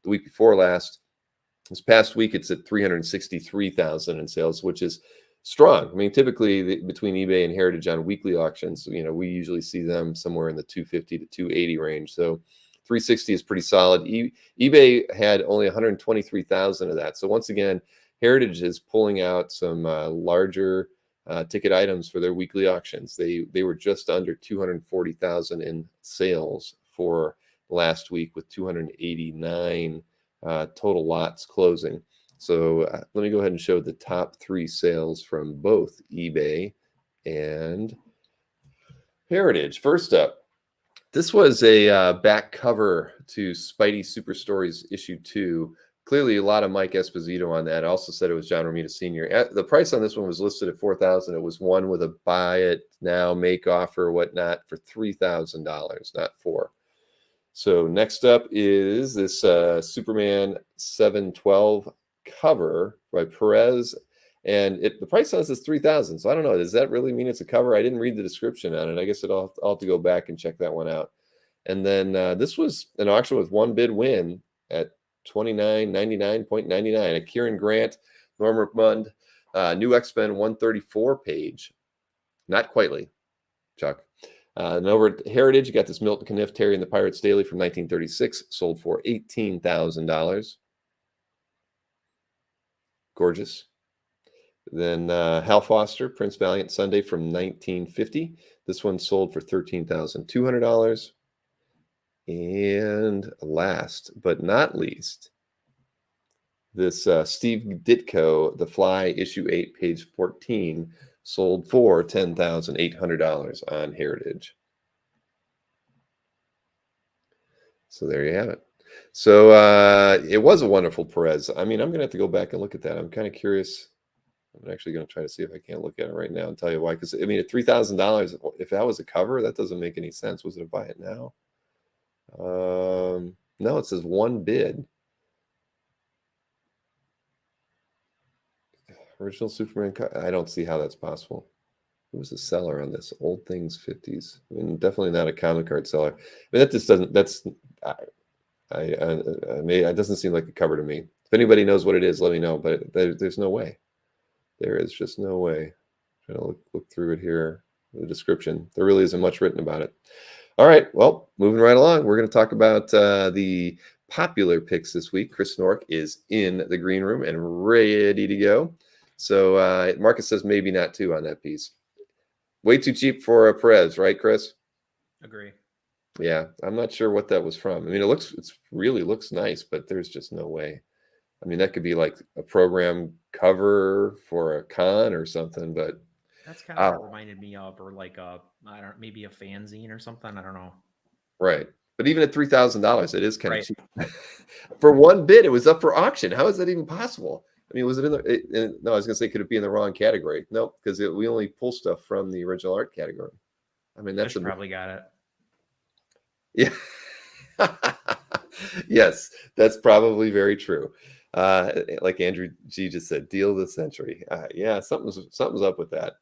the week before last. This past week, it's at 363,000 in sales, which is strong. I mean, typically between eBay and Heritage on weekly auctions, we usually see them somewhere in the 250 to 280 range. So 360 is pretty solid. eBay had only 123,000 of that. So once again, Heritage is pulling out some larger ticket items for their weekly auctions. They were just under 240,000 in sales for last week, with 289 total lots closing. So let me go ahead and show the top 3 sales from both eBay and Heritage. First up, this was a back cover to Spidey Super Stories issue 2. Clearly, a lot of Mike Esposito on that. I also said it was John Romita Sr. The price on this one was listed at $4,000. It was one with a buy it now, make offer, whatnot, for $3,000, not $4,000. So next up is this Superman 712 cover by Perez, and the price says it's $3,000. So I don't know. Does that really mean it's a cover? I didn't read the description on it. I guess I'll have to go back and check that one out. And then this was an auction with one bid win at $29.99.99. A Kieran Grant, Norm Mund, new X-Men 134 page. Not quietly, Chuck. And over at Heritage, you got this Milton Caniff, Terry and the Pirates Daily from 1936, sold for $18,000. Gorgeous. Then Hal Foster, Prince Valiant Sunday from 1950. This one sold for $13,200. And last but not least, this Steve Ditko, The Fly, issue 8, page 14, sold for $10,800 on Heritage. So there you have it. So it was a wonderful Perez. I mean, I'm going to have to go back and look at that. I'm kind of curious. I'm actually going to try to see if I can't look at it right now and tell you why. Because, I mean, at $3,000, if that was a cover, that doesn't make any sense. Was it a buy it now? No, it says one bid. Original Superman. I don't see how that's possible. Who was the seller on this? Old Things 50s. I mean, definitely not a comic card seller. I mean, that just doesn't. That's. It doesn't seem like a cover to me. If anybody knows what it is, let me know. But there's no way. There is just no way. I'm trying to look through it here. The description. There really isn't much written about it. All right. Well, moving right along, we're going to talk about the popular picks this week. Chris Nork is in the green room and ready to go. So Marcus says maybe not two on that piece. Way too cheap for a Perez, right, Chris? Agree. Yeah, I'm not sure what that was from. I mean, it really looks nice, but there's just no way. I mean, that could be like a program cover for a con or something, but that's kind of what it reminded me of, or like maybe a fanzine or something. I don't know. Right. But even at $3,000, it is kind of cheap. For one bid, it was up for auction. How is that even possible? I mean, was it no, I was going to say, could it be in the wrong category? No, because we only pull stuff from the original art category. I mean, that's probably got it. Yeah. Yes, that's probably very true. Like Andrew G just said, deal of the century. Yeah, something's up with that.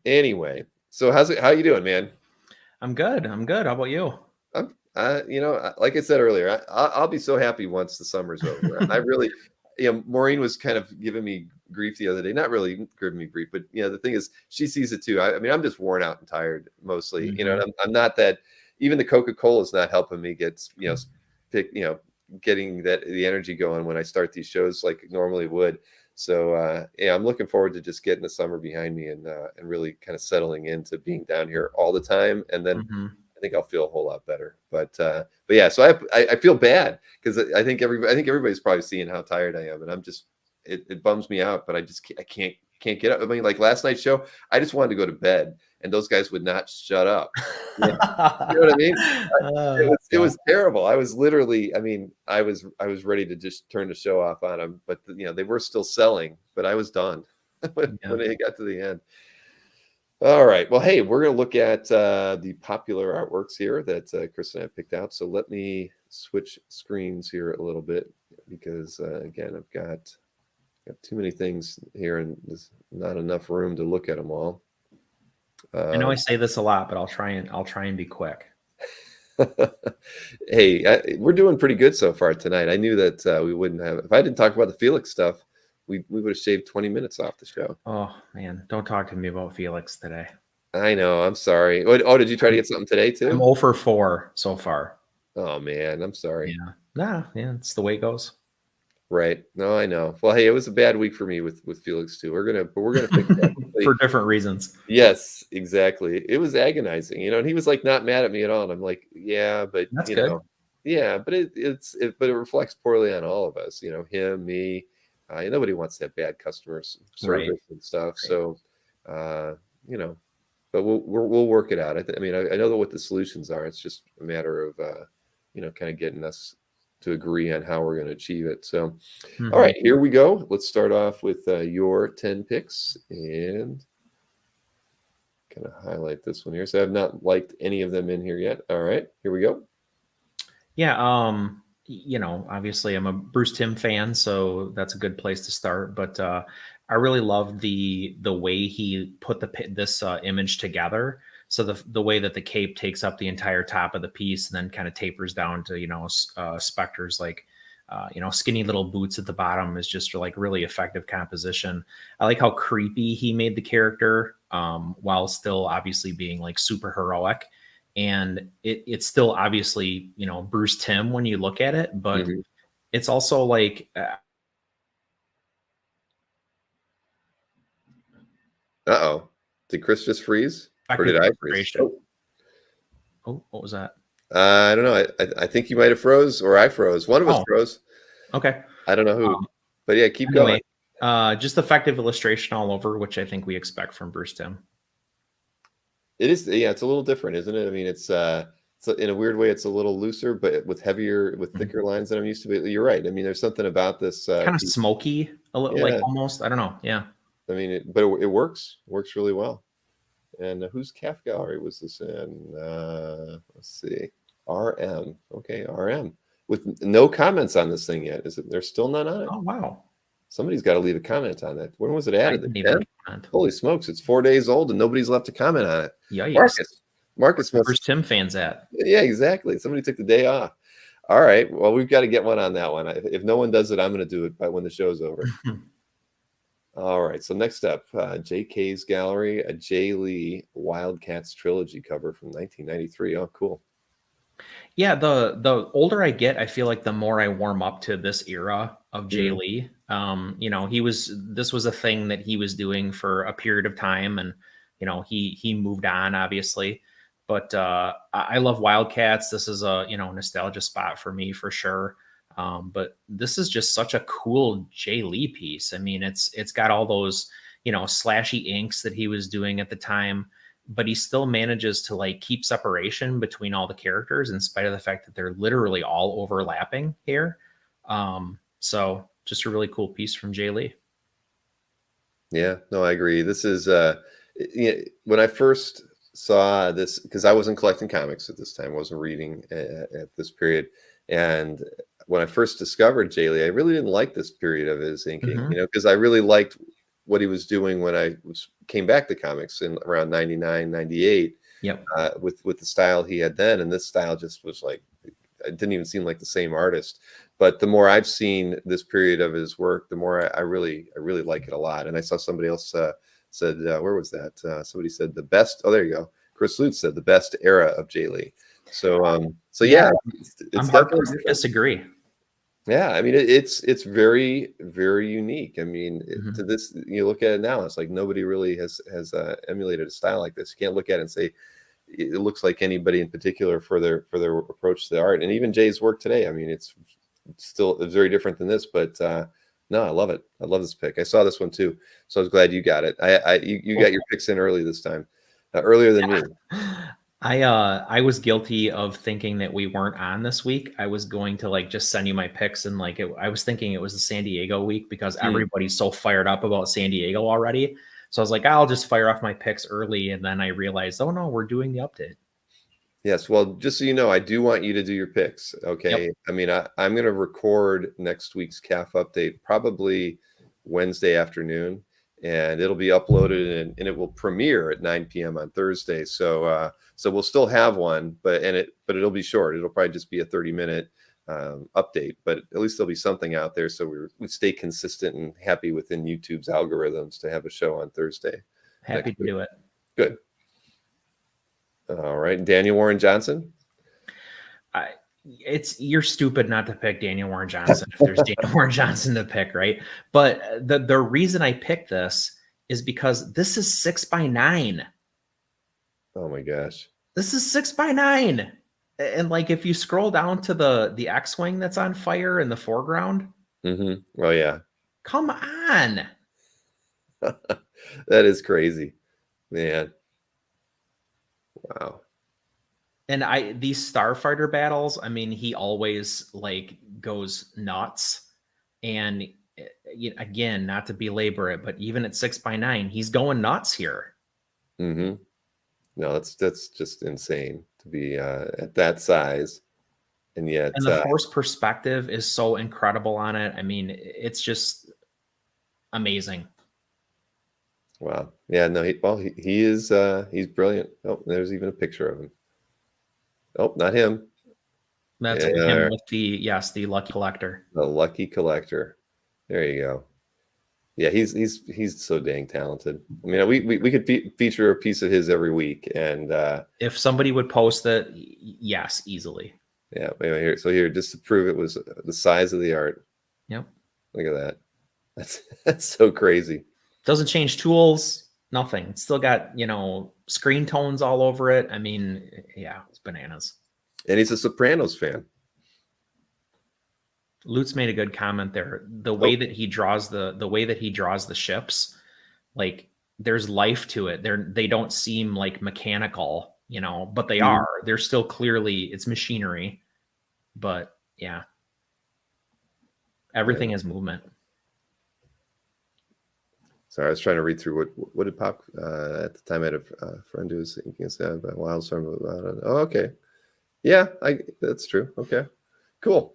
Anyway, so how you doing, man? I'm good. How about you? Like I said earlier, I'll be so happy once the summer's over. I really, Maureen was kind of giving me grief the other day. Not really giving me grief, but the thing is, she sees it too. I mean, I'm just worn out and tired mostly. Mm-hmm. And I'm not that. Even the Coca-Cola is not helping me get getting the energy going when I start these shows like normally would. So I'm looking forward to just getting the summer behind me and really kind of settling into being down here all the time, and then I think I'll feel a whole lot better. But yeah, so I feel bad because I think everybody's probably seeing how tired I am, and I'm just it bums me out, but I can't get up. I mean, like last night's show, I just wanted to go to bed, and those guys would not shut up. You know what I mean? It was terrible. I was literally, I mean, I was ready to just turn the show off on them, but they were still selling, but I was done when it got to the end. All right. Well, hey, we're going to look at the popular artworks here that Chris and I picked out. So let me switch screens here a little bit because, again, I've got too many things here and there's not enough room to look at them all. I know I say this a lot, but I'll try and be quick. Hey, we're doing pretty good so far tonight. I knew that we wouldn't have, if I didn't talk about the Felix stuff, we would have shaved 20 minutes off the show. Oh man, don't talk to me about Felix today. I know. I'm sorry. Oh, did you try to get something today too? I'm 0 for 4 so far. Oh man, I'm sorry. Yeah, it's the way it goes. Right. No, I know. Well, hey, it was a bad week for me with Felix too. We're gonna fix that for different reasons. Yes, exactly. It was agonizing, and he was like not mad at me at all. And I'm like, yeah, but that's good. Yeah, but it reflects poorly on all of us. Him, me. Nobody wants to have bad customer service and stuff. Right. So, but we'll work it out. I mean, I know what the solutions are. It's just a matter of kind of getting us to agree on how we're going to achieve it. So, all right, here we go. Let's start off with your 10 picks and kind of highlight this one here. So I've not liked any of them in here yet. All right, here we go. Yeah. Obviously I'm a Bruce Timm fan, so that's a good place to start. But I really love the way he put this image together. So the way that the cape takes up the entire top of the piece and then kind of tapers down to Spectre's like skinny little boots at the bottom is just like really effective composition. I like how creepy he made the character while still obviously being like super heroic. And it's still obviously Bruce Timm when you look at it, but it's also like uh-oh, did Chris just freeze or did I freeze? Oh, what was that? I don't know. I think you might have froze or I froze. One of us froze. Okay, I don't know who, but yeah, keep going. Just effective illustration all over, which I think we expect from Bruce Timm. It is, yeah, it's a little different, isn't it? I mean, it's in a weird way, it's a little looser, but with thicker lines than I'm used to. But you're right. I mean, there's something about this kind of smoky, a little, like almost. I don't know. Yeah. I mean, but it works. It works really well. And whose calf gallery was this in? Let's see. RM. Okay, RM. With no comments on this thing yet. There's still none on it? Oh, wow. Somebody's got to leave a comment on that. When was it added? Holy smokes, it's 4 days old and nobody's left a comment on it. Yikes. Marcus must. Bruce Timm fans at. Yeah, exactly. Somebody took the day off. All right. Well, we've got to get one on that one. If no one does it, I'm going to do it when the show's over. All right. So next up, J.K.'s gallery, a Jay Lee Wildcats trilogy cover from 1993. Oh, cool. Yeah, the older I get, I feel like the more I warm up to this era of Jay Lee. This was a thing that he was doing for a period of time, and he moved on, obviously. But I love Wildcats. This is a nostalgia spot for me for sure. But this is just such a cool Jay Lee piece. I mean, it's got all those slashy inks that he was doing at the time, but he still manages to like keep separation between all the characters in spite of the fact that they're literally all overlapping here. So just a really cool piece from Jay Lee. Yeah, no, I agree. This is when I first saw this, because I wasn't collecting comics at this time, I wasn't reading at this period. And when I first discovered Jay Lee, I really didn't like this period of his inking, because I really liked what he was doing when I came back to comics in around 99, 98. Yep. With the style he had then. And this style just was like, it didn't even seem like the same artist. But the more I've seen this period of his work, the more I really like it a lot. And I saw somebody else said, where was that? Somebody said the best. Oh, there you go. Chris Lutz said the best era of Jay Lee. So yeah, it's definitely disagree. Yeah, I mean it's very, very unique. I mean, to this, you look at it now, it's like nobody really has emulated a style like this. You can't look at it and say it looks like anybody in particular for their approach to the art. And even Jay's work today, I mean, it's very different than this, but no, I love it. I love this pick. I saw this one too, so I was glad you got it. You got your picks in early this time, earlier than me. I was guilty of thinking that we weren't on this week. I was going to like just send you my picks, and like I was thinking it was the San Diego week because everybody's so fired up about San Diego already. So I was like, I'll just fire off my picks early, and then I realized, oh no, we're doing the update. Yes, well, just so you know, I do want you to do your picks. Okay, yep. I mean, I'm going to record next week's CAF update probably Wednesday afternoon, and it'll be uploaded and it will premiere at 9 p.m. on Thursday. So we'll still have one, but it'll be short. It'll probably just be a 30-minute update, but at least there'll be something out there. So we stay consistent and happy within YouTube's algorithms to have a show on Thursday. Happy to do it. Good. All right, Daniel Warren Johnson. You're stupid not to pick Daniel Warren Johnson if there's Daniel Warren Johnson to pick, right? But the reason I picked this is because this is 6x9. Oh my gosh. This is 6x9. And like if you scroll down to the X-Wing that's on fire in the foreground. Oh yeah. Come on. That is crazy, man. Wow. And these starfighter battles, I mean, he always like goes nuts. And again, not to belabor it, but even at 6x9, he's going nuts here. Mm-hmm. No, that's just insane to be at that size, and yet And the force perspective is so incredible on it. I mean, it's just amazing. wow. Yeah, no, he is he's brilliant. Oh, there's even a picture of him. Oh, not him. That's Yeah, him with the Lucky Collector. the Lucky Collector. There you go. Yeah, he's so dang talented. I mean, we could feature a piece of his every week, and if somebody would post it, yes, easily. yeah. Anyway, here, just to prove it was the size of the art. Yep. Look at that. That's so crazy. Doesn't change tools, nothing. It's still got, screen tones all over it. I mean, yeah, it's bananas. And he's a Sopranos fan. Lutz made a good comment there. The way that he draws the ships, like there's life to it. They don't seem like mechanical, but they are. They're still clearly, it's machinery. But yeah. Everything has movement. Sorry, I was trying to read through what did Pop at the time. I had a friend who was thinking about Wildstorm. Oh, okay, yeah, that's true. Okay, cool.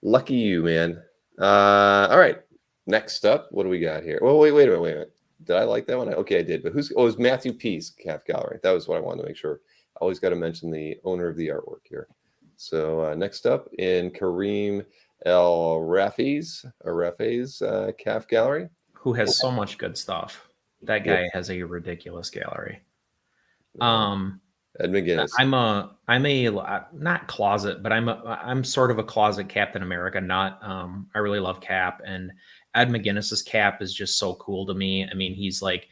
Lucky you, man. All right. Next up, what do we got here? Well, wait a minute. Did I like that one? Okay, I did. But it was Matthew Peace, Calf Gallery. That was what I wanted to make sure. Always got to mention the owner of the artwork here. So next up in Kareem El Rafi's Calf Gallery. Who has so much good stuff. That guy has a ridiculous gallery. Ed McGinnis. I'm a not closet, but I'm sort of a closet Captain America nut. I really love Cap, and Ed McGinnis's Cap is just so cool to me. I mean, he's like,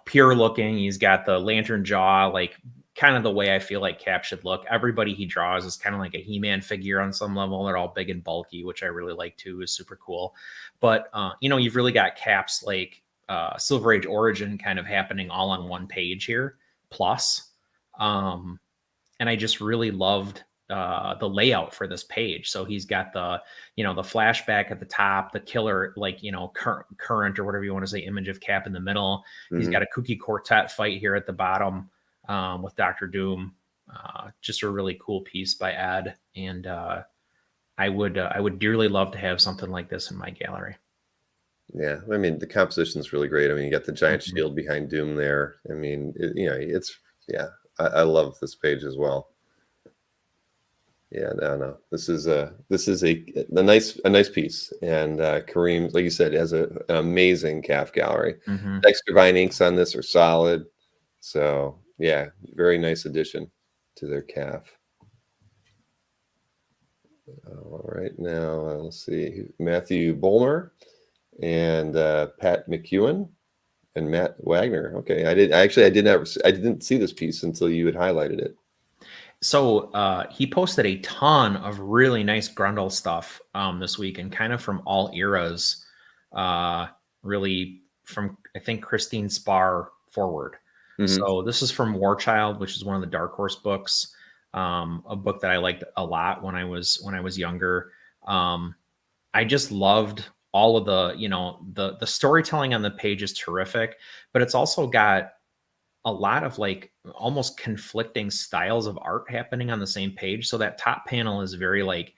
pure looking. He's got the lantern jaw, like kind of the way I feel like Cap should look. Everybody he draws is kind of like a He-Man figure on some level. They're all big and bulky, which I really like too, is super cool. But, you've really got Cap's like Silver Age origin kind of happening all on one page here, plus. And I just really loved the layout for this page. So he's got the flashback at the top, the killer, like, current or whatever you want to say, image of Cap in the middle. Mm-hmm. He's got a Kooky Quartet fight here at the bottom. With Dr. Doom, just a really cool piece by Ed, and I would dearly love to have something like this in my gallery. Yeah, I mean the composition is really great. I mean, you got the giant shield behind Doom there. I mean, I love this page as well. Yeah, no, this is a nice piece, and Kareem, like you said, has an amazing Calf Gallery. Mm-hmm. Extra Vine inks on this are solid, so. Yeah, very nice addition to their calf. All right, now let's see. Matthew Bolmer and Pat McEwen and Matt Wagner. Okay, I didn't see this piece until you had highlighted it. So he posted a ton of really nice Grundle stuff this week, and kind of from all eras, really from, I think, Christine Spar forward. Mm-hmm. So this is from War Child, which is one of the Dark Horse books, a book that I liked a lot when I was younger. I just loved all of the storytelling on the page is terrific, but it's also got a lot of like almost conflicting styles of art happening on the same page. So that top panel is very like,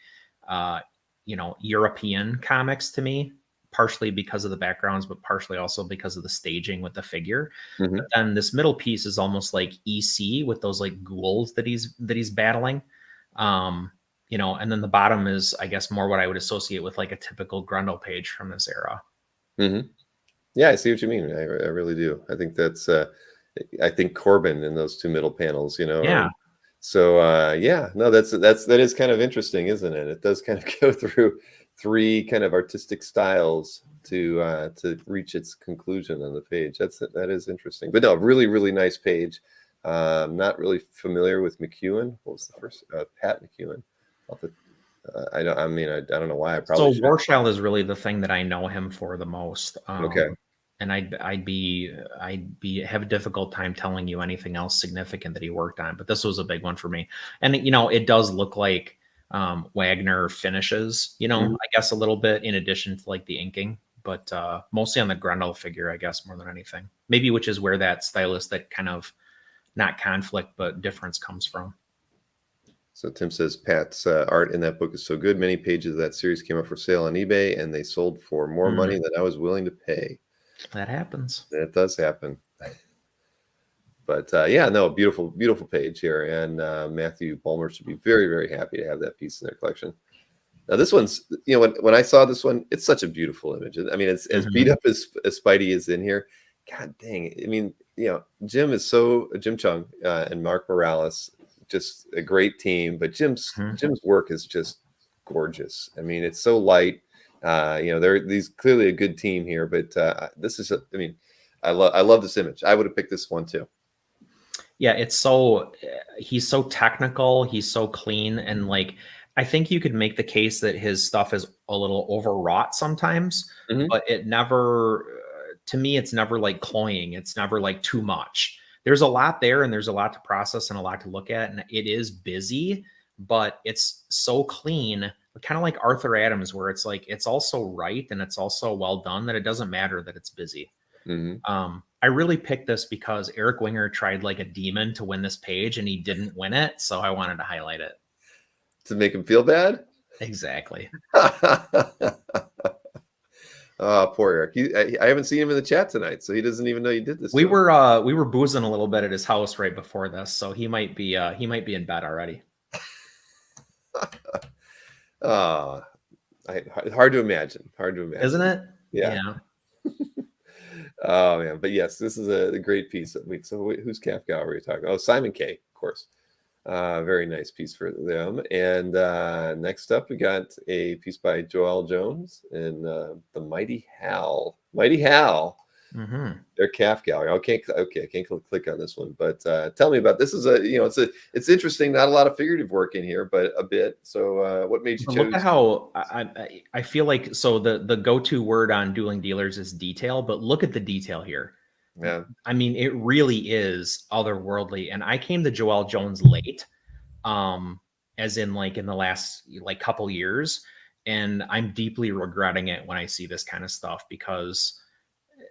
European comics to me, partially because of the backgrounds, but partially also because of the staging with the figure. Mm-hmm. But then this middle piece is almost like EC with those like ghouls that he's battling. And then the bottom is, I guess, more what I would associate with like a typical Grundle page from this era. Mm-hmm. Yeah, I see what you mean. I really do. I think that's, I think Corbin in those two middle panels, Yeah. So that is kind of interesting, isn't it? It does kind of go through three kind of artistic styles to reach its conclusion on the page. That is interesting. But no, really, really nice page. Not really familiar with McEwen. What was the first? Pat McEwen. I don't know why. I probably. So War Child is really the thing that I know him for the most. Okay. and I'd be have a difficult time telling you anything else significant that he worked on, but this was a big one for me. And it does look like Wagner finishes, Mhm. I guess a little bit in addition to like the inking, but mostly on the Grendel figure, I guess, more than anything. Maybe which is where that stylistic kind of not conflict but difference comes from. So Tim says Pat's art in that book is so good. Many pages of that series came up for sale on eBay, and they sold for more money than I was willing to pay. That happens. That does happen. But yeah, no, beautiful, beautiful page here. And Matthew Bulmer should be very, very happy to have that piece in their collection. Now, this one's, when I saw this one, it's such a beautiful image. I mean, it's as beat up as Spidey is in here. God dang. I mean, Jim Chung and Mark Morales, just a great team. But Jim's work is just gorgeous. I mean, it's so light. These clearly a good team here. But this is, I love this image. I would have picked this one too. Yeah, he's so technical, he's so clean, and like I think you could make the case that his stuff is a little overwrought sometimes, but it never, to me, it's never like cloying. It's never like too much. There's a lot there, and there's a lot to process and a lot to look at, and it is busy, but it's so clean, kind of like Arthur Adams, where it's like it's also right and it's also well done that it doesn't matter that it's busy. I really picked this because Eric Winger tried like a demon to win this page and he didn't win it. So I wanted to highlight it. To make him feel bad? Exactly. Oh, poor Eric. I haven't seen him in the chat tonight, so he doesn't even know you did this. We were boozing a little bit at his house right before this, so he might be in bed already. Hard to imagine. Isn't it? Yeah. Oh man, but yes, this is a great piece. Wait, so whose calf gallery are we talking? Oh, Simon K, of course. Very nice piece for them. And next up, we got a piece by Joel Jones and the Mighty Hal. Their calf gallery. Okay, I can't click on this one, but tell me about this. Is it's interesting. Not a lot of figurative work in here, but a bit. So, what made you choose? Look at how I feel like. So the go-to word on Dueling Dealers is detail, but look at the detail here. Yeah, I mean, it really is otherworldly. And I came to Joel Jones late, as in like in the last like couple years, and I'm deeply regretting it when I see this kind of stuff because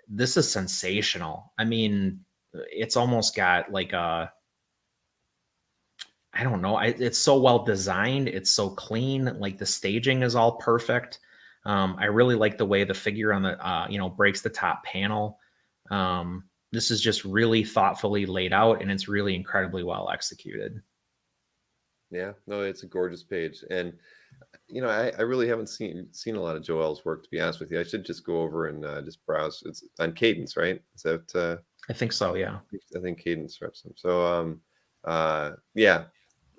this is sensational. I mean, it's almost got like I don't know. It's so well designed. It's so clean. Like the staging is all perfect. I really like the way the figure on the, breaks the top panel. This is just really thoughtfully laid out and it's really incredibly well executed. Yeah, no, it's a gorgeous page. And, I really haven't seen a lot of Joel's work, to be honest with you. I should just go over and just browse. It's on Cadence, right? Is that? I think so. Yeah. I think Cadence reps them. So, yeah,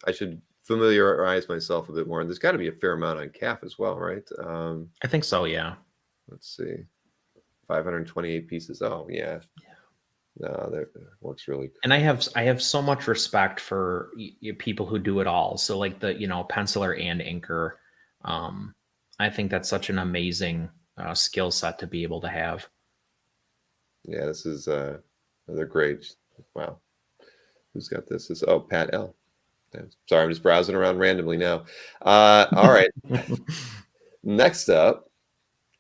I should familiarize myself a bit more. And there's got to be a fair amount on calf as well, right? I think so. Yeah. Let's see, 528 pieces. Oh, yeah. No, that works really good. And I have so much respect for people who do it all. So like the, penciler and inker. I think that's such an amazing skill set to be able to have. Yeah, this is they're great. Wow. Who's got this? Pat L. Sorry, I'm just browsing around randomly now. All right. Next up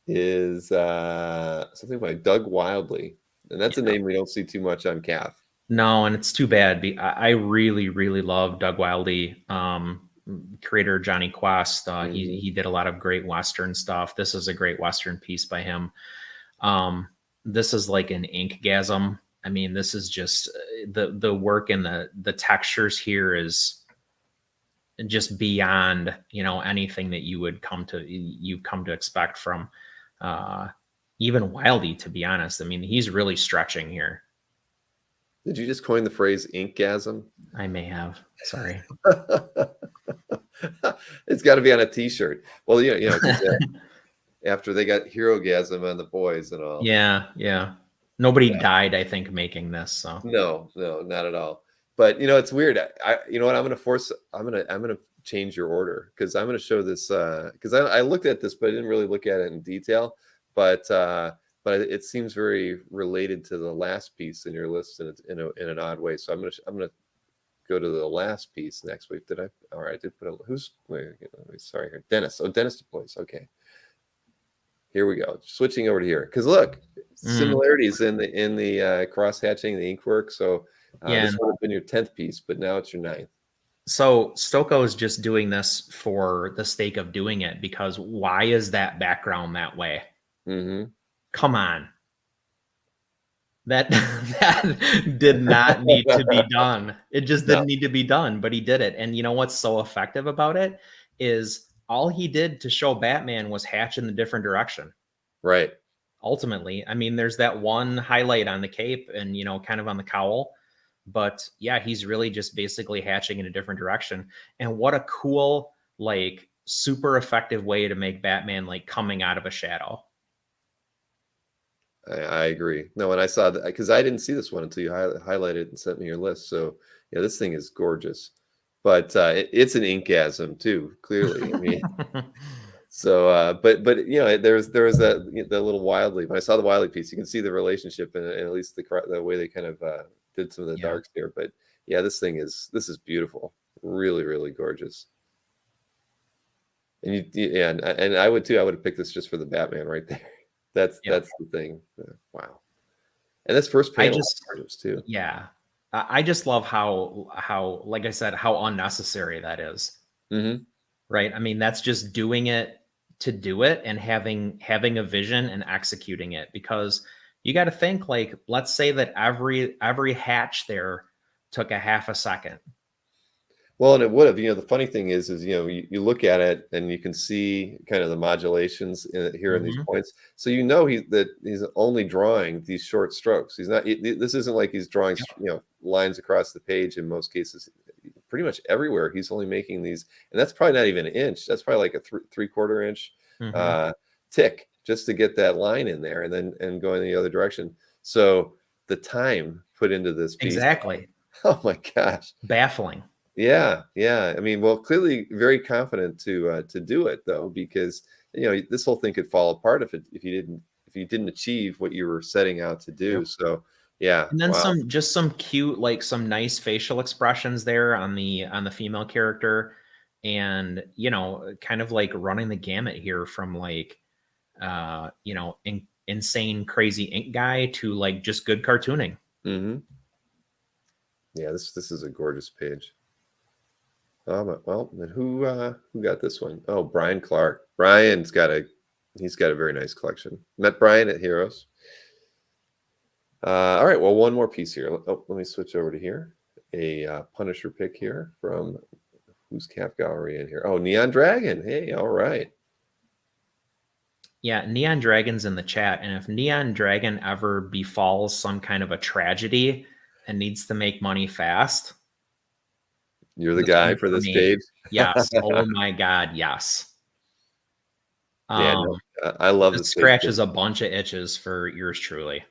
is something by Doug Wildley. And that's a name we don't see too much on calf. No, and it's too bad. I really, really love Doug Wildley, creator Johnny Quest. He did a lot of great Western stuff. This is a great Western piece by him. This is like an inkgasm. I mean, this is just the work and the textures here is just beyond, anything that you've come to expect from even Wildey, to be honest. I mean, he's really stretching here. Did you just coin the phrase inkgasm? I may have. Sorry. It's got to be on a t-shirt. Well, after they got Herogasm on the boys and all. Yeah. Nobody died, I think, making this. So no, not at all. But it's weird. You know what? I'm gonna change your order because I'm gonna show this because I looked at this, but I didn't really look at it in detail. But but it seems very related to the last piece in your list in an odd way. So I'm gonna go to the last piece next week. Did I? All right, I did put a sorry here, Dennis. Oh, Dennis deploys. Okay, here we go. Switching over to here because look, similarities in the cross hatching, the ink work. So this would have been your 10th piece, but now it's your 9th. So Stoko is just doing this for the sake of doing it, because why is that background that way? Come on. That did not need to be done. It just didn't need to be done, but he did it. And you know what's so effective about it is all he did to show Batman was hatch in the different direction. Right. Ultimately, I mean, there's that one highlight on the cape and, you know, kind of on the cowl. But yeah, he's really just basically hatching in a different direction. And what a cool, like, super effective way to make Batman like coming out of a shadow. I agree. No, and I saw that because I didn't see this one until you highlighted it and sent me your list. So yeah, this thing is gorgeous, but it's an inkasm too. Clearly, I mean, so but you know, there was that little Wildly. When I saw the Wildly piece, you can see the relationship and at least the way they kind of did some of the darks there. But yeah, this is beautiful, really, really gorgeous. And and I would too. I would have picked this just for the Batman right there. That's the thing. Wow. And this first panel too. Yeah. I just love how, like I said, how unnecessary that is. Right. I mean, that's just doing it to do it and having a vision and executing it, because you got to think, like, let's say that every hatch there took a half a second. Well, and it would have, you know, the funny thing is, you know, you look at it and you can see kind of the modulations here in these points. So, you know, he's only drawing these short strokes. He's not, this isn't like he's drawing, you know, lines across the page. In most cases, pretty much everywhere, he's only making these, and that's probably not even an inch. That's probably like a 3/4 inch tick just to get that line in there and go in the other direction. So the time put into this piece. Exactly. Oh my gosh. Baffling. Yeah. I mean, well, clearly very confident to do it though, because you know this whole thing could fall apart if you didn't achieve what you were setting out to do. So yeah. And then some cute, like some nice facial expressions there on the female character, and you know, kind of like running the gamut here from like you know, insane crazy ink guy to like just good cartooning. Yeah, this is a gorgeous page. Well, then who got this one? Oh, Brian Clark. Brian's got a very nice collection. Met Brian at Heroes. All right, well, one more piece here. Oh, let me switch over to here. A Punisher pick here from who's Cap Gallery in here? Oh, Neon Dragon. Hey, all right. Yeah, Neon Dragon's in the chat, and if Neon Dragon ever befalls some kind of a tragedy and needs to make money fast, you're the guy for this page. Yes. Oh my God. Yes. Yeah, no, I love this. Scratches a bunch of itches for yours truly.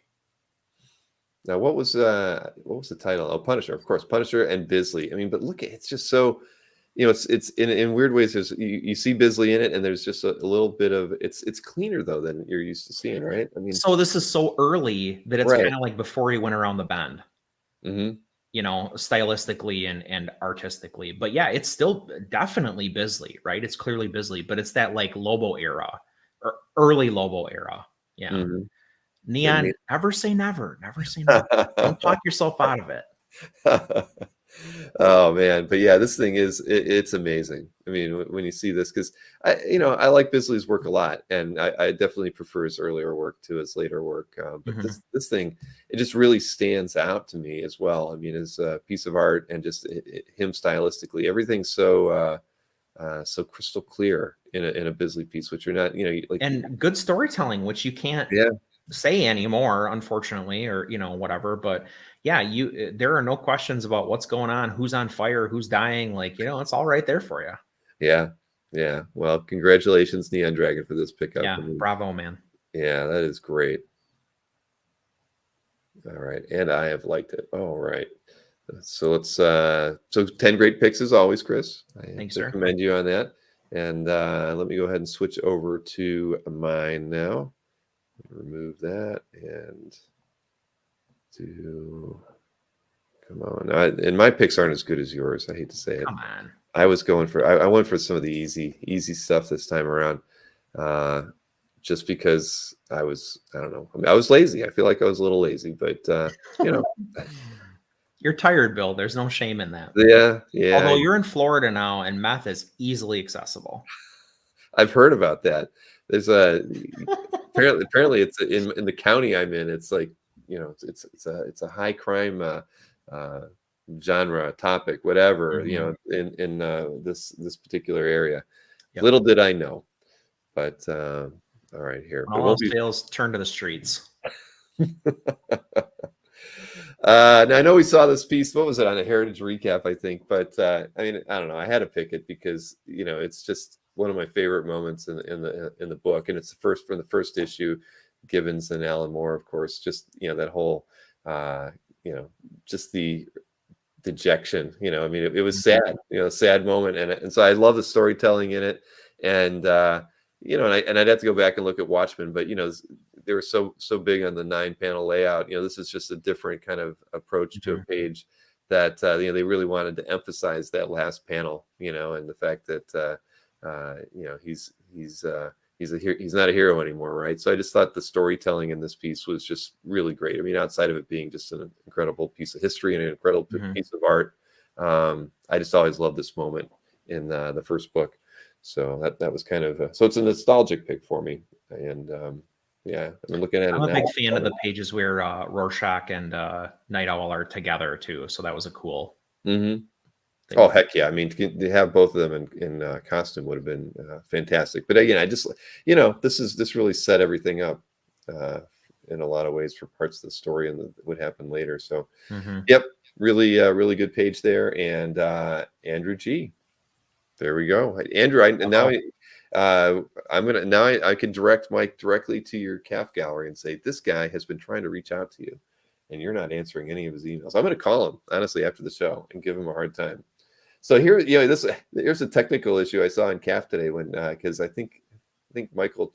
Now, what was the title? Oh, Punisher, of course, Punisher and Bisley. I mean, but look, it's just so, you know, it's in weird ways. There's you see Bisley in it, and there's just a little bit of it's cleaner though than you're used to seeing, right? I mean, so this is so early that it's kind of like before he went around the bend. You know, stylistically and artistically. But yeah, it's still definitely Bisley, right? It's clearly Bisley, but it's that like Lobo era or early Lobo era. Yeah. Neon, never say never. Never say never. Don't talk yourself out of it. Oh man, but yeah, this thing it's amazing. I mean, when you see this, because I like Bisley's work a lot, and I definitely prefer his earlier work to his later work. But this thing, it just really stands out to me as well. I mean, as a piece of art and just him stylistically, everything's so crystal clear in a Bisley piece, which you're not, and good storytelling, which you can't say anymore, unfortunately, or whatever. But yeah, there are no questions about what's going on, who's on fire, who's dying. Like, it's all right there for you. Yeah. Well, congratulations, Neon Dragon, for this pickup. Yeah, bravo, man. Yeah, that is great. All right, and I have liked it. All right, so let's so 10 great picks as always, Chris. Thanks, sir. Commend you on that. And let me go ahead and switch over to mine now. remove that and do. Come on. And my picks aren't as good as yours. I hate to say it. Come on. I was going for I went for some of the easy stuff this time around. Just because I don't know. I mean, I was lazy. I feel like I was a little lazy, but you know. You're tired, Bill. There's no shame in that. Yeah. Although you're in Florida now and meth is easily accessible. I've heard about that. There's apparently it's in the county I'm in. It's like, you know, it's a high crime genre topic, whatever, you know, in this particular area. Yep. Little did I know, but all right, here. When all else fails, turn to the streets. Now I know we saw this piece. What was it on a Heritage Recap, I think? But I mean, I don't know. I had to pick it because, you know, it's just one of my favorite moments in the book, and it's from the first issue. Gibbons and Alan Moore, of course. Just, you know, that whole, you know, just the dejection. You know, I mean, it was sad. You know, sad moment, and so I love the storytelling in it, and you know, and I'd have to go back and look at Watchmen, but you know, they were so big on the 9-panel layout. You know, this is just a different kind of approach to a page that you know, they really wanted to emphasize that last panel. You know, and the fact that you know, he's not a hero anymore, right? So I just thought the storytelling in this piece was just really great. I mean, outside of it being just an incredible piece of history and an incredible piece of art, I just always loved this moment in the first book. So that was kind of so it's a nostalgic pick for me, and yeah, I'm looking at it. I'm a big fan of the pages where Rorschach and Night Owl are together too. So that was a cool. Oh heck yeah! I mean, to have both of them in costume would have been fantastic. But again, I just, you know, this really set everything up in a lot of ways for parts of the story and what happened later. So, yep, really good page there. And Andrew G. There we go, Andrew. I can direct Mike directly to your CAF gallery and say, this guy has been trying to reach out to you, and you're not answering any of his emails. I'm going to call him honestly after the show and give him a hard time. So here, you know, here's a technical issue I saw in CAF today when because I think Michael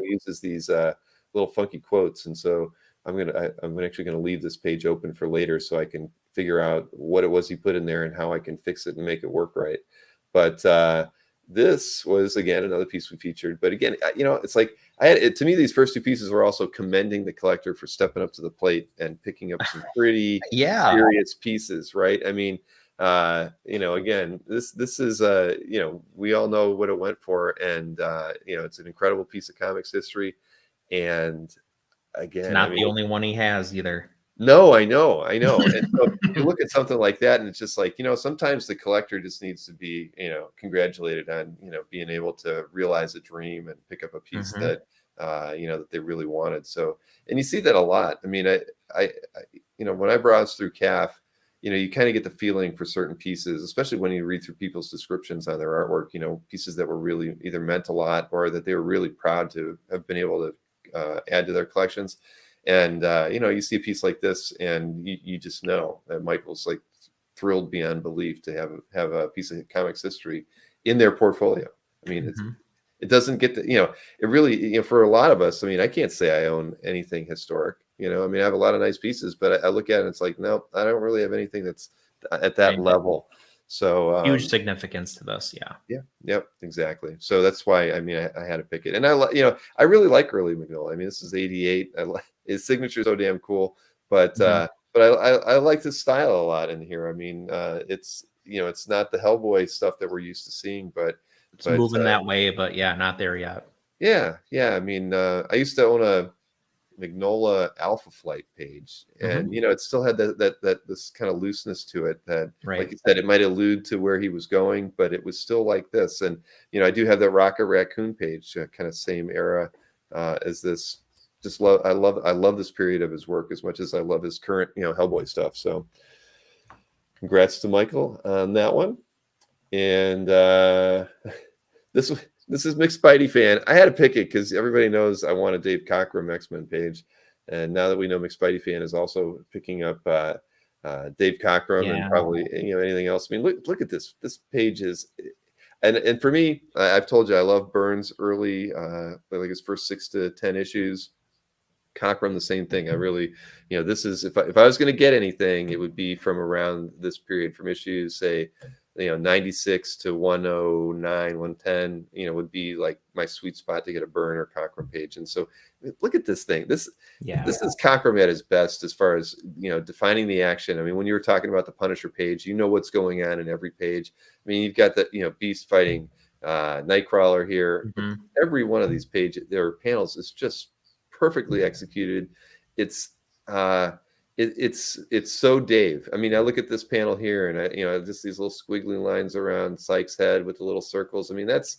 uses these little funky quotes, and so I'm actually gonna leave this page open for later so I can figure out what it was he put in there and how I can fix it and make it work right. But this was again another piece we featured. But again, you know, it's like to me these first two pieces were also commending the collector for stepping up to the plate and picking up some pretty serious pieces, right? I mean, you know, again, this is you know, we all know what it went for, and you know, it's an incredible piece of comics history, and again, it's not the only one he has either. No, I know. And so you look at something like that, and it's just like, you know, sometimes the collector just needs to be, you know, congratulated on, you know, being able to realize a dream and pick up a piece that you know, that they really wanted. So, and you see that a lot. I mean, I you know, when I browse through CAF, you know, you kind of get the feeling for certain pieces, especially when you read through people's descriptions on their artwork, you know, pieces that were really either meant a lot or that they were really proud to have been able to add to their collections. And, you know, you see a piece like this and you just know that Michael's like thrilled beyond belief to have a piece of comics history in their portfolio. I mean, it doesn't get to, you know, it really, you know, for a lot of us, I mean, I can't say I own anything historic. You know, I mean, I have a lot of nice pieces, but I look at it and it's like, no, I don't really have anything that's at that level. So huge significance to this. Yep, exactly. So that's why, I mean, I had to pick it. And you know, I really like early McNulty. I mean, this is 88. His signature is so damn cool, but I like this style a lot in here. I mean, it's, you know, it's not the Hellboy stuff that we're used to seeing, but it's moving that way, but yeah, not there yet. Yeah. I mean, I used to own a Magnola Alpha Flight page, and you know, it still had that this kind of looseness to it that, like you said, it might allude to where he was going, but it was still like this. And you know, I do have that Rocket Raccoon page, kind of same era as this. Just I love this period of his work as much as I love his current, you know, Hellboy stuff. So congrats to Michael on that one. And this is Mick Spidey fan. I had to pick it because everybody knows I want a Dave Cockrum X-Men page. And now that we know Mick Spidey fan is also picking up Dave Cockrum and probably, you know, anything else. I mean, look at this. This page is, and for me, I've told you I love Burns' early, like his first 6 to 10 issues. Cockrum, the same thing. I really, this is, if I was going to get anything, it would be from around this period, from issues, say, 96 to 109, 110, would be like my sweet spot to get a Byrne or Cockrum page. And so look at this thing. This is Cockrum at his best as far as, defining the action. I mean, when you were talking about the Punisher page, what's going on in every page. I mean, you've got the, Beast fighting Nightcrawler here. Mm-hmm. Every one of these pages, their panels, is just perfectly executed. It's so Dave. I mean, I look at this panel here, and just these little squiggly lines around Sykes' head with the little circles. I mean, that's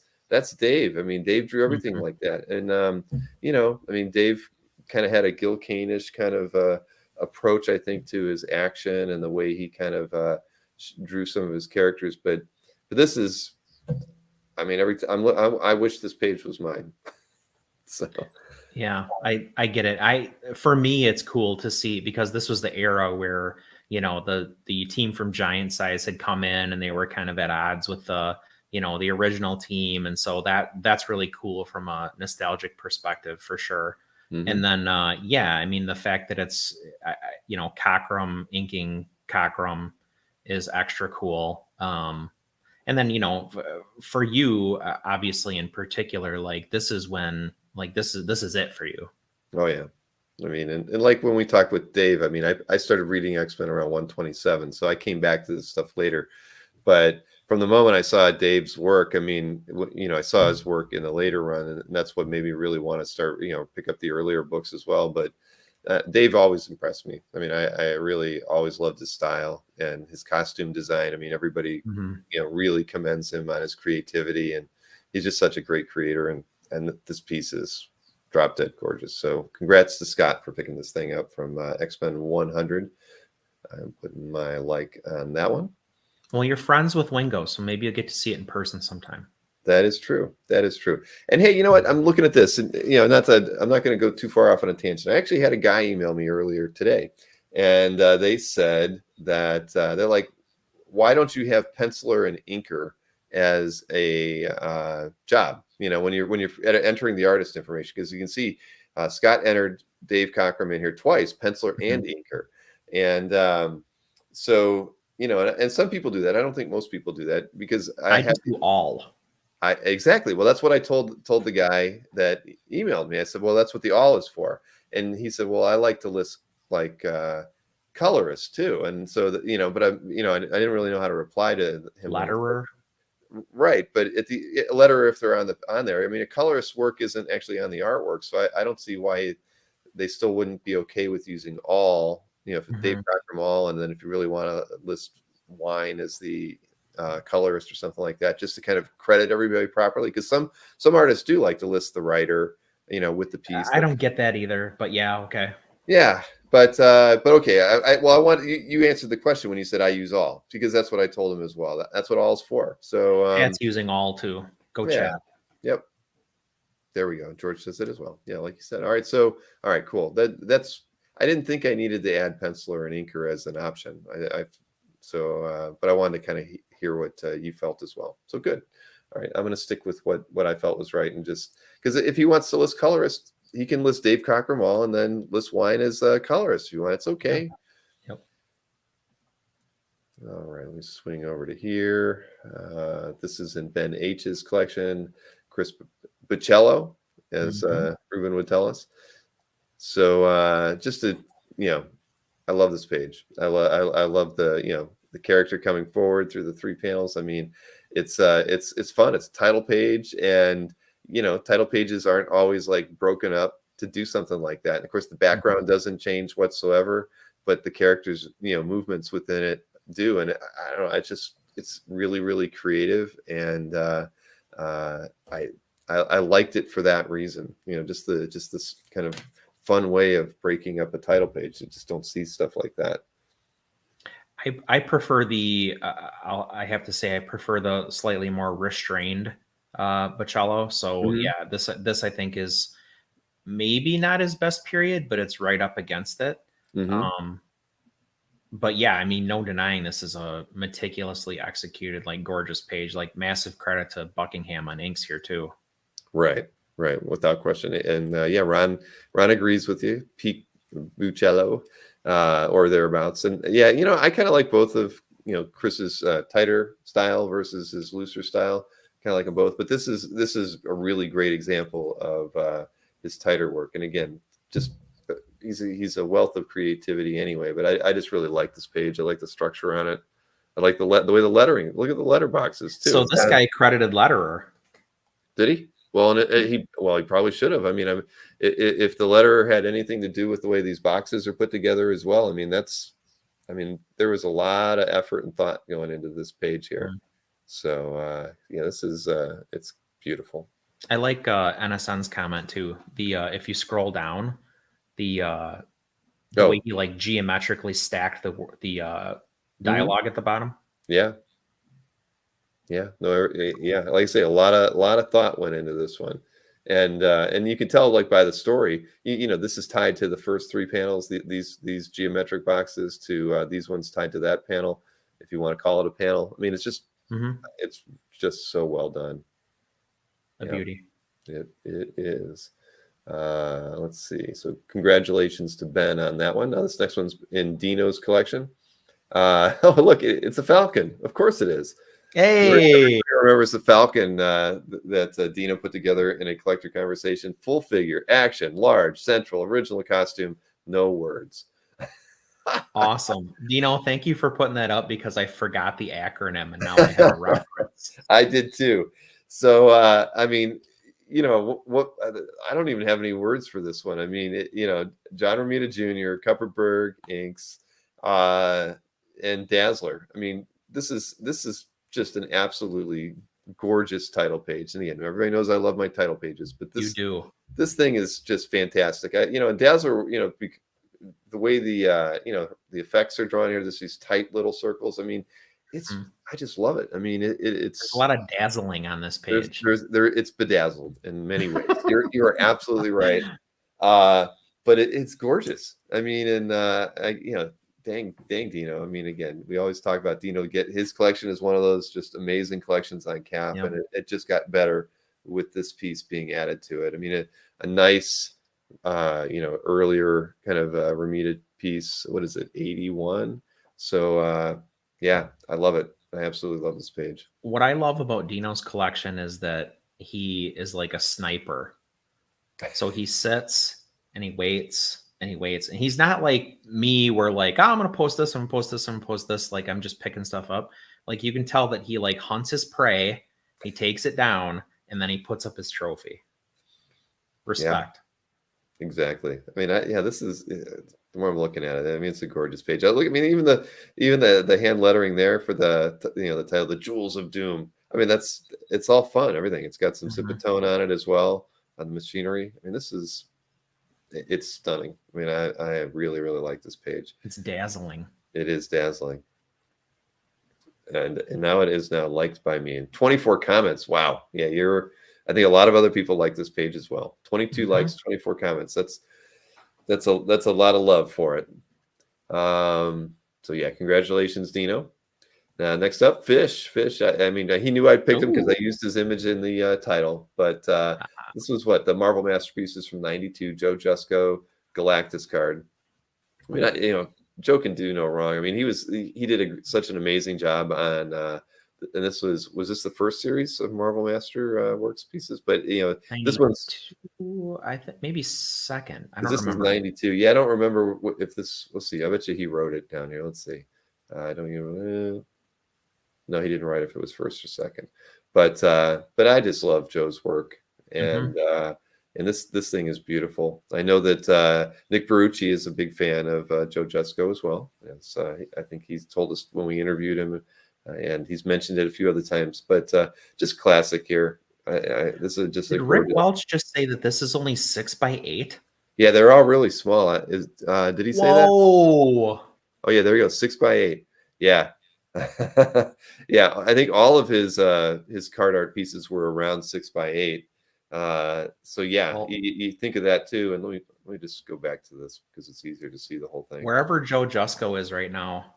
Dave. I mean, Dave drew everything like that. And I mean, Dave kind of had a Gil Kane-ish kind of approach, I think, to his action and the way he kind of drew some of his characters. But this is, I mean, I wish this page was mine. So. Yeah, I get it. For me, it's cool to see, because this was the era where, the team from Giant Size had come in and they were kind of at odds with the original team. And so that's really cool from a nostalgic perspective, for sure. Mm-hmm. And then, I mean, the fact that it's, Cockrum inking Cockrum is extra cool. And then, for you, obviously, in particular, like, this is when, like, this is it for you. Oh yeah. I mean, and like when we talked with Dave, I mean, I started reading X-Men around 127, so I came back to this stuff later. But from the moment I saw Dave's work, I mean, I saw his work in the later run, and that's what made me really want to start, pick up the earlier books as well. But Dave always impressed me. I mean, I really always loved his style and his costume design. I mean, everybody, really commends him on his creativity, and he's just such a great creator. And this piece is drop dead gorgeous. So congrats to Scott for picking this thing up from X-Men 100. I'm putting my like on that one. Well, you're friends with Wingo, so maybe you'll get to see it in person sometime. That is true. That is true. And hey, you know what? I'm looking at this, and I'm not going to go too far off on a tangent. I actually had a guy email me earlier today, and they said that they're like, why don't you have penciler and inker as a job? When you're entering the artist information, because you can see Scott entered Dave Cockrum in here twice, penciler and inker. And so, and some people do that. I don't think most people do that, because I have to do all. Exactly. Well, that's what I told the guy that emailed me. I said, well, that's what the all is for. And he said, well, I like to list like colorists too. And so that, but I didn't really know how to reply to him. Letterer. Right, but at the letterer, if they're on there, I mean, a colorist's work isn't actually on the artwork, so I don't see why they still wouldn't be okay with using all. If Dave Cockrum all, and then if you really want to list Wine as the colorist or something like that, just to kind of credit everybody properly, because some artists do like to list the writer, with the piece. I don't get that either, but yeah, okay. Yeah, but okay. I want you answered the question when you said I use all, because that's what I told him as well. That's what all's for. So that's using all too. Go chat. Yep. There we go. George says it as well. Yeah, like you said. All right, cool. That's. I didn't think I needed to add penciler and inker as an option. But I wanted to kind of hear what you felt as well. So good. All right, I'm going to stick with what I felt was right, and just because if he wants to list colorist, he can list Dave Cockrum all and then list Wine as a colorist if you want. It's okay. Yep. All right, let me swing over to here. This is in Ben H's collection. Chris Bocello, as Ruben would tell us. So just to, I love this page. I love the, the character coming forward through the 3 panels. I mean, it's fun. It's a title page, and title pages aren't always like broken up to do something like that. And of course, the background doesn't change whatsoever, but the characters, movements within it do. And I don't know, it's really, really creative. And I liked it for that reason, just this kind of fun way of breaking up a title page. You just don't see stuff like that. I prefer the, I have to say, I prefer the slightly more restrained Bocello. So yeah, this I think is maybe not his best period, but it's right up against it. But yeah, I mean, no denying this is a meticulously executed, like, gorgeous page. Like, massive credit to Buckingham on inks here too. Right. Right, without question. And yeah, Ron agrees with you. Pete Bucello, or thereabouts. And yeah, I kind of like both of Chris's tighter style versus his looser style. Kind of like them both. But this is a really great example of his tighter work. And again, just he's a wealth of creativity anyway. But I just really like this page. I like the structure on it. I like the way the lettering. Look at the letter boxes too. So this guy credited letterer. Did he? Well, and he probably should have. I mean, if the letter had anything to do with the way these boxes are put together as well, I mean, there was a lot of effort and thought going into this page here. Mm. So yeah, this is it's beautiful. I like NSN's comment too. The if you scroll down, the way he like geometrically stacked the dialogue at the bottom. Yeah. Yeah, no, yeah. Like I say, a lot of thought went into this one, and you can tell like by the story, this is tied to the first three panels. These geometric boxes to these ones tied to that panel, if you want to call it a panel. I mean, it's just it's just so well done. A beauty. It is. Let's see. So congratulations to Ben on that one. Now this next one's in Dino's collection. Oh look, it's a falcon. Of course it is. Hey, everybody remembers the falcon that Dino put together in a collector conversation. Full figure, action, large, central, original costume, no words. Awesome, Dino. Thank you for putting that up because I forgot the acronym and now I have a reference. I did too. So I mean, what I don't even have any words for this one. I mean, John Romita Jr., Kupperberg Inks, and Dazzler. I mean, this is just an absolutely gorgeous title page. And again, everybody knows I love my title pages, but this thing is just fantastic. And Dazzler, the way the effects are drawn here, these tight little circles. I mean, I just love it. I mean, it's there's a lot of dazzling on this page. It's bedazzled in many ways. You're absolutely right. But it's gorgeous. I mean, and dang Dino. I mean, again, we always talk about Dino. Get his collection is one of those just amazing collections on Cap, and it just got better with this piece being added to it. I mean, a nice, earlier kind of Romita piece. What is it, 81? So yeah, I love it. I absolutely love this page. What I love about Dino's collection is that he is like a sniper. So he sits and he waits. And he's not like me where like, oh, I'm going to post this. I'm going to post this. I'm going to post this. Like, I'm just picking stuff up. Like, you can tell that he like hunts his prey. He takes it down and then he puts up his trophy. Respect. Yeah, exactly. I mean, this is the more I'm looking at it. I mean, it's a gorgeous page. I mean, even the hand lettering there for the title, The Jewels of Doom. I mean, it's all fun. Everything. It's got some Cipitone on it as well on the machinery. I mean, it's stunning. I mean, I really, really like this page. It's dazzling. It is dazzling. And now it is now liked by me. And 24 comments. Wow. Yeah, I think a lot of other people like this page as well. 22 likes, 24 comments. That's a lot of love for it. So yeah, congratulations, Dino. Next up, Fish. I mean, he knew I'd picked him because I used his image in the title. But this was the Marvel Masterpieces from '92, Joe Jusko Galactus card. I mean, Joe can do no wrong. I mean, he did such an amazing job on. And this was this the first series of Marvel Master Works pieces? But this one's I think maybe second. I don't this remember. Is '92. Yeah, I don't remember if this. Let's see. I bet you he wrote it down here. Let's see. I don't even. No, he didn't write if it was first or second. But I just love Joe's work, and this thing is beautiful. I know that Nick Barucci is a big fan of Joe Jusko as well. Yes, I think he's told us when we interviewed him, and he's mentioned it a few other times. But just classic here. This is just. Did Rick Welch just say that this is only 6x8? Yeah, they're all really small. Did he say that? Whoa! Oh yeah, there you go, 6x8. Yeah. Yeah, I think all of his card art pieces were around 6x8. So yeah, you think of that too. And let me just go back to this because it's easier to see the whole thing. Wherever Joe Jusko is right now,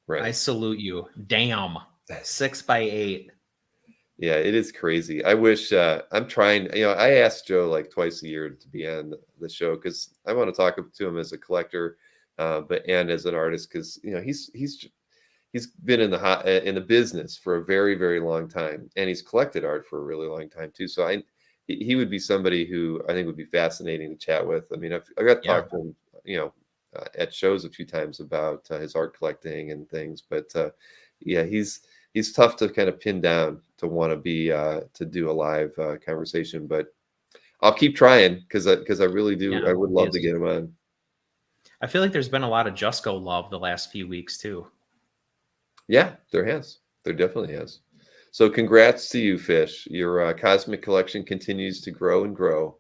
right? I salute you. Damn, 6x8. Yeah, it is crazy. I wish I'm trying. I ask Joe like twice a year to be on the show because I want to talk to him as a collector, but and as an artist because he's been in the business for a very very long time, and he's collected art for a really long time too. So he would be somebody who I think would be fascinating to chat with. I mean, I got to Yeah. talk to him, at shows a few times about his art collecting and things, but yeah, he's tough to kind of pin down to want to be to do a live conversation, but I'll keep trying because I really do. Yeah, I would love to please. get him on. I feel like there's been a lot of Jusco love the last few weeks too. Yeah, there has. There definitely has. So congrats to you, Fish. Your cosmic collection continues to grow and grow.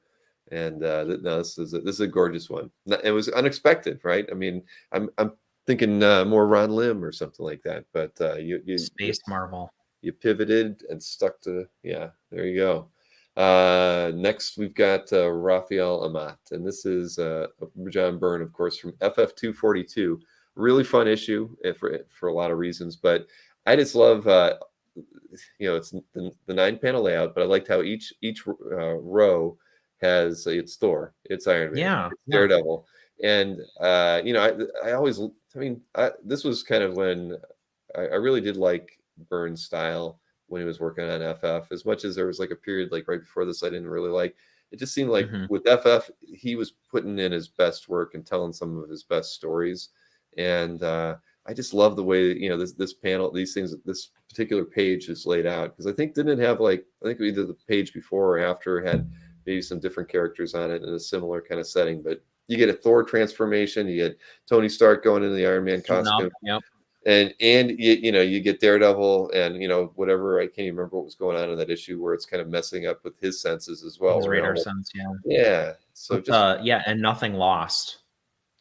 And no, this is a gorgeous one. It was unexpected, right? I mean, I'm thinking more Ron Lim or something like that, but Space Marvel. you pivoted and stuck to, yeah, there you go. Next we've got Raphael Amat, and this is John Byrne, of course, from FF242. Really fun issue for a lot of reasons, but I just love it's the 9-panel layout, but I liked how each row has its Thor, it's Iron Man, Yeah, it's Daredevil, and I always, this was kind of when I really did like Byrne's style when he was working on FF, as much as there was like a period like right before this I didn't really like. It just seemed like with FF he was putting in his best work and telling some of his best stories, and I just love the way this panel, these things, this particular page is laid out, because I think didn't it have I think either the page before or after had maybe some different characters on it in a similar kind of setting, but you get a Thor transformation, you get Tony Stark going into the Iron Man costume. Yep. And you get Daredevil and whatever, I can't even remember what was going on in that issue where it's kind of messing up with his senses as well. His radar sense, Yeah. So but, and nothing lost.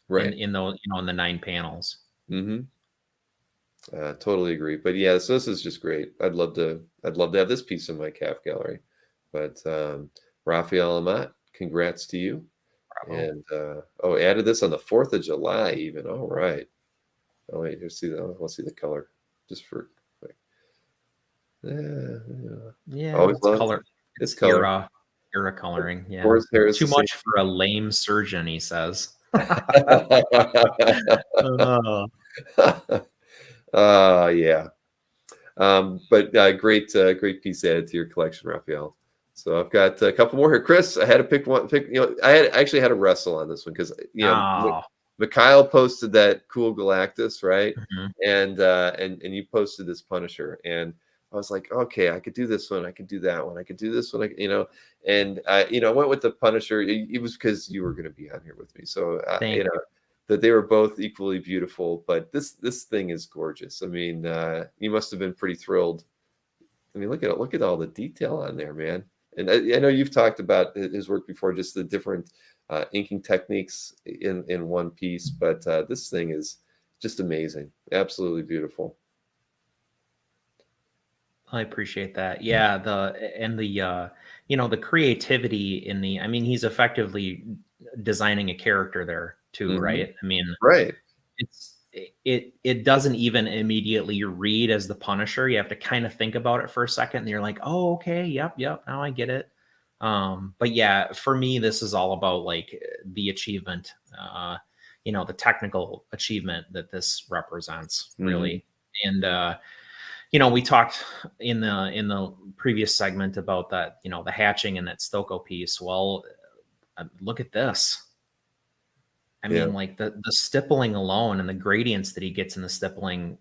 Right. In the in the 9 panels. Totally agree. But yeah, so this is just great. I'd love to have this piece in my calf gallery. But Raphael Amat, congrats to you. Bravo. And added this on the 4th of July even. All right. Oh wait, let's see the color just for quick. Yeah, always it's color. It's color. Era coloring. Yeah. Too much for a lame surgeon, he says. Yeah. But great piece added to your collection, Raphael. So I've got a couple more here. Chris, I had to pick one. I actually had to wrestle on this one because Mikhail posted that cool Galactus, right? And you posted this Punisher, and I was like, okay, I could do this one, I could do that one, I could do this one, and I went with the Punisher. It was because you were going to be on here with me, so that they were both equally beautiful. But this thing is gorgeous. I mean, you must have been pretty thrilled. I mean, look at all the detail on there, man. And I know you've talked about his work before, just the different inking techniques in one piece, but this thing is just amazing, absolutely beautiful. I appreciate that. Yeah, the creativity in he's effectively designing a character there too, right? I mean, right. It doesn't even immediately read as the Punisher. You have to kind of think about it for a second, and you're like, oh, okay, yep, now I get it. But yeah, for me, this is all about like the achievement, the technical achievement that this represents, really. And we talked in the previous segment about that, the hatching and that Stoko piece. Well, look at this. I mean, like the stippling alone and the gradients that he gets in the stippling,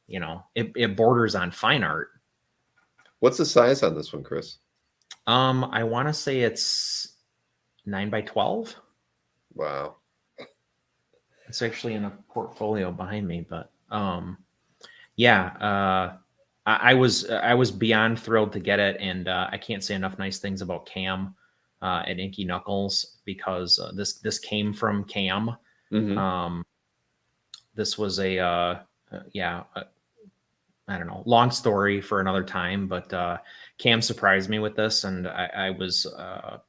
it borders on fine art. What's the size on this one, Chris? I want to say it's 9x12. Wow. It's actually in a portfolio behind me, but I was beyond thrilled to get it, and I can't say enough nice things about Cam at Inky Knuckles, because this came from Cam. This was I don't know, long story for another time, but Cam surprised me with this, and I was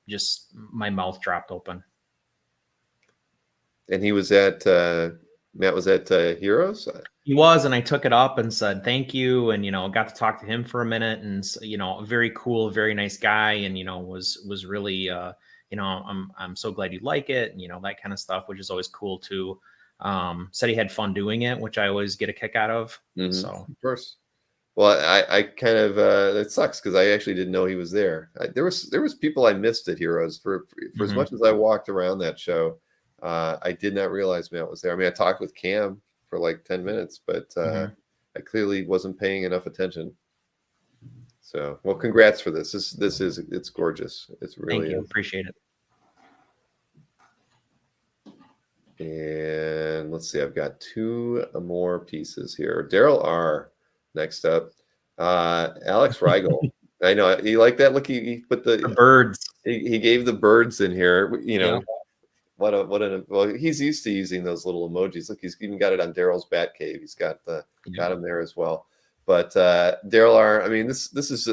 just, my mouth dropped open. And he was at Matt was at Heroes. He was, and I took it up and said thank you, and got to talk to him for a minute, and very cool, very nice guy, and was really I'm so glad you like it, and that kind of stuff, which is always cool too. Said he had fun doing it, which I always get a kick out of. So of course. Well, I kind of it sucks because I actually didn't know he was there. There was people I missed at Heroes for as much as I walked around that show. I did not realize Matt was there. I mean, I talked with Cam for like 10 minutes, but I clearly wasn't paying enough attention. So, well, congrats for this. It's gorgeous. It's really thank you. Appreciate it. And let's see, I've got 2 more pieces here. Daryl R. Next up, Alex Reigel. I know you like that. Look, he put the birds. He gave the birds in here. Yeah. Well, he's used to using those little emojis. Look, he's even got it on Daryl's Bat Cave. He's got him there as well. But Daryl R. I mean, this is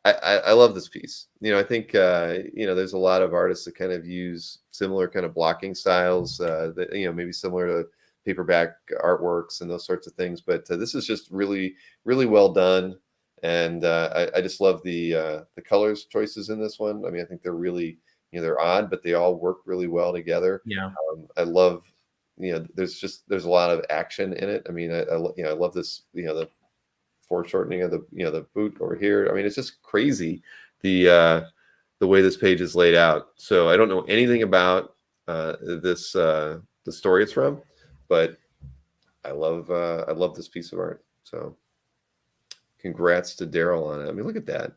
I love this piece. I think there's a lot of artists that kind of use similar kind of blocking styles that maybe similar to paperback artworks and those sorts of things. But this is just really, really well done, and I just love the colors choices in this one. I mean, I think they're really they're odd, but they all work really well together. Yeah, I love there's a lot of action in it. I mean, I love this the foreshortening of the boot over here. I mean, it's just crazy the way this page is laid out. So I don't know anything about this the story it's from, but I love this piece of art. So congrats to Daryl on it. I mean, look at that.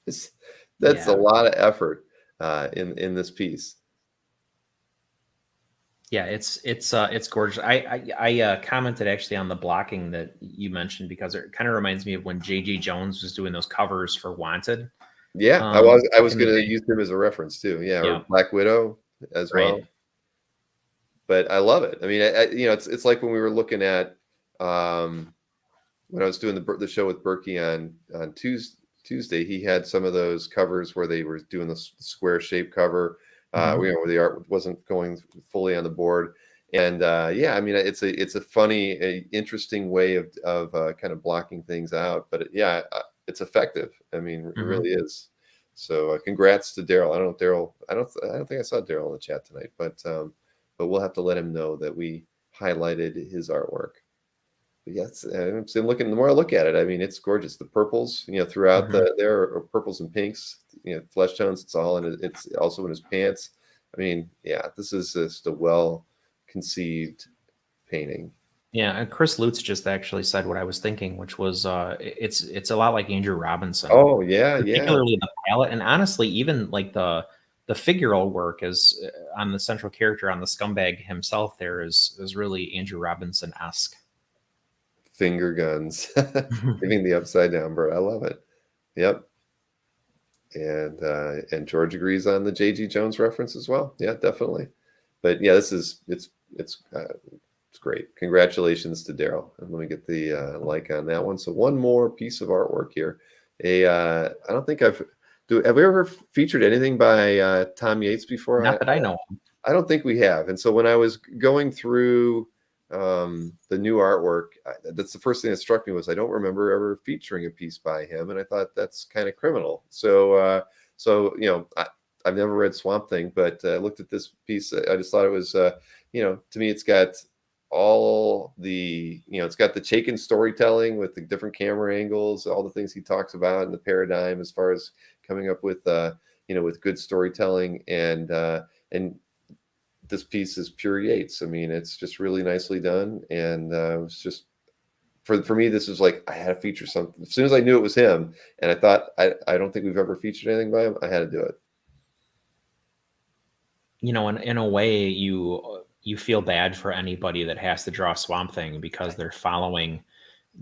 That's a lot of effort in this piece. Yeah, it's gorgeous. I commented actually on the blocking that you mentioned because it kind of reminds me of when J.G. Jones was doing those covers for Wanted. Yeah, I was going to use him as a reference too. Yeah, or Black Widow as well. But I love it. I mean, it's like when we were looking at when I was doing the show with Berkey on Tuesday. He had some of those covers where they were doing the square shape cover. Where the art wasn't going fully on the board, and I mean, it's a funny, interesting way of kind of blocking things out, but it's effective. I mean, it really is. So congrats to Daryl. I don't think I saw Daryl in the chat tonight, but we'll have to let him know that we highlighted his artwork. But yes, I'm looking. The more I look at it, I mean, it's gorgeous. The purples, throughout there are purples and pinks, flesh tones. It's all in it. It's also in his pants. I mean, this is just a well-conceived painting. Yeah, and Chris Lutz just actually said what I was thinking, which was it's a lot like Andrew Robinson. Oh yeah, particularly the palette, and honestly, even like the figural work is on the central character on the scumbag himself. There is really Andrew Robinson-esque. Finger guns, giving the upside down bird. I love it. Yep. And George agrees on the J.G. Jones reference as well. Yeah, definitely. But yeah, it's great. Congratulations to Daryl. And let me get the like on that one. So one more piece of artwork here. I don't think have we ever featured anything by Tom Yates before? Not that I know. I don't think we have. And so when I was going through the new artwork, that's the first thing that struck me was I don't remember ever featuring a piece by him, and I thought that's kind of criminal. So I've never read Swamp Thing, but I looked at this piece. I just thought it was to me it's got all the it's got the Chaikin storytelling with the different camera angles, all the things he talks about in the paradigm as far as coming up with with good storytelling, and this piece is pure Yates. I mean, it's just really nicely done, and it was just for me. This was like I had to feature something as soon as I knew it was him, and I thought I don't think we've ever featured anything by him. I had to do it. In a way, you feel bad for anybody that has to draw Swamp Thing because they're following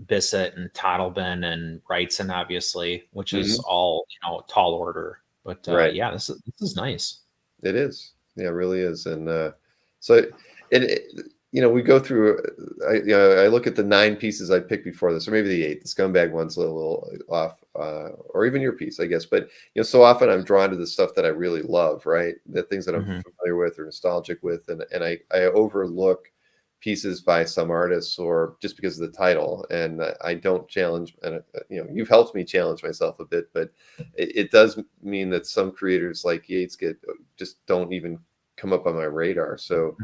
Bissett and Toddleben and Wrightson, obviously, which is all tall order. But this is nice. It is. Yeah, it really is. And we go through. I look at the 9 pieces I picked before this, or maybe the 8. The scumbag one's a little off, or even your piece, I guess. But so often I'm drawn to the stuff that I really love, right? The things that I'm familiar with or nostalgic with, and I overlook pieces by some artists or just because of the title. And I don't challenge, and you've helped me challenge myself a bit, but it does mean that some creators like Yates just don't even come up on my radar. So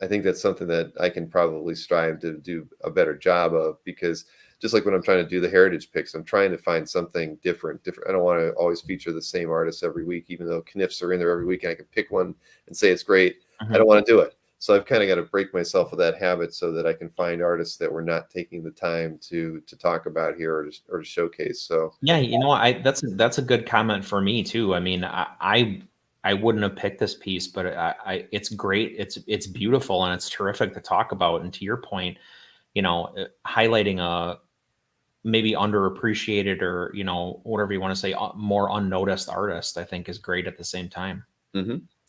I think that's something that I can probably strive to do a better job of, because just like when I'm trying to do the heritage picks, I'm trying to find something different. I don't want to always feature the same artists every week, even though Kniffs are in there every week and I can pick one and say it's great. I don't want to do it. So I've kind of got to break myself of that habit so that I can find artists that we're not taking the time to talk about here or to showcase. So yeah, that's a good comment for me too. I mean, I wouldn't have picked this piece, but it's great. It's beautiful and it's terrific to talk about. And to your point, highlighting a maybe underappreciated or whatever you want to say, more unnoticed artist, I think is great at the same time.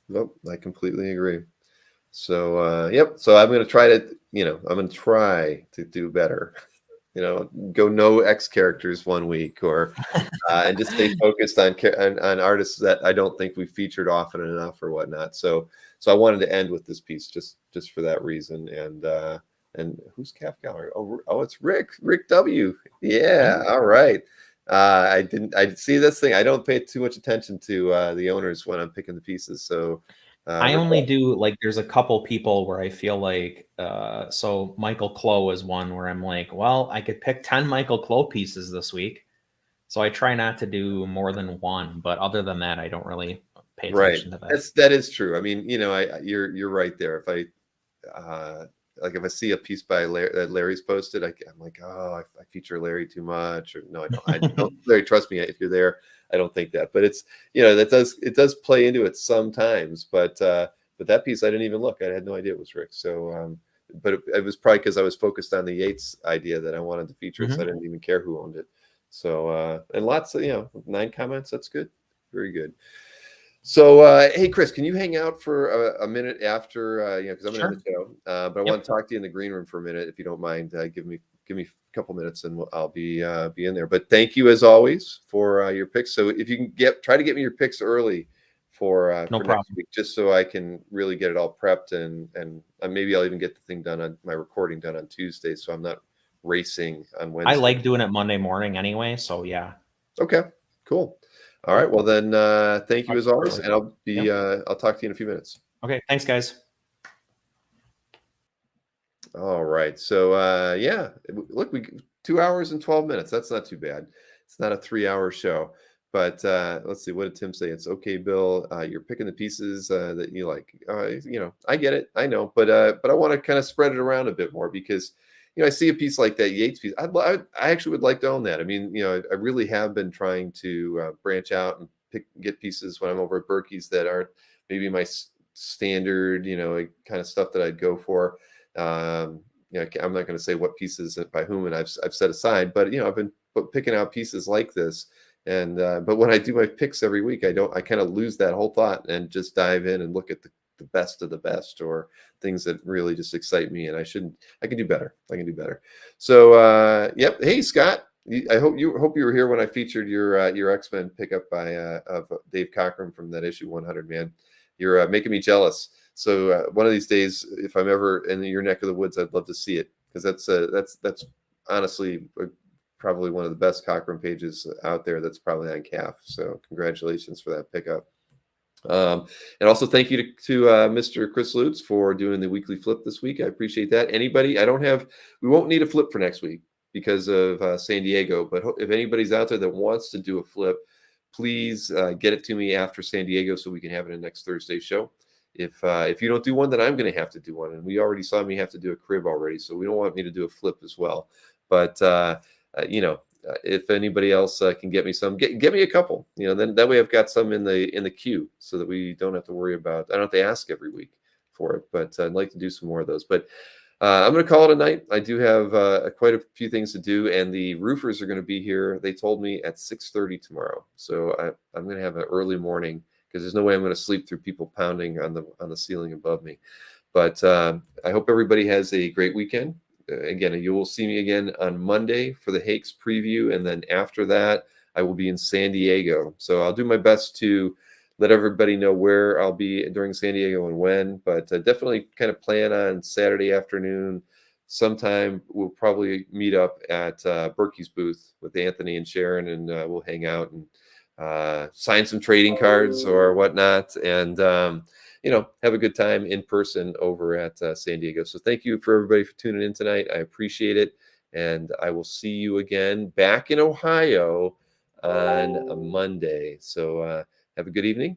Nope, I completely agree. So yep. So I'm going to try to do better. Go no X characters one week, or and just stay focused on artists that I don't think we've featured often enough or whatnot. So I wanted to end with this piece just for that reason. And who's Calf Gallery? Oh, it's Rick W. Yeah, all right. I see this thing. I don't pay too much attention to the owners when I'm picking the pieces. So I only do, like, there's a couple people where I feel like, so Michael Clow is one where I'm like, well, I could pick 10 Michael Clow pieces this week. So I try not to do more than one, but other than that, I don't really pay attention to that. That is true. I mean, you're right there. If I see a piece by that Larry's posted, I'm like, oh, I feature Larry too much, or no, I don't. I don't. Larry, trust me, if you're there, I don't think that. But it's it does play into it sometimes. But that piece, I didn't even look. I had no idea it was Rick. So, but it was probably because I was focused on the Yates idea that I wanted to feature it, so I didn't even care who owned it. So, and lots of 9 comments. That's good. Very good. So, hey, Chris, can you hang out for a minute after, because I'm going to have to go, but I want to talk to you in the green room for a minute, if you don't mind. Give me a couple minutes and I'll be in there. But thank you as always for your picks. So if you can try to get me your picks early for next week, just so I can really get it all prepped and maybe I'll even get the thing done on my recording done on Tuesday, so I'm not racing on Wednesday. I like doing it Monday morning anyway, so yeah. Okay, cool. All right. Well, then, thank you as always, and I'll talk to you in a few minutes. Okay. Thanks, guys. All right. So, yeah, look, 2 hours and 12 minutes. That's not too bad. It's not a 3-hour show, but let's see. What did Tim say? It's okay, Bill. You're picking the pieces that you like. I get it. I know, but I want to kind of spread it around a bit more, because I see a piece like that Yates piece. I actually would like to own that. I mean, I really have been trying to branch out and get pieces when I'm over at Berkey's that aren't maybe my standard, kind of stuff that I'd go for. I'm not going to say what pieces by whom, and I've set aside, but I've been picking out pieces like this. And but when I do my picks every week, I kind of lose that whole thought and just dive in and look at the best of the best, or things that really just excite me, and I can do better. So yep. Hey, Scott, I hope you were here when I featured your X-Men pickup of Dave Cockrum from that issue 100, man. You're making me jealous. So one of these days, if I'm ever in your neck of the woods, I'd love to see it, because that's honestly probably one of the best Cockrum pages out there. That's probably on CAF. So congratulations for that pickup. And also thank you to Mr. Chris Lutz for doing the weekly flip this week. I appreciate that. Anybody, we won't need a flip for next week because of San Diego, but if anybody's out there that wants to do a flip, please get it to me after San Diego so we can have it in next Thursday's show. If you don't do one, then I'm going to have to do one. And we already saw me have to do a crib already, so we don't want me to do a flip as well. But, if anybody else can get me some, get me a couple, then that way I've got some in the queue, so that we don't have to worry about, I don't have to ask every week for it, but I'd like to do some more of those. But I'm going to call it a night. I do have quite a few things to do, and the roofers are going to be here. They told me at 6:30 tomorrow. So I'm going to have an early morning, because there's no way I'm going to sleep through people pounding on the ceiling above me. But I hope everybody has a great weekend. Again, you will see me again on Monday for the Hakes preview, and then after that, I will be in San Diego. So I'll do my best to let everybody know where I'll be during San Diego and when, but definitely kind of plan on Saturday afternoon. Sometime we'll probably meet up at Berkey's booth with Anthony and Sharon, and we'll hang out and sign some trading cards or whatnot, and have a good time in person over at San Diego. So thank you for everybody for tuning in tonight. I appreciate it, and I will see you again back in Ohio on a Monday. So have a good evening.